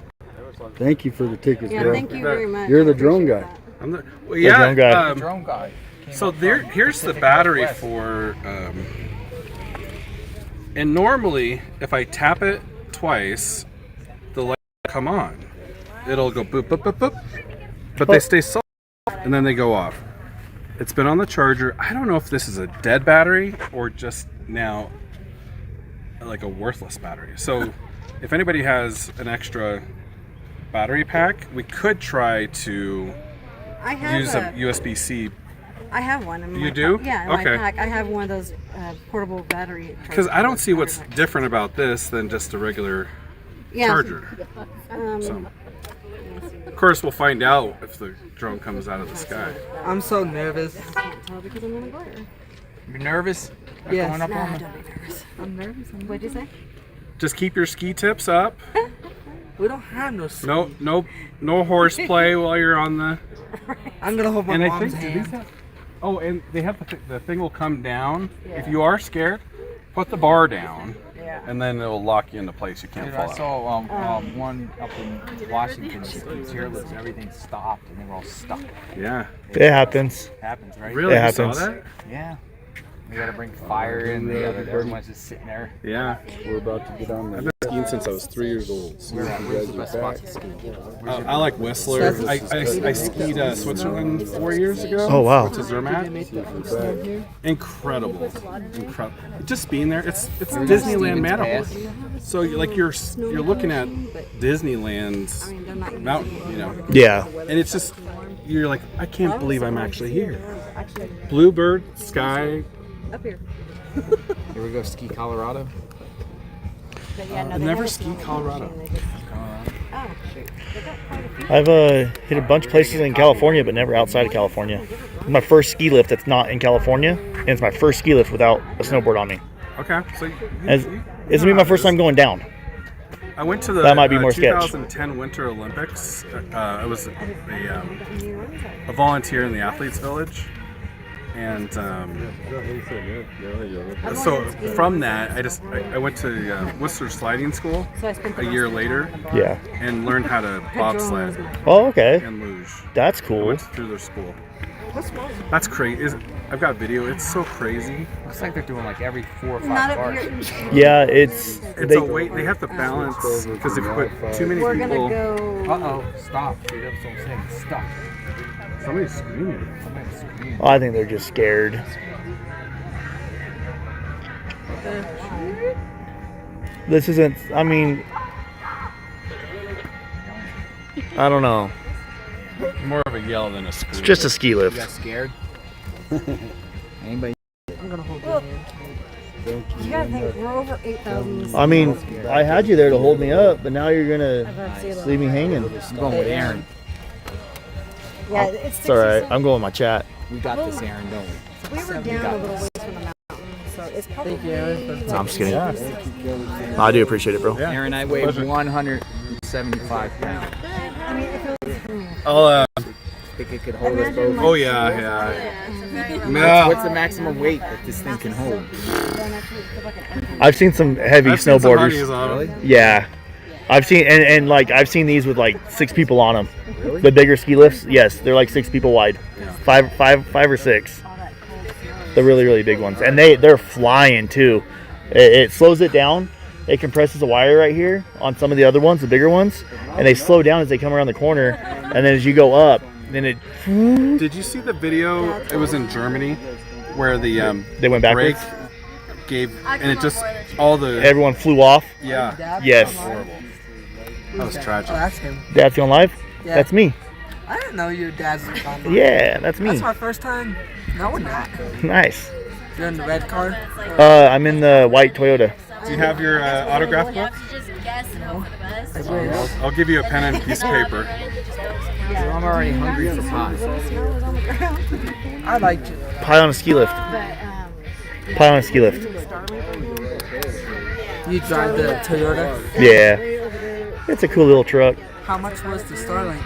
Thank you for the tickets, Yeah, bro. thank you very much. You're the I drone appreciate guy. that. I'm the, well, The yeah. drone guy. Drone guy. So here's the battery for, and normally if I tap it twice, the light will come on. It'll go boop, boop, boop, boop, but they stay soft and then they go off. It's been on the charger. I don't know if this is a dead battery or just now like a worthless battery. So if anybody has an extra battery pack, we could try to I have use a USB-C. I have one. In my You do? Yeah, in Okay. my pack. I have one of those portable battery. Because I don't see what's different about this than just a regular charger. So, of course, we'll find out if the drone comes out of the sky. I'm so nervous. I can't tell because I'm in a glare. You're nervous? Yes. Going up Nah, on the- don't be nervous. I'm nervous. What'd you say? Just keep your ski tips up. We don't have no. No horseplay while you're on the. I'm gonna hold my And I mom's think do hand. these have? Oh, and they have the thing will come down. If you are scared, put the bar down, and then it'll lock you into place. You can't Dude, fall I out. saw one up in Washington. The chairlifts, everything stopped, and they were all stuck. Yeah. It happens. Happens, right? Really? It You saw happens. that? Yeah. We gotta bring fire in. Everyone's just sitting there. Yeah. We're about to get on I've the. been skiing since I was 3 years old. So Where's the best spot to ski? I like Whistler. I skied Switzerland 4 years ago. Oh, wow. Went to Zermatt. Incredible. Just being there. It's Disneyland Matterhorn. So you're looking at Disneyland's mountain, you know. Yeah. And it's just you're like, I can't believe I'm actually here. Bluebird sky. Up here. Here we go ski Colorado. But yeah, no, I've they never have a skied small Colorado. version. They just- Oh, shoot. They got quite a few. I've hit a bunch of places in California, but never outside of California. It's my first ski lift that's not in California, and it's my first ski lift without a snowboard on me. Okay, so It's gonna be my first time going down. I went to the That might be more sketch. 2010 Winter Olympics. I was a volunteer in the Athletes Village, and so from that, I went to Whistler Sliding School So I spent the a rest year of the later time. Yeah. and learned how to bobsled Oh, okay. and luge. That's I cool. went through their school. That's crazy. I've got video. It's so crazy. Looks like they're doing like every 4 or 5 Not up bars. here. Yeah, it's It's a weight. They have to balance because if you put too many We're people. gonna go. Uh-oh, stop. See, that's what I'm saying. Stop. Somebody's screaming. Somebody's screaming. I think they're just scared. This isn't. I mean, I don't know. More of a yell than a scream. It's just a ski You lift. got scared? Anybody? Well, you gotta think, we're over 8,000. I mean, I had you there to hold me up, but now you're gonna leave me hanging. I'm going with Aaron. Yeah, it's It's all right. 67. I'm going with my chat. We got this, Aaron, don't we? We were down a little ways from the mountain, so it's probably. No, I'm just kidding. I do appreciate it, bro. Aaron, I weigh 175 pounds. I mean, if it was for me. I'll, Think it could hold us both? oh yeah. What's the maximum weight that this thing can hold? I've seen some heavy I've seen some snowboarders. honeys on 'em. Yeah, I've seen and like I've seen these with like 6 people on them. The bigger ski lifts, yes, they're like 6 people wide, five or 6. The really big ones, and they're flying too. It slows it down. It compresses the wire right here on some of the other ones, the bigger ones, and they slow down as they come around the corner. And then as you go up, then it Did you see the video? It was in Germany where the they went brake backwards. gave and it just all the Everyone flew off. yeah. Yes, That was tragic. That's him. Dad's on live. Yeah. That's me. I didn't know your dad's on. Yeah, that's me. That's my first time. No, we're not. Nice. You're in the red car. I'm in the white Toyota. Do you have your autograph book? I'll give you a pen and a piece of paper. I'm already hungry for pie. I liked it. Pie on a ski lift. Pie on a ski lift. You drive the Toyota. Yeah. It's a cool little truck. How much was the Starlink?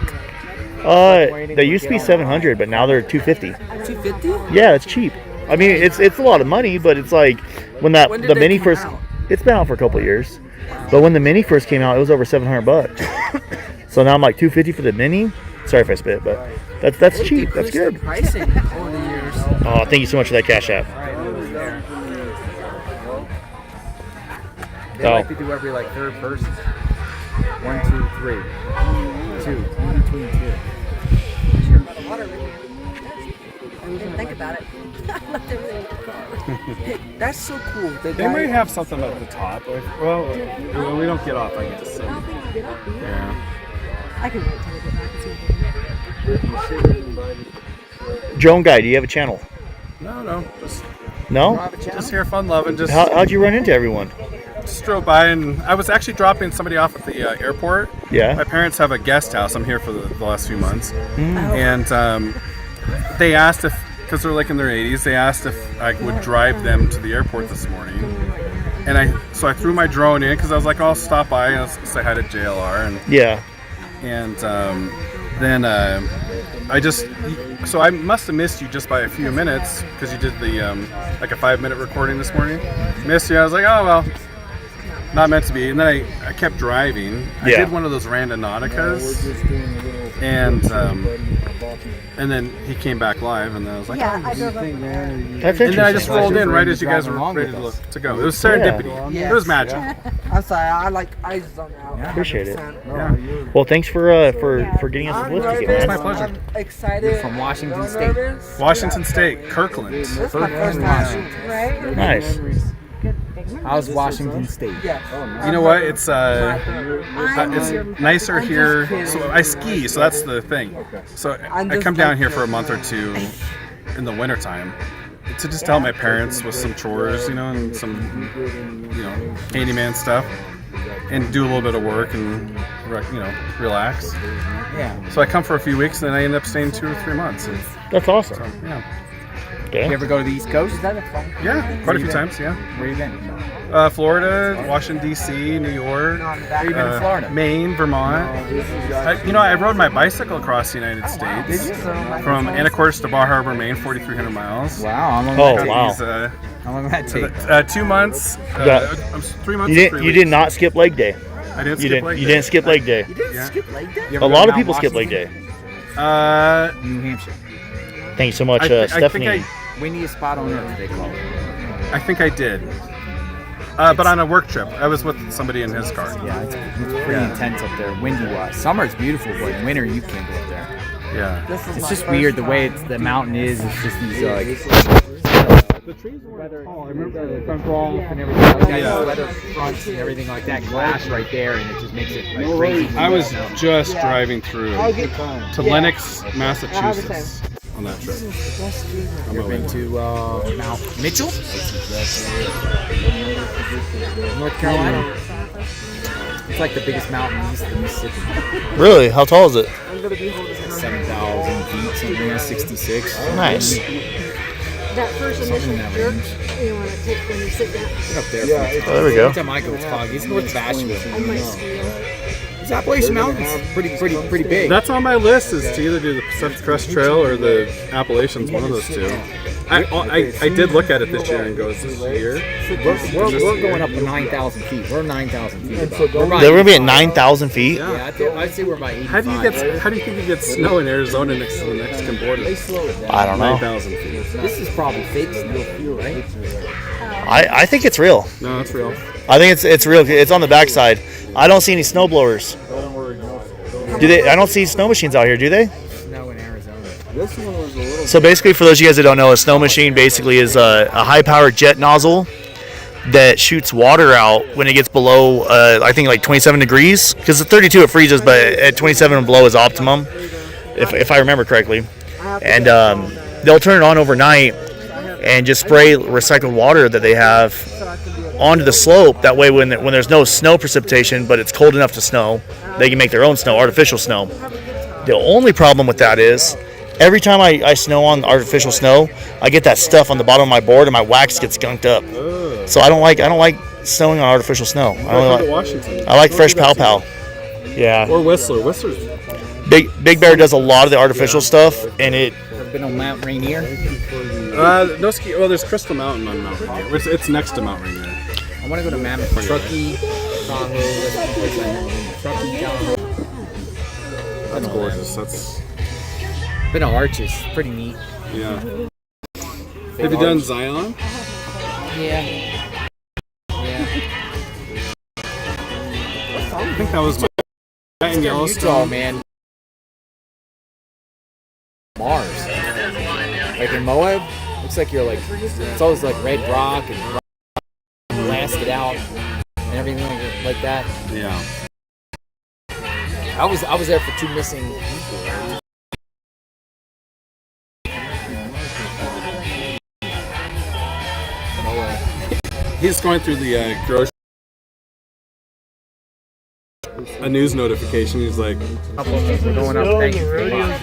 They used to be 700, but now they're 250. 250? Yeah, it's cheap. I mean, it's a lot of money, but it's like When When did the they Mini come first, out? it's been out for a couple of years. But when the Mini first came out, it was over $700. So now I'm like $250 for the Mini. Sorry if I spit, but that's cheap. That's good. Pricing over the years. Oh, thank you so much for that Cash App. They like to do every like third person. 1, 2, 3. 2. In between 2. I didn't even think about it. I left everything in the car. That's so cool. They might have something at the top. Like, well, we don't get off, I guess. So. I don't think you get up, do you? Yeah. I can wait till we get back and see. Drone Guy, do you have a channel? No. No? Just here, fun loving. Just How'd you run into everyone? just drove by, and I was actually dropping somebody off at the airport. Yeah. My parents have a guest house. I'm here for the last few months, Mm. and they asked if, because they're like in their 80s, they asked if I would drive them to the airport this morning. And I threw my drone in because I was like, I'll stop by and say hi to JLR, and Yeah. then I must have missed you just by a few minutes because you did the like a 5-minute recording this morning. Missed you. I was like, oh well, not meant to be. And then I kept driving. I Yeah. did one of those Randonauticas, and then he came back live, and then I was like, Yeah, I drove up. That's and interesting. then I just rolled in right as you guys were Driving along ready with us. to go. It was serendipity. Yeah. It was magic. I'm sorry. I zoned out. Appreciate it. 100%. Yeah. Well, thanks for getting us a I'm lift ticket, nervous. man. my pleasure. I'm excited. From Washington I'm State. nervous. Washington State, Kirkland. This is my first time. Right? Nice. How's Washington State? Yeah. You know what? It's nicer here. So I ski, so that's the thing. So I come down here for a month or two in the wintertime to just help my parents with some chores, and some, handyman stuff, and do a little bit of work and, relax. Yeah. So I come for a few weeks, and then I end up staying 2 or 3 months. That's awesome. So, yeah. Okay. You ever go to the East Coast? Yeah, quite a few times, yeah. Where you been? Florida, Washington, D.C., New York, Where you been in Florida? Maine, Vermont. I rode my bicycle across the United States from Anacortes to Bar Harbor, Maine, 4,300 miles. Wow. How long Oh, did that wow. How long did that take? 2 months. Yeah. 3 months. You did not skip leg day. I didn't You skip leg didn't day. skip leg day. You ever A go lot to of people Mount skip leg day. Washington? New Hampshire. Thank you so much, I think Stephanie. Windiest spot on earth, they call it. I think I did. But on a work trip. I was with somebody in his car. Yeah, it's pretty intense up there, windy-wise. Summer's beautiful, but in winter you can't go up there. Yeah. It's just weird the way the mountain is. It's just these The trees were tall. I remember the front wall and everything like that. Yeah. Weather fronts and everything like that glass right there, and it just makes it like crazy. I was just driving through to Lenox, Massachusetts on that trip. You ever been to Mount Mitchell, North Carolina? It's like the biggest mountain east of the Mississippi. Really? How tall is it? 7,000 feet, something like 66. Nice. That first initial jerk, you want to take when you sit down. Get up there. Oh, there we go. Every time I go, it's foggy. It's North Bashville. I might squeal. It's Appalachian Mountains. Pretty big. That's on my list, is to either do the Pacific Crest Trail or the Appalachians, one of those two. I did look at it this year and go, is this year? We're going up to 9,000 feet. We're 9,000 feet. We're about They're gonna be at 9,000 feet. Yeah, I'd say we're about 85. How do you think you get snow in Arizona next to the Mexican border? They slow it down. I don't know. 9,000 feet. This is probably fake snow, right? I think it's real. No, it's real. I think it's real. It's on the backside. I don't see any snow blowers. Do they? I don't see snow machines out here. Do they? Snow in Arizona. So basically, for those of you guys that don't know, a snow machine basically is a high-powered jet nozzle that shoots water out when it gets below, I think like 27 degrees. Because at 32 it freezes, but at 27 and below is optimum, if I remember correctly. And they'll turn it on overnight and just spray recycled water that they have onto the slope. That way, when there's no snow precipitation, but it's cold enough to snow, they can make their own snow, artificial snow. The only problem with that is, every time I snow on artificial snow, I get that stuff on the bottom of my board, and my wax gets gunked up. So I don't like snowing on artificial snow. I like fresh pow pow. Yeah. Or Whistler. Whistler's Big Bear does a lot of the artificial stuff, and Been on Mount Rainier? No ski. Well, there's Crystal Mountain on Mount Rainier. It's next to Mount Rainier. I want to go to Mammoth, Truckee, Tahoe. That's gorgeous. That's Been to Arches. Pretty neat. yeah. Have you done Zion? Yeah. Yeah. I think that was my in Utah, Yellowstone. man. Mars. Like in Moab, looks like you're like, it's always like red rock and blasted out and everything like that. Yeah. I was there for 2 missing people. He's going through the grocery. A news notification. He's like, We're going up, thank you very much.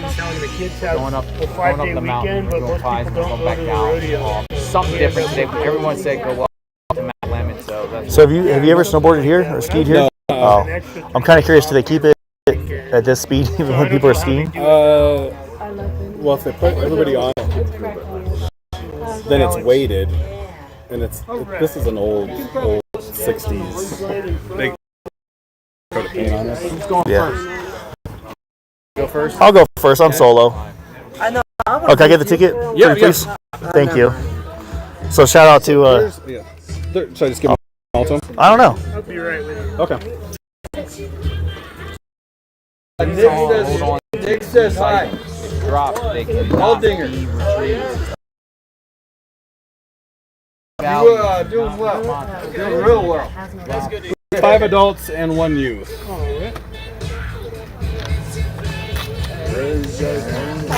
Going Up the mountain, we're doing pies, we're going back down. Something different today. Everyone said go up to Mount Lemmon, so that's. So have you ever snowboarded here or skied here? Oh, I'm kind of curious. Do they keep it at this speed even when people are skiing? well, if they put everybody on it, then it's weighted, and this is an old 60s. They put a paint on it. Who's going first? Go first? I'll go first. I'm solo. I know. Oh, can I get the ticket? Yeah, please. Thank you. So shout out to. Should I just give them all to him? I don't know. I'll be right with you. Okay. Hold on. Nick says hi. Drop. They can Aldinger. You doing well. Doing real well. 5 adults and 1 youth.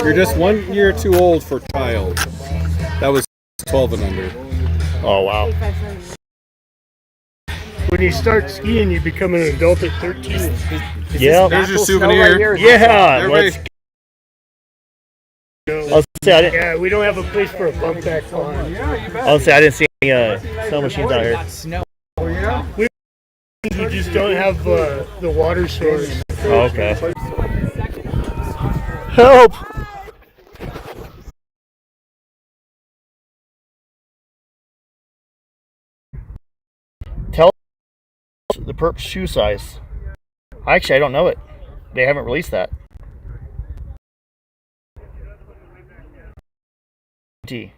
You're just 1 year too old for child. That was 12 and under. Oh wow. When you start skiing, you become an adult at 13. Yeah. There's your souvenir. Yeah. Everybody- I'll say I didn't. Yeah, we don't have a place for a bump back pond. I'll say I didn't see any snow machines out here. Snow. We just don't have the water source. Oh, okay. Help! Tell us the perp shoe size. Actually, I don't know it. They haven't released that. T.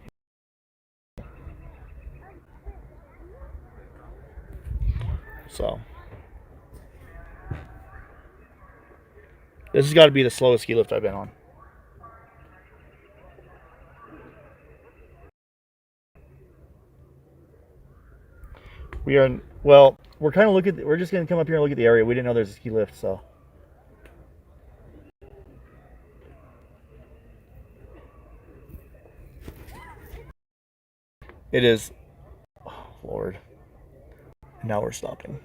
So this has got to be the slowest ski lift I've been on. We are, well, we're kind of looking, we're just going to come up here and look at the area. We didn't know there's a ski lift, so. It is, oh Lord. Now we're stopping.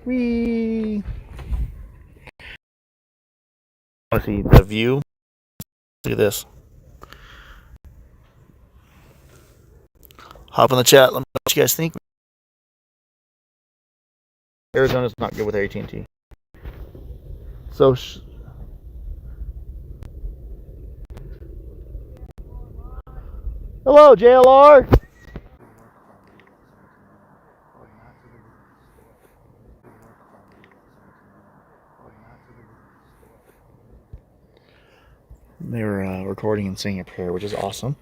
Whee! Want to see the view? Look at this. Hop in the chat. Let me know what you guys think. Arizona's not good with AT&T. So, hello, JLR. They were recording and singing a prayer, which is awesome.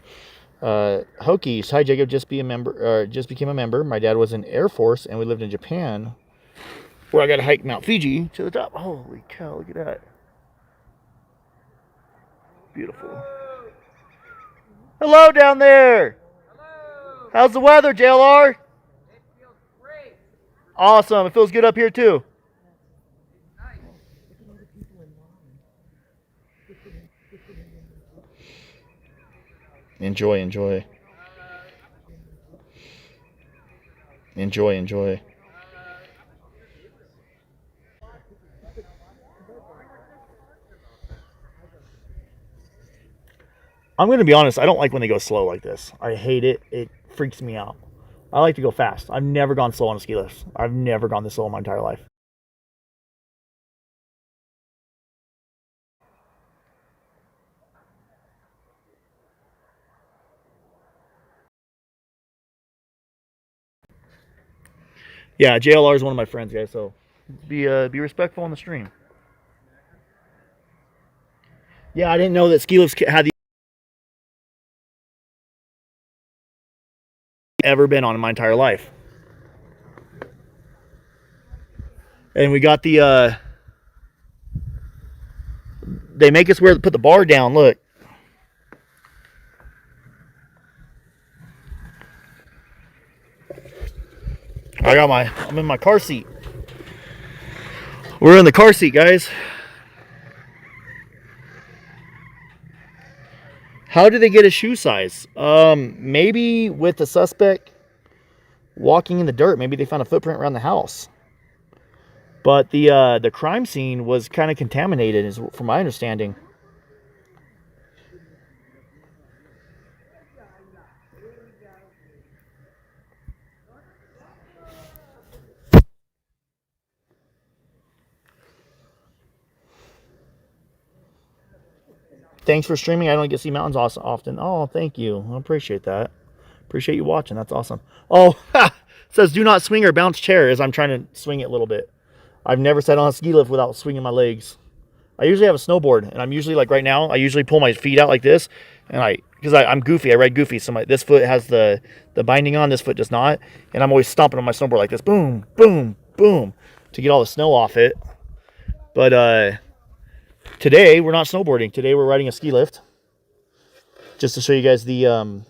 Hokies, hi Jacob, just became a member. My dad was in Air Force and we lived in Japan, where I got to hike Mount Fiji to the top. Holy cow, look at that. Beautiful. Hello down there. Hello. How's the weather, JLR? It feels great. Awesome. It feels good up here too. Nice. Enjoy. I'm going to be honest, I don't like when they go slow like this. I hate it. It freaks me out. I like to go fast. I've never gone slow on a ski lift. I've never gone this slow in my entire life. Yeah, JLR is one of my friends, guys. So be respectful on the stream. Yeah, I didn't know that ski lifts had the ever been on in my entire life. And we got the they make us put the bar down. Look. I'm in my car seat. We're in the car seat, guys. How did they get a shoe size? Maybe with the suspect walking in the dirt. Maybe they found a footprint around the house. But the crime scene was kind of contaminated, from my understanding. Thanks for streaming. I don't get to see mountains often. Oh, thank you. I appreciate that. Appreciate you watching. That's awesome. Oh, it says do not swing or bounce chair as I'm trying to swing it a little bit. I've never sat on a ski lift without swinging my legs. I usually have a snowboard, and I'm usually like right now, I usually pull my feet out like this, and because I'm goofy, I ride goofy, so this foot has the binding on, this foot does not, and I'm always stomping on my snowboard like this, boom, boom, boom, to get all the snow off it. But today, we're not snowboarding. Today, we're riding a ski lift. Just to show you guys the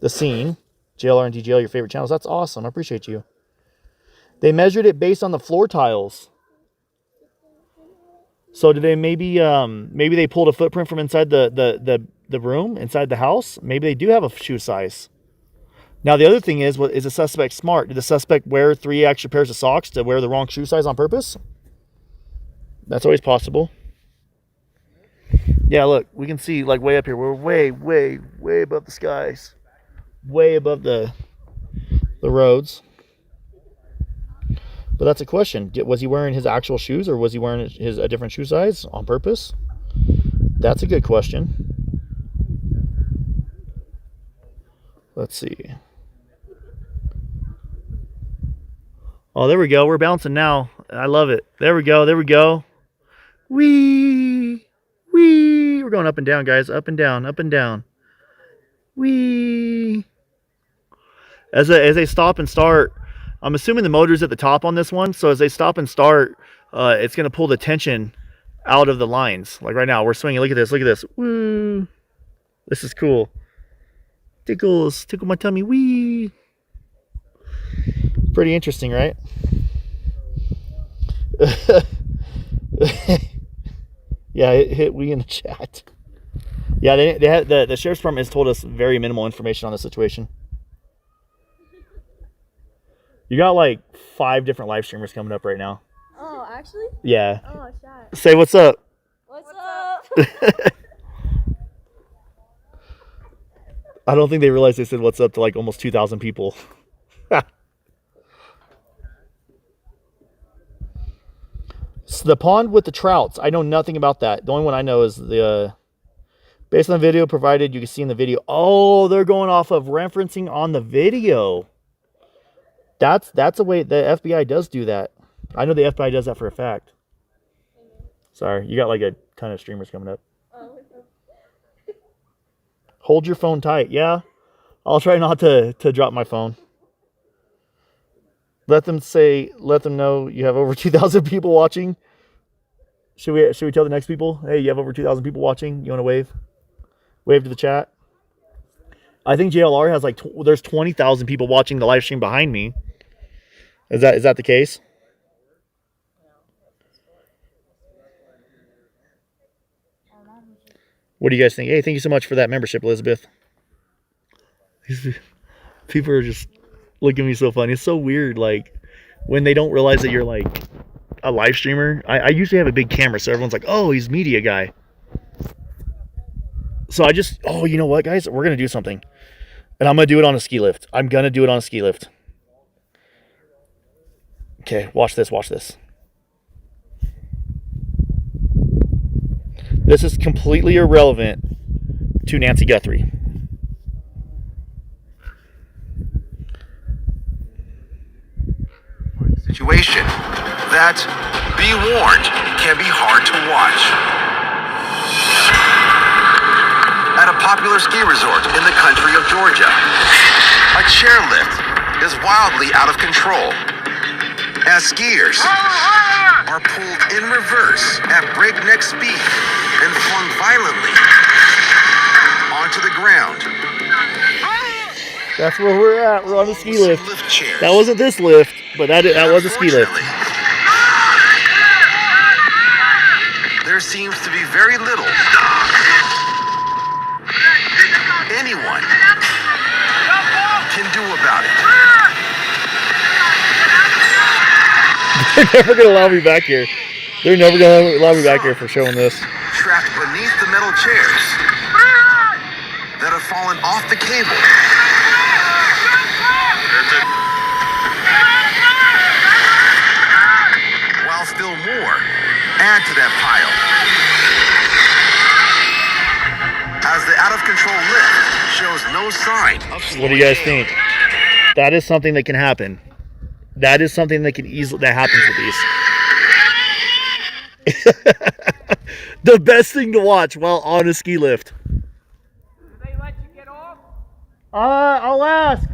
scene. JLR and DGL, your favorite channels. That's awesome. I appreciate you. They measured it based on the floor tiles. So did they maybe they pulled a footprint from inside the room, inside the house? Maybe they do have a shoe size. Now, the other thing is the suspect smart? Did the suspect wear 3 extra pairs of socks to wear the wrong shoe size on purpose? That's always possible. Yeah, look, we can see like way up here. We're way, way, way above the skies. Way above the roads. But that's a question. Was he wearing his actual shoes, or was he wearing a different shoe size on purpose? That's a good question. Let's see. Oh, there we go. We're bouncing now. I love it. There we go. There we go. Whee! Whee! We're going up and down, guys. Up and down. Up and down. Whee! As they stop and start, I'm assuming the motor's at the top on this one. So as they stop and start, it's going to pull the tension out of the lines. Like right now, we're swinging. Look at this. Look at this. Woo! This is cool. Tickle my tummy. Wee! Pretty interesting, right? Yeah, it hit we in the chat. Yeah, they had the sheriff's department has told us very minimal information on the situation. You got like 5 different live streamers coming up right now. Oh, actually? Yeah. Oh, shit. Say what's up. What's up? I don't think they realized they said what's up to like almost 2,000 people. So the pond with the trouts. I know nothing about that. The only one I know is the based on the video provided. You can see in the video. Oh, they're going off of referencing on the video. That's a way the FBI does do that. I know the FBI does that for a fact. Sorry, you got like a ton of streamers coming up. Hold your phone tight. Yeah, I'll try not to drop my phone. Let them know you have over 2,000 people watching. Should we tell the next people, hey, you have over 2,000 people watching? You want to wave? Wave to the chat. I think JLR has like there's 20,000 people watching the live stream behind me. Is that the case? What do you guys think? Hey, thank you so much for that membership, Elizabeth. People are just looking at me so funny. It's so weird, like when they don't realize that you're like a live streamer. I usually have a big camera, so everyone's like, oh, he's media guy. So oh, you know what, guys? We're gonna do something. And I'm gonna do it on a ski lift. I'm gonna do it on a ski lift. Okay, watch this, watch this. This is completely irrelevant to Nancy Guthrie. situation that, be warned, can be hard to watch. At a popular ski resort in the country of Georgia, a chairlift is wildly out of control as skiers are pulled in reverse at breakneck speed and flung violently onto the ground. That's where we're at. We're on the ski lift. Lift chairs. That wasn't this lift, but that was a ski lift. There seems to be very little anyone can do about it. They're never gonna allow me back here. They're never gonna allow me back here for showing this. Trapped beneath the metal chairs that have fallen off the cable. While still more add to that pile. As the out of control lift shows no sign of What do you guys think? That is something that can happen. That is something that happens with these. The best thing to watch while on a ski lift. Do they let you get off? I'll ask.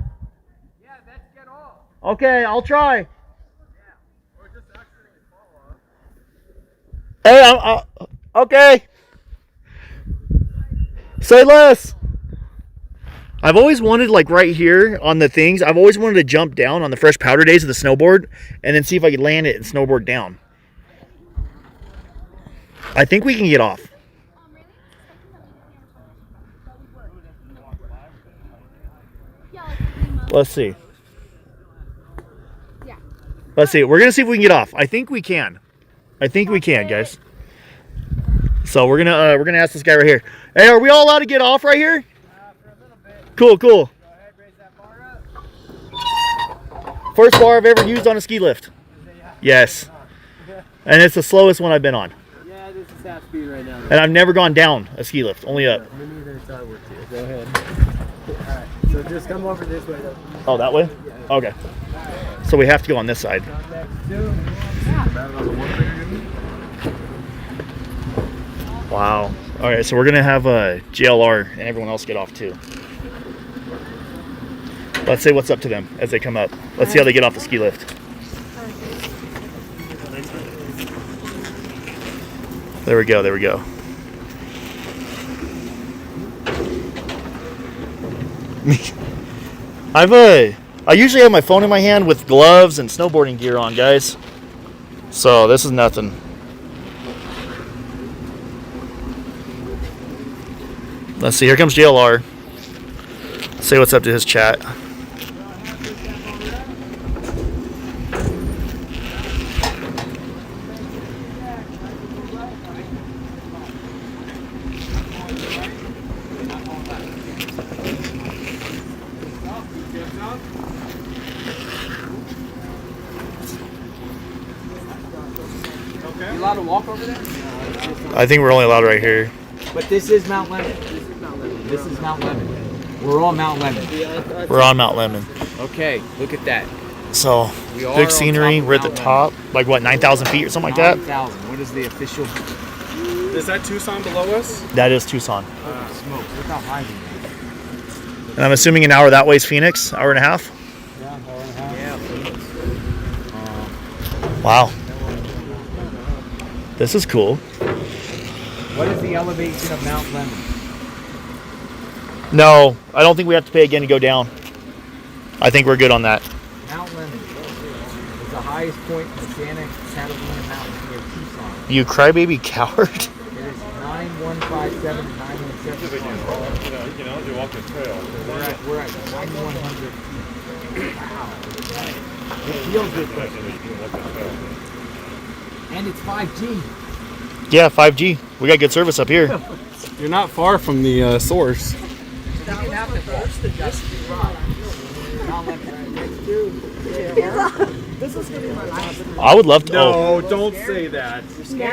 Yeah, let's get off. Okay, I'll try. Hey, okay. Say less. I've always wanted, like right here on the things, I've always wanted to jump down on the fresh powder days of the snowboard and then see if I could land it and snowboard down. I think we can get off. Let's see. Let's see. We're going to see if we can get off. I think we can. I think we can, guys. So we're gonna ask this guy right here. Hey, are we all allowed to get off right here? For a little bit. Cool, cool. Go ahead, raise that bar up. First bar I've ever used on a ski lift. Yes. And it's the slowest one I've been on. Yeah, this is half speed right now. And I've never gone down a ski lift, only up. Me neither, so I would too. Go ahead. Alright, so just come over this way though. Oh, that way? Okay. So we have to go on this side. Wow. All right, so we're gonna have a JLR and everyone else get off too. Let's say what's up to them as they come up. Let's see how they get off the ski lift. There we go. There we go. I usually have my phone in my hand with gloves and snowboarding gear on, guys. So this is nothing. Let's see, here comes JLR. Say what's up to his chat. You allowed to walk over there? I think we're only allowed right here. But this is Mount Lemon. This is Mount Lemon. We're on Mount Lemon. We're on Mount Lemon. Okay, look at that. So, We are big on scenery. top of We're at the Mount top. Like what, 9,000 feet or something like that? 9,000. What is the official? Is that Tucson below us? That is Tucson. Smoke. Look how high we are. And I'm assuming an hour that way is Phoenix, hour and a half. Yeah. Wow. This is cool. What is the elevation of Mount Lemon? No, I don't think we have to pay again to go down. I think we're good on that. Mount Lemon is the highest point in the Santa Catalina Mountains near Tucson. You crybaby coward. It is 9157 to 9174. You know, you walk the trail. We're at 9100 feet. Wow. It feels good. And it's 5G. Yeah, 5G. We got good service up here. You're not far from the source. I would love to. No, don't say that.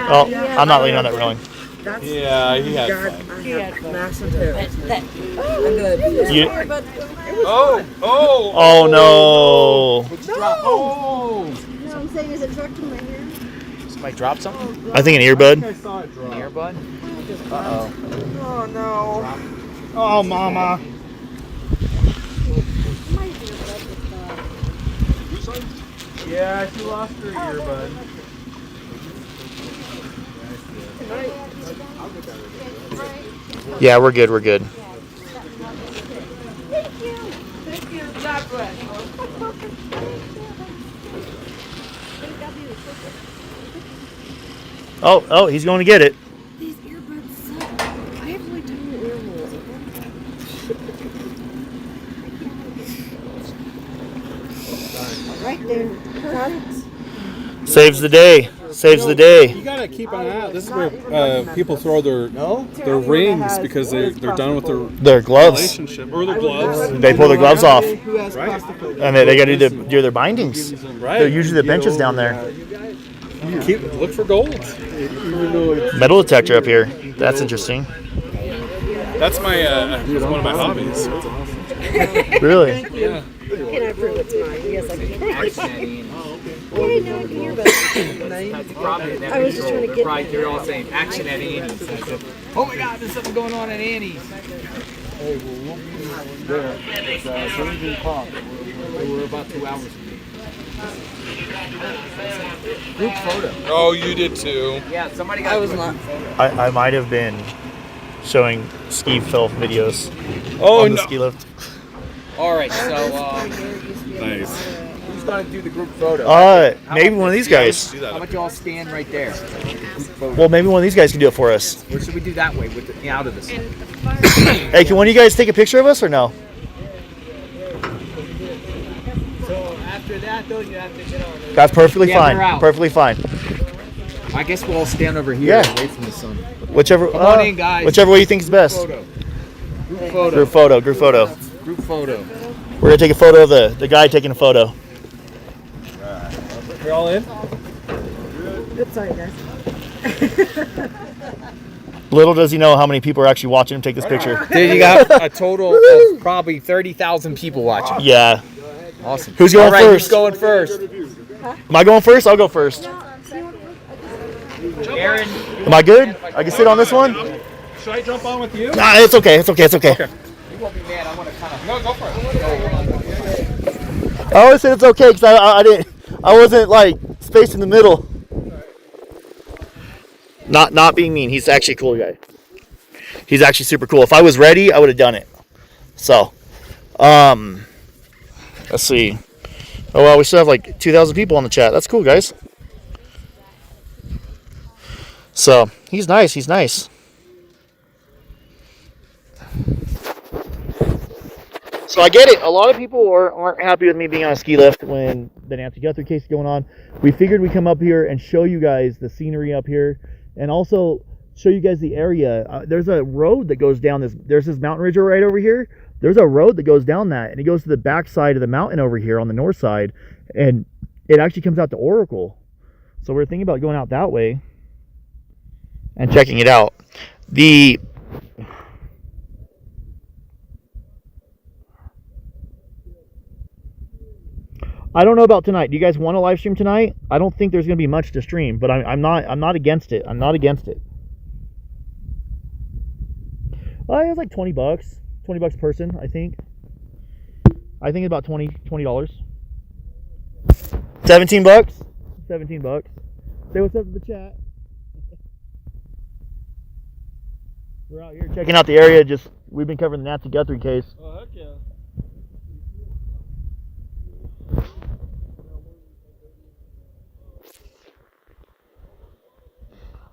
Oh, I'm not leaning on that railing. Yeah, he had fun. You, Oh oh no. Oh! saying, is it truck to my hair? Somebody dropped something? I think an earbud. I saw it drop. An earbud? Uh-oh. Oh no. Oh, mama. My earbud just Yeah, she lost her earbud. Yeah, we're good. We're good. Thank you. Thank you. God bless. Oh, he's going to get it. These earbuds suck. I have really tiny ear holes. Right there. Perfect. Saves the day. Saves the day. You gotta keep an eye out. This is where people throw their rings because they're done with Their gloves. relationship or their gloves. They pull their gloves off, Right. and they got to do their bindings. Right. They're usually the benches down there. Look for gold. Metal detector up here. That's interesting. That's my one of my hobbies. Really? Yeah. Can I prove it's mine? Yes, I can. Yeah, I know I can hear about it. I was just trying to get. Right, they're all saying action at Annie's. I said, oh my God, there's something going on at Annie's. Hey, well, we'll be there. It's Beijing Pop. We're about 2 hours from Group photo. Oh, you did too. Yeah, somebody got. I was not. I might have been showing ski film videos Oh on the no. ski lift. All right, so Nice. who's gonna do the group photo? Maybe one of these guys. Do that. How about y'all stand right there? The group photo. Well, maybe one of these guys can do it for us. Or should we do that way with the out of this? Hey, can one of you guys take a picture of us or no? So after that, though, you have to get on. That's perfectly Yeah, fine. we're out. Perfectly fine. I guess we'll all stand over here, Yeah. away from the sun. Whichever. Come on in, guys. Whichever way you think is best. Photo. Group photo. Group photo. Group photo. Group photo. We're gonna take a photo of the guy taking a photo. We're all in. Oops, sorry, guys. Little does he know how many people are actually watching him take this picture. Dude, you got a total of probably 30,000 people watching. Yeah. Awesome. Who's going All right, first? Who's going first? Am I going first? I'll go first. Aaron. Am I good? I can sit on this one? Should I jump on with you? Nah, it's okay. It's okay. It's okay. You won't be mad. I want to kind of. No, go for it. I always said it's okay because I wasn't like spaced in the middle. Not being mean. He's actually a cool guy. He's actually super cool. If I was ready, I would have done it. So, let's see. Oh well, we still have like 2,000 people on the chat. That's cool, guys. So he's nice. He's nice. So I get it. A lot of people aren't happy with me being on a ski lift when the Nancy Guthrie case is going on. We figured we'd come up here and show you guys the scenery up here, and also show you guys the area. There's a road that goes down this. There's this mountain ridge right over here. There's a road that goes down that, and it goes to the back side of the mountain over here on the north side, and it actually comes out to Oracle. So we're thinking about going out that way and checking it out. I don't know about tonight. Do you guys want to live stream tonight? I don't think there's going to be much to stream, but I'm not against it. I'm not against it. It was like $20. $20 a person, I think. I think it's about $20. 17 bucks? 17 bucks. Say what's up to the chat. We're out here checking out the area. We've been covering the Nancy Guthrie case. Oh, heck yeah.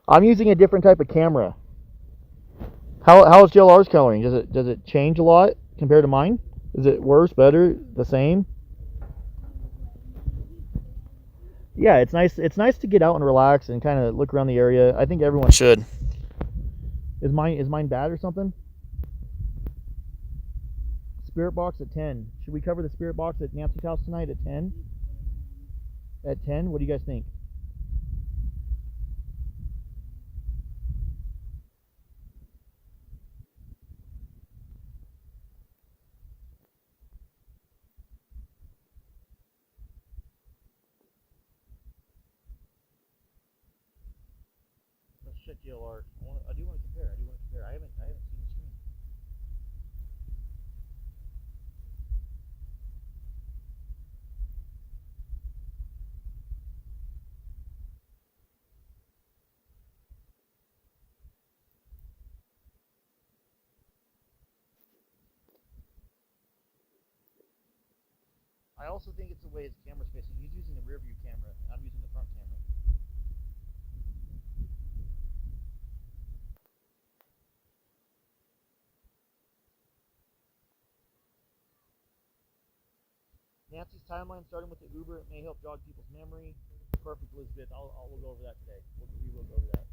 I'm using a different type of camera. How is JLR's coloring? Does it change a lot compared to mine? Is it worse, better, the same? Yeah, it's nice. It's nice to get out and relax and kind of look around the area. I think everyone should. Is mine bad or something? Spirit box at 10. Should we cover the spirit box at Nancy's house tonight at 10? At 10? What do you guys think? check GLR. I do want to compare. I haven't seen the screen. I also think it's the way his camera's facing. He's using the rear view camera. I'm using the front camera. Nancy's timeline starting with the Uber. It may help jog people's memory. Perfect, Elizabeth. We'll go over that today. We will go over that.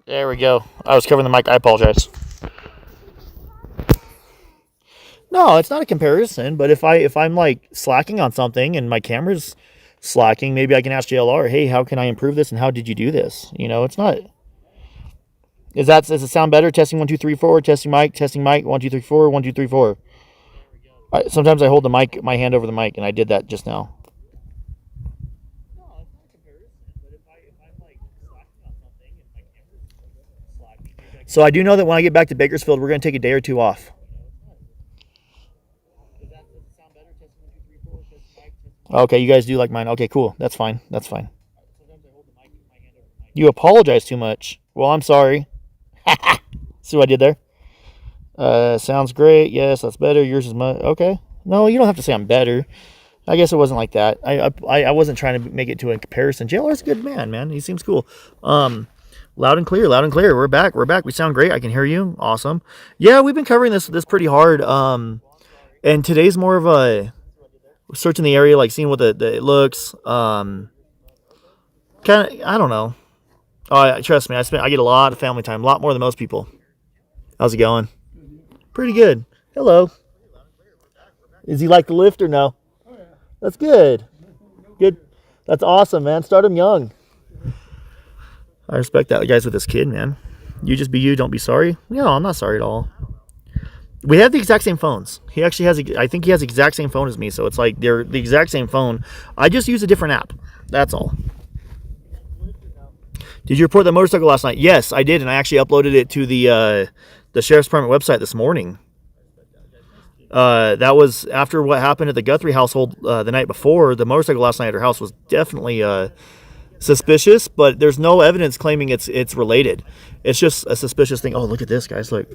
There we go. I was covering the mic. I apologize. No, it's not a comparison. But if I'm like slacking on something and my camera's slacking, maybe I can ask JLR, hey, how can I improve this and how did you do this? You know, it's not. Does it sound better? Testing 1 2 3 4. Testing mic. 1 2 3 4. 1 2 3 4. Sometimes I hold the mic, my hand over the mic, and I did that just now. So I do know that when I get back to Bakersfield, we're going to take a day or two off. Okay, you guys do like mine. Okay, cool. That's fine. That's fine. You apologize too much. Well, I'm sorry. See what I did there? Sounds great. Yes, that's better. Yours is much. Okay. No, you don't have to say I'm better. I guess it wasn't like that. I wasn't trying to make it to a comparison. JLR's a good man. He seems cool. Loud and clear. We're back. We sound great. I can hear you. Awesome. Yeah, we've been covering this pretty hard. And today's more of a searching the area, like seeing what it looks. Kind of, I don't know. Oh, trust me, I get a lot of family time, a lot more than most people. How's it going? Pretty good. Hello. Does he like the lift or no? That's good. Good. That's awesome, man. Start him young. I respect that guy's with his kid, man. You just be you, don't be sorry. No, I'm not sorry at all. We have the exact same phones. He actually has, I think he has the exact same phone as me, so it's like they're the exact same phone. I just use a different app. That's all. Did you report the motorcycle last night? Yes, I did, and I actually uploaded it to the Sheriff's Department website this morning. That was after what happened at the Guthrie household the night before. The motorcycle last night at her house was definitely suspicious, but there's no evidence claiming it's related. It's just a suspicious thing. Oh, look at this, guys. Look.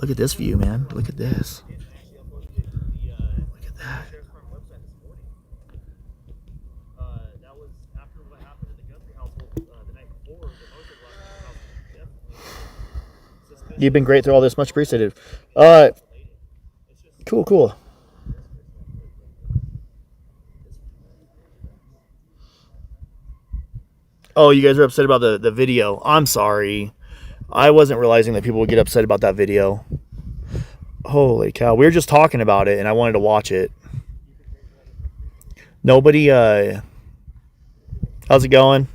Look at this view, man. Look at this. Look at that. You've been great through all this. Much appreciated. Cool. Oh, you guys are upset about the video. I'm sorry. I wasn't realizing that people would get upset about that video. Holy cow. We were just talking about it, and I wanted to watch it. Nobody, how's it going?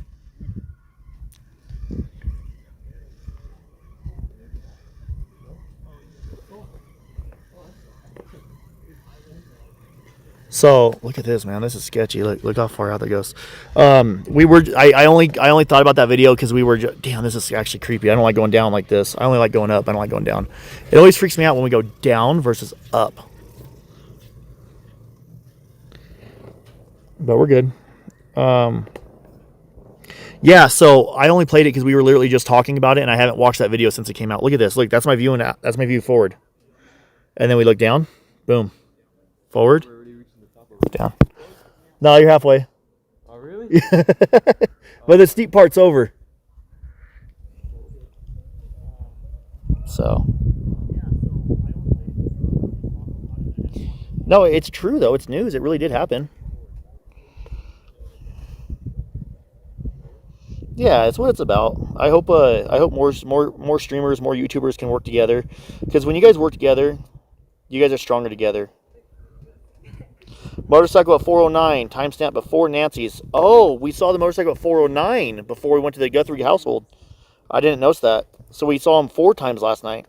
So look at this, man. This is sketchy. Look how far out that goes. I only thought about that video because we were damn. This is actually creepy. I don't like going down like this. I only like going up. I don't like going down. It always freaks me out when we go down versus up. But we're good. Yeah. So I only played it because we were literally just talking about it, and I haven't watched that video since it came out. Look at this. Look, that's my view, and that's my view forward. And then we look down. Boom. Forward. Down. No, you're halfway. Oh, really? But the steep part's over. So. No, it's true though. It's news. It really did happen. Yeah, it's what it's about. I hope more streamers, more YouTubers can work together. Because when you guys work together, you guys are stronger together. Motorcycle at 409, timestamp before Nancy's. Oh, we saw the motorcycle at 409 before we went to the Guthrie household. I didn't notice that. So we saw him 4 times last night.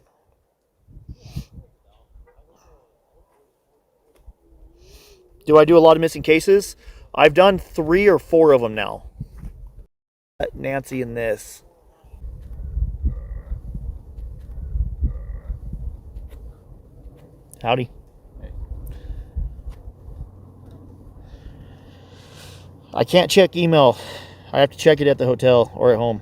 Do I do a lot of missing cases? I've done 3 or 4 of them now. Nancy in this. Howdy. I can't check email. I have to check it at the hotel or at home.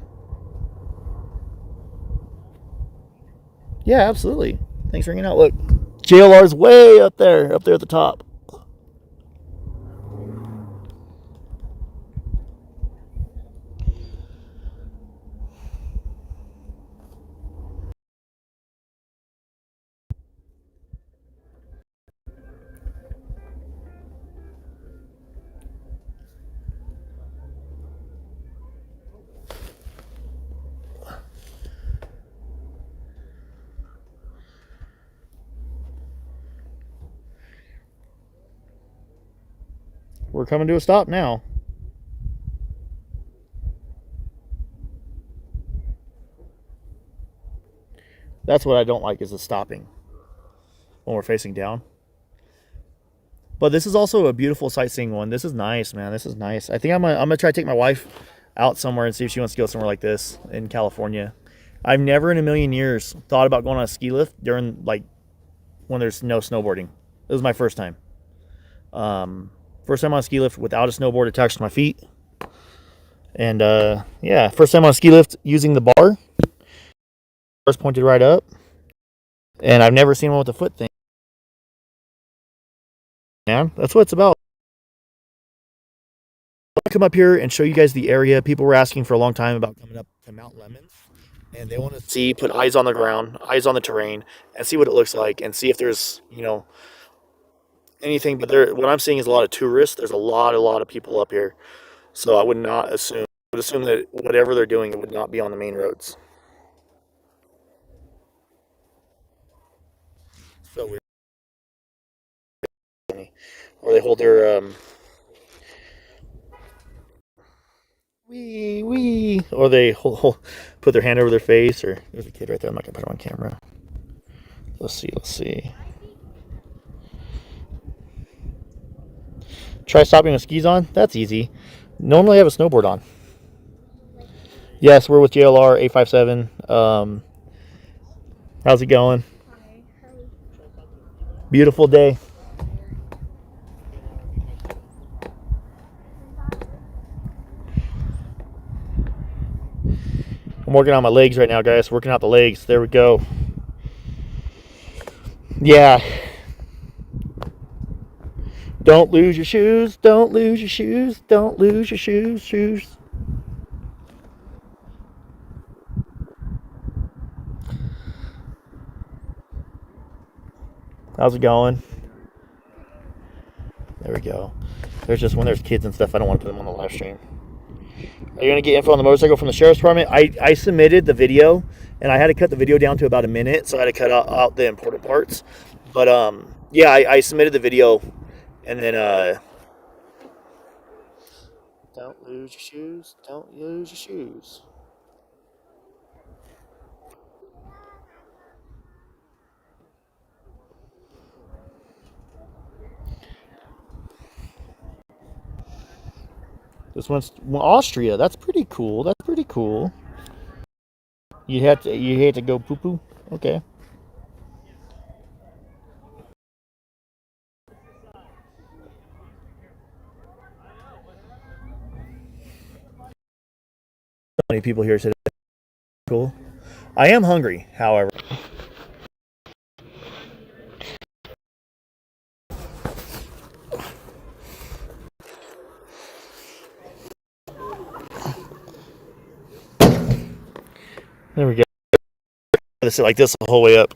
Yeah, absolutely. Thanks for hanging out. Look, JLR's way up there at the top. We're coming to a stop now. That's what I don't like, is the stopping when we're facing down. But this is also a beautiful sightseeing one. This is nice, man. This is nice. I think I'm gonna try to take my wife out somewhere and see if she wants to go somewhere like this in California. I've never in a million years thought about going on a ski lift during, like, when there's no snowboarding. It was my first time. First time on a ski lift without a snowboard attached to my feet. And yeah, first time on a ski lift using the bar. Bars pointed right up. And I've never seen one with a foot thing. Man, that's what it's about. I'll come up here and show you guys the area. People were asking for a long time about coming up to Mount Lemons. And they want to see, put eyes on the ground, eyes on the terrain, and see what it looks like, and see if there's, you know, anything. But what I'm seeing is a lot of tourists. There's a lot of people up here. So I would not assume, I would assume that whatever they're doing, it would not be on the main roads. So weird. Or they hold their or they put their hand over their face. Or there's a kid right there. I'm not gonna put him on camera. Let's see. Try stopping with skis on. That's easy. Normally I have a snowboard on. Yes, we're with JLR 857. How's it going? Beautiful day. I'm working on my legs right now, guys. Working out the legs. There we go. Yeah. Don't lose your shoes. Don't lose your shoes. Don't lose your shoes. How's it going? There we go. There's just when there's kids and stuff, I don't want to put them on the live stream. Are you going to get info on the motorcycle from the sheriff's department? I submitted the video, and I had to cut the video down to about a minute, so I had to cut out the important parts. But yeah, I submitted the video, and then don't lose your shoes. Don't lose your shoes. This one's Austria. That's pretty cool. You hate to go poo poo? Okay. So many people here today. Cool. I am hungry, however. There we go. Let's sit like this the whole way up.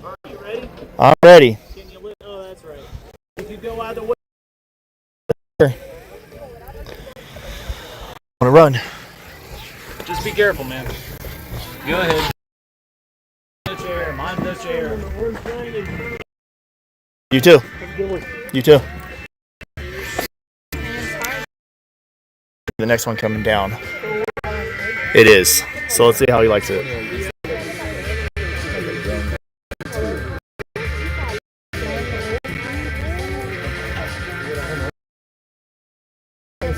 Are you ready? I'm ready. Can you lift? Oh, that's right. You can go either way. I want to run. Just be careful, man. Go ahead. The chair. Mind the chair. You too. You too. The next one coming down. It is. So let's see how he likes it.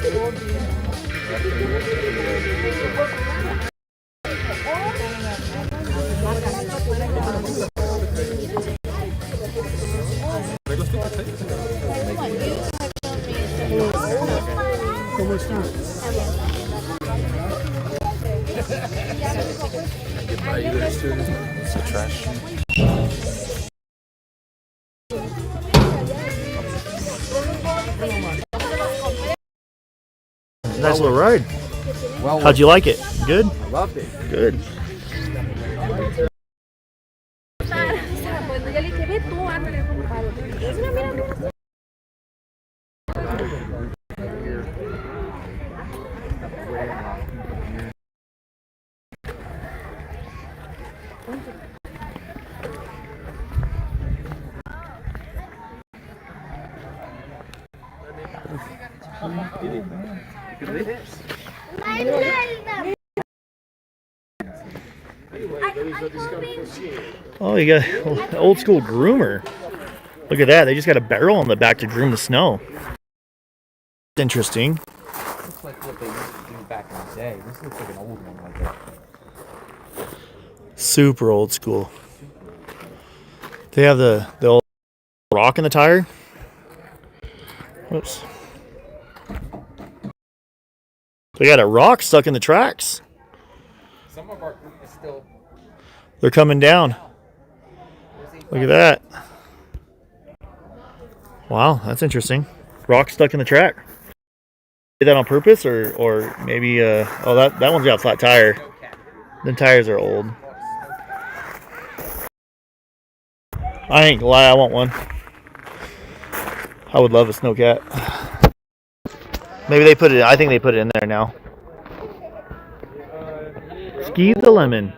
It's a trash. Nice little ride. Well, How'd you like it? Good? I loved it. Good. Oh, you got an old school groomer. Look at that. They just got a barrel on the back to groom the snow. Interesting. Looks like what they used to do back in the day. This looks like an old one like that. Super old school. They have the old rock in the tire. Whoops. They got a rock stuck in the tracks. Some of our group is still. They're coming down. Look at that. Wow, that's interesting. Rock stuck in the track. Did that on purpose, or maybe oh, that one's got a flat tire. The tires are old. I ain't gonna lie, I want one. I would love a snowcat. Maybe they put it. I think they put it in there now. Ski the lemon.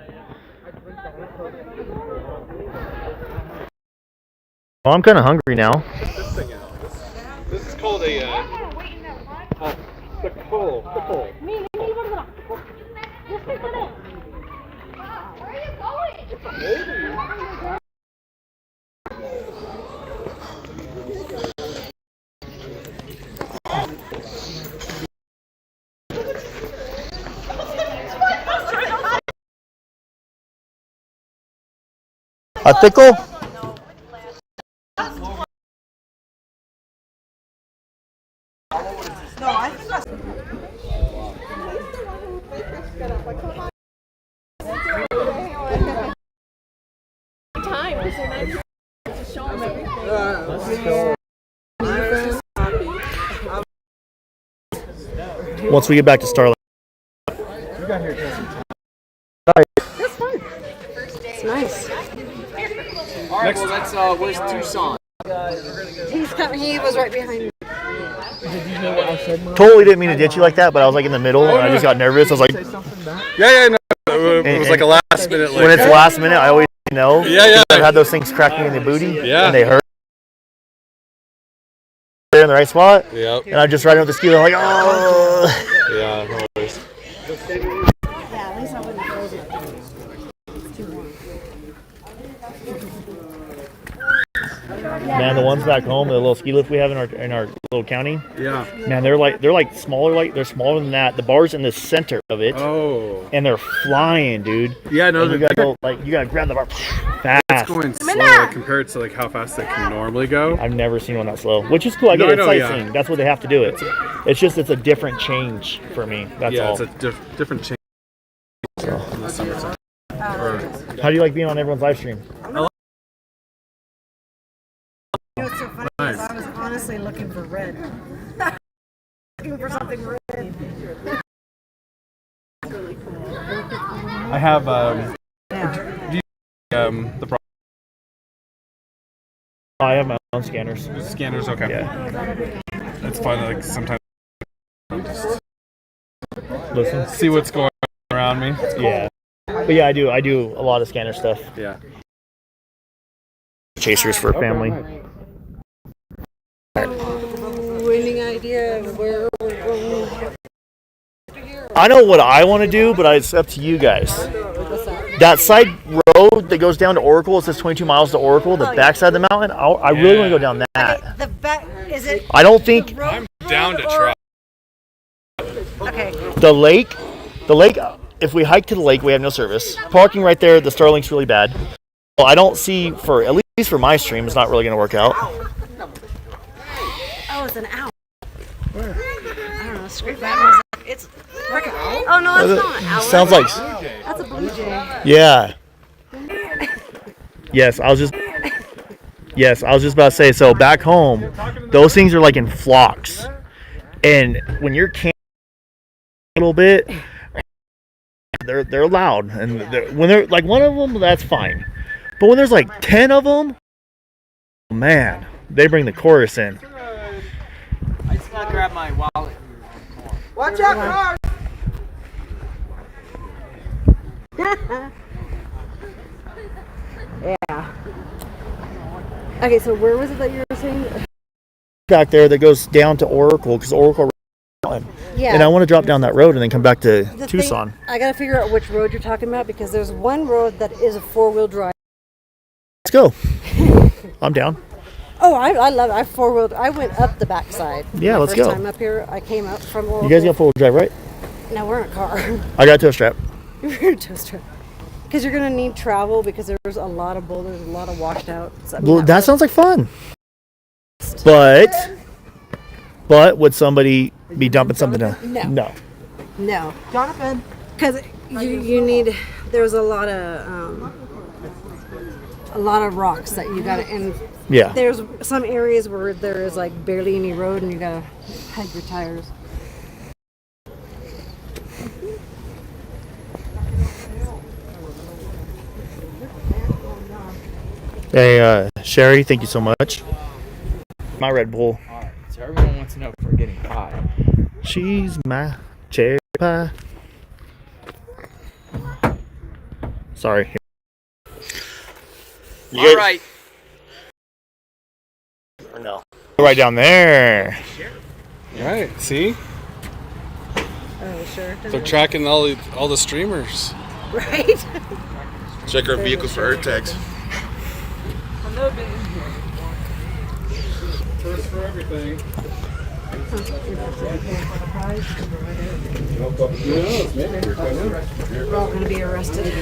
Well, I'm kind of hungry now. This is called a the coal. A pickle? No, I think that's Once we get back to Starlight. That's fun. It's nice. All right, well, let's. Where's Tucson? He's coming. He was right behind me. Totally didn't mean to ditch you like that, but I was like in the middle and I just got nervous. I was like, Yeah, no. It was like a last minute. when it's last minute, I always know. Yeah. I've had those things crack me in the booty. Yeah. And they hurt. They're in the right spot. Yep. And I'm just riding with the ski. I'm like, oh. Yeah. No worries. Yeah, at least I wouldn't close it. It's too warm. Man, the ones back home, the little ski lift we have in our little county. Yeah. Man, they're like smaller. They're smaller than that. The bar's in the center of it. Oh. And they're flying, dude. Yeah, no. And you gotta go, you gotta grab the bar fast. It's going slow compared to like how fast they can normally go. I've never seen one that slow, which is cool. I get it. It's sightseeing. That's what they have to do it. It's just it's a different change for me. That's all. Yeah, it's a different change in the summertime. How do you like being on everyone's live stream? You know what's so funny is I was honestly looking for red. Looking for something red. I have I have my own scanners. Scanners, okay. Yeah. It's fun. Like sometimes Listen. see what's going on around me. Yeah. But yeah, I do a lot of scanner stuff. Yeah. Chasers for family. Winning idea of where we're going. I know what I want to do, but it's up to you guys. That side road that goes down to Oracle, it says 22 miles to Oracle, the backside of the mountain, I really want to go down that. The back, is it? I don't think... I'm down to try. Okay. The lake, if we hike to the lake, we have no service. Parking right there, the Starlink's really bad. Well, I don't see, at least for my stream, it's not really going to work out. Oh, it's an owl. Where? I don't know. Scrape that. It's freaking. Oh no, that's not an owl. Sounds like. That's a blue jay. Yeah. Yes, I was just about to say. So back home, those things are like in flocks, and when you're camping a little bit, they're loud, and when they're like one of them, that's fine. But when there's like 10 of them, man, they bring the chorus in. I just gotta grab my wallet. Watch out, car! Yeah. Okay, so where was it that you were saying? Back there that goes down to Oracle, because Oracle. Yeah. And I want to drop down that road and then come back to Tucson. I gotta figure out which road you're talking about because there's one road that is a 4-wheel drive. Let's go. I'm down. Oh, I love it. I 4-wheeled. I went up the backside. Yeah, let's first go. Time up here, I came up from. Oracle. You guys got 4-wheel drive, right? No, we're in a car. I got a tow strap. You're in a tow strap. Because you're gonna need travel because there's a lot of boulders, a lot of washed out. So, Well, that sounds like fun. But would somebody be dumping something down? No. No. Jonathan. Because you need. There's a lot of rocks that you gotta. And yeah. There's some areas where there is like barely any road, and you gotta hike your tires. Hey, Sherry, thank you so much. My Red Bull. Alright, so everyone wants to know if we're getting pie. She's my cherry pie. Sorry. Alright. Or no. Right down there. Right, see? Oh, sure. They're tracking all the streamers. Right? Check our vehicles for air tags. First for everything. We're all going to be arrested.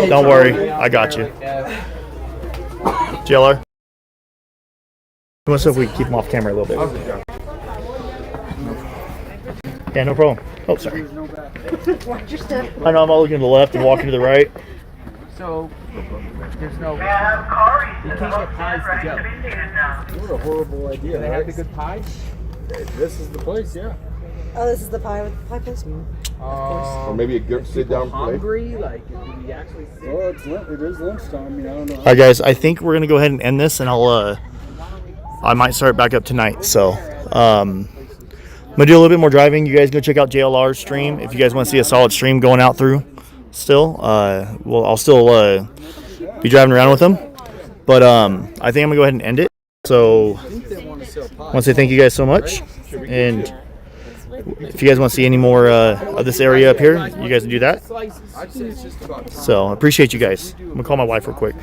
Don't worry, I got you. JLR. Let's see if we can keep him off camera a little bit. Yeah, no problem. Oh, sorry. Watch your step. I know I'm all looking to the left and walking to the right. So, there's no. You can't get pies to go. What a horrible idea. Do they have the good pies? This is the place, yeah. Oh, this is the pie with the pie place? Or maybe a good sit down plate. Hungry? Like, do we actually sit? Well, it is lunchtime. I mean, I don't know. All right, guys. I think we're gonna go ahead and end this, and I might start back up tonight. So, I'm gonna do a little bit more driving. You guys go check out JLR's stream if you guys want to see a solid stream going out through. Still, I'll still be driving around with them. But I think I'm gonna go ahead and end it. So, I want to say thank you guys so much, and if you guys want to see any more of this area up here, you guys can do that. So, I appreciate you guys. I'm gonna call my wife real quick.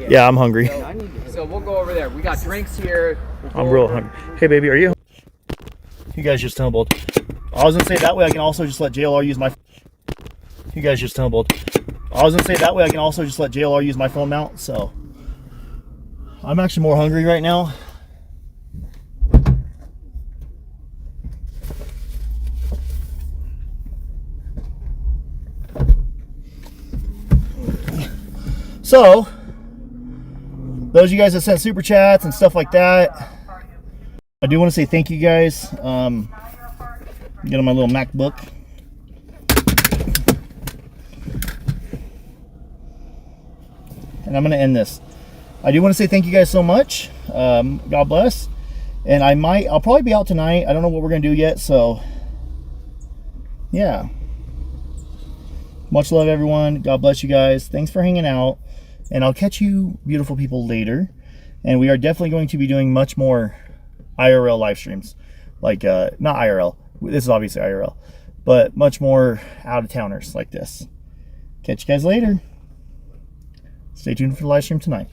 Yeah, I'm hungry. So we'll go over there. We got drinks here. I'm real hungry. Hey, baby, are you? You guys just stumbled. I was gonna say that way I can also just let JLR use my. You guys just stumbled. I was gonna say that way I can also just let JLR use my phone mount. So I'm actually more hungry right now. So, those of you guys that sent super chats and stuff like that, I do want to say thank you guys. Get on my little MacBook. And I'm going to end this. I do want to say thank you guys so much. God bless. And I'll probably be out tonight. I don't know what we're going to do yet. So, yeah. Much love, everyone. God bless you guys. Thanks for hanging out. And I'll catch you beautiful people later. And we are definitely going to be doing much more IRL live streams. Like, not IRL. This is obviously IRL. But much more out-of-towners like this. Catch you guys later. Stay tuned for the live stream tonight.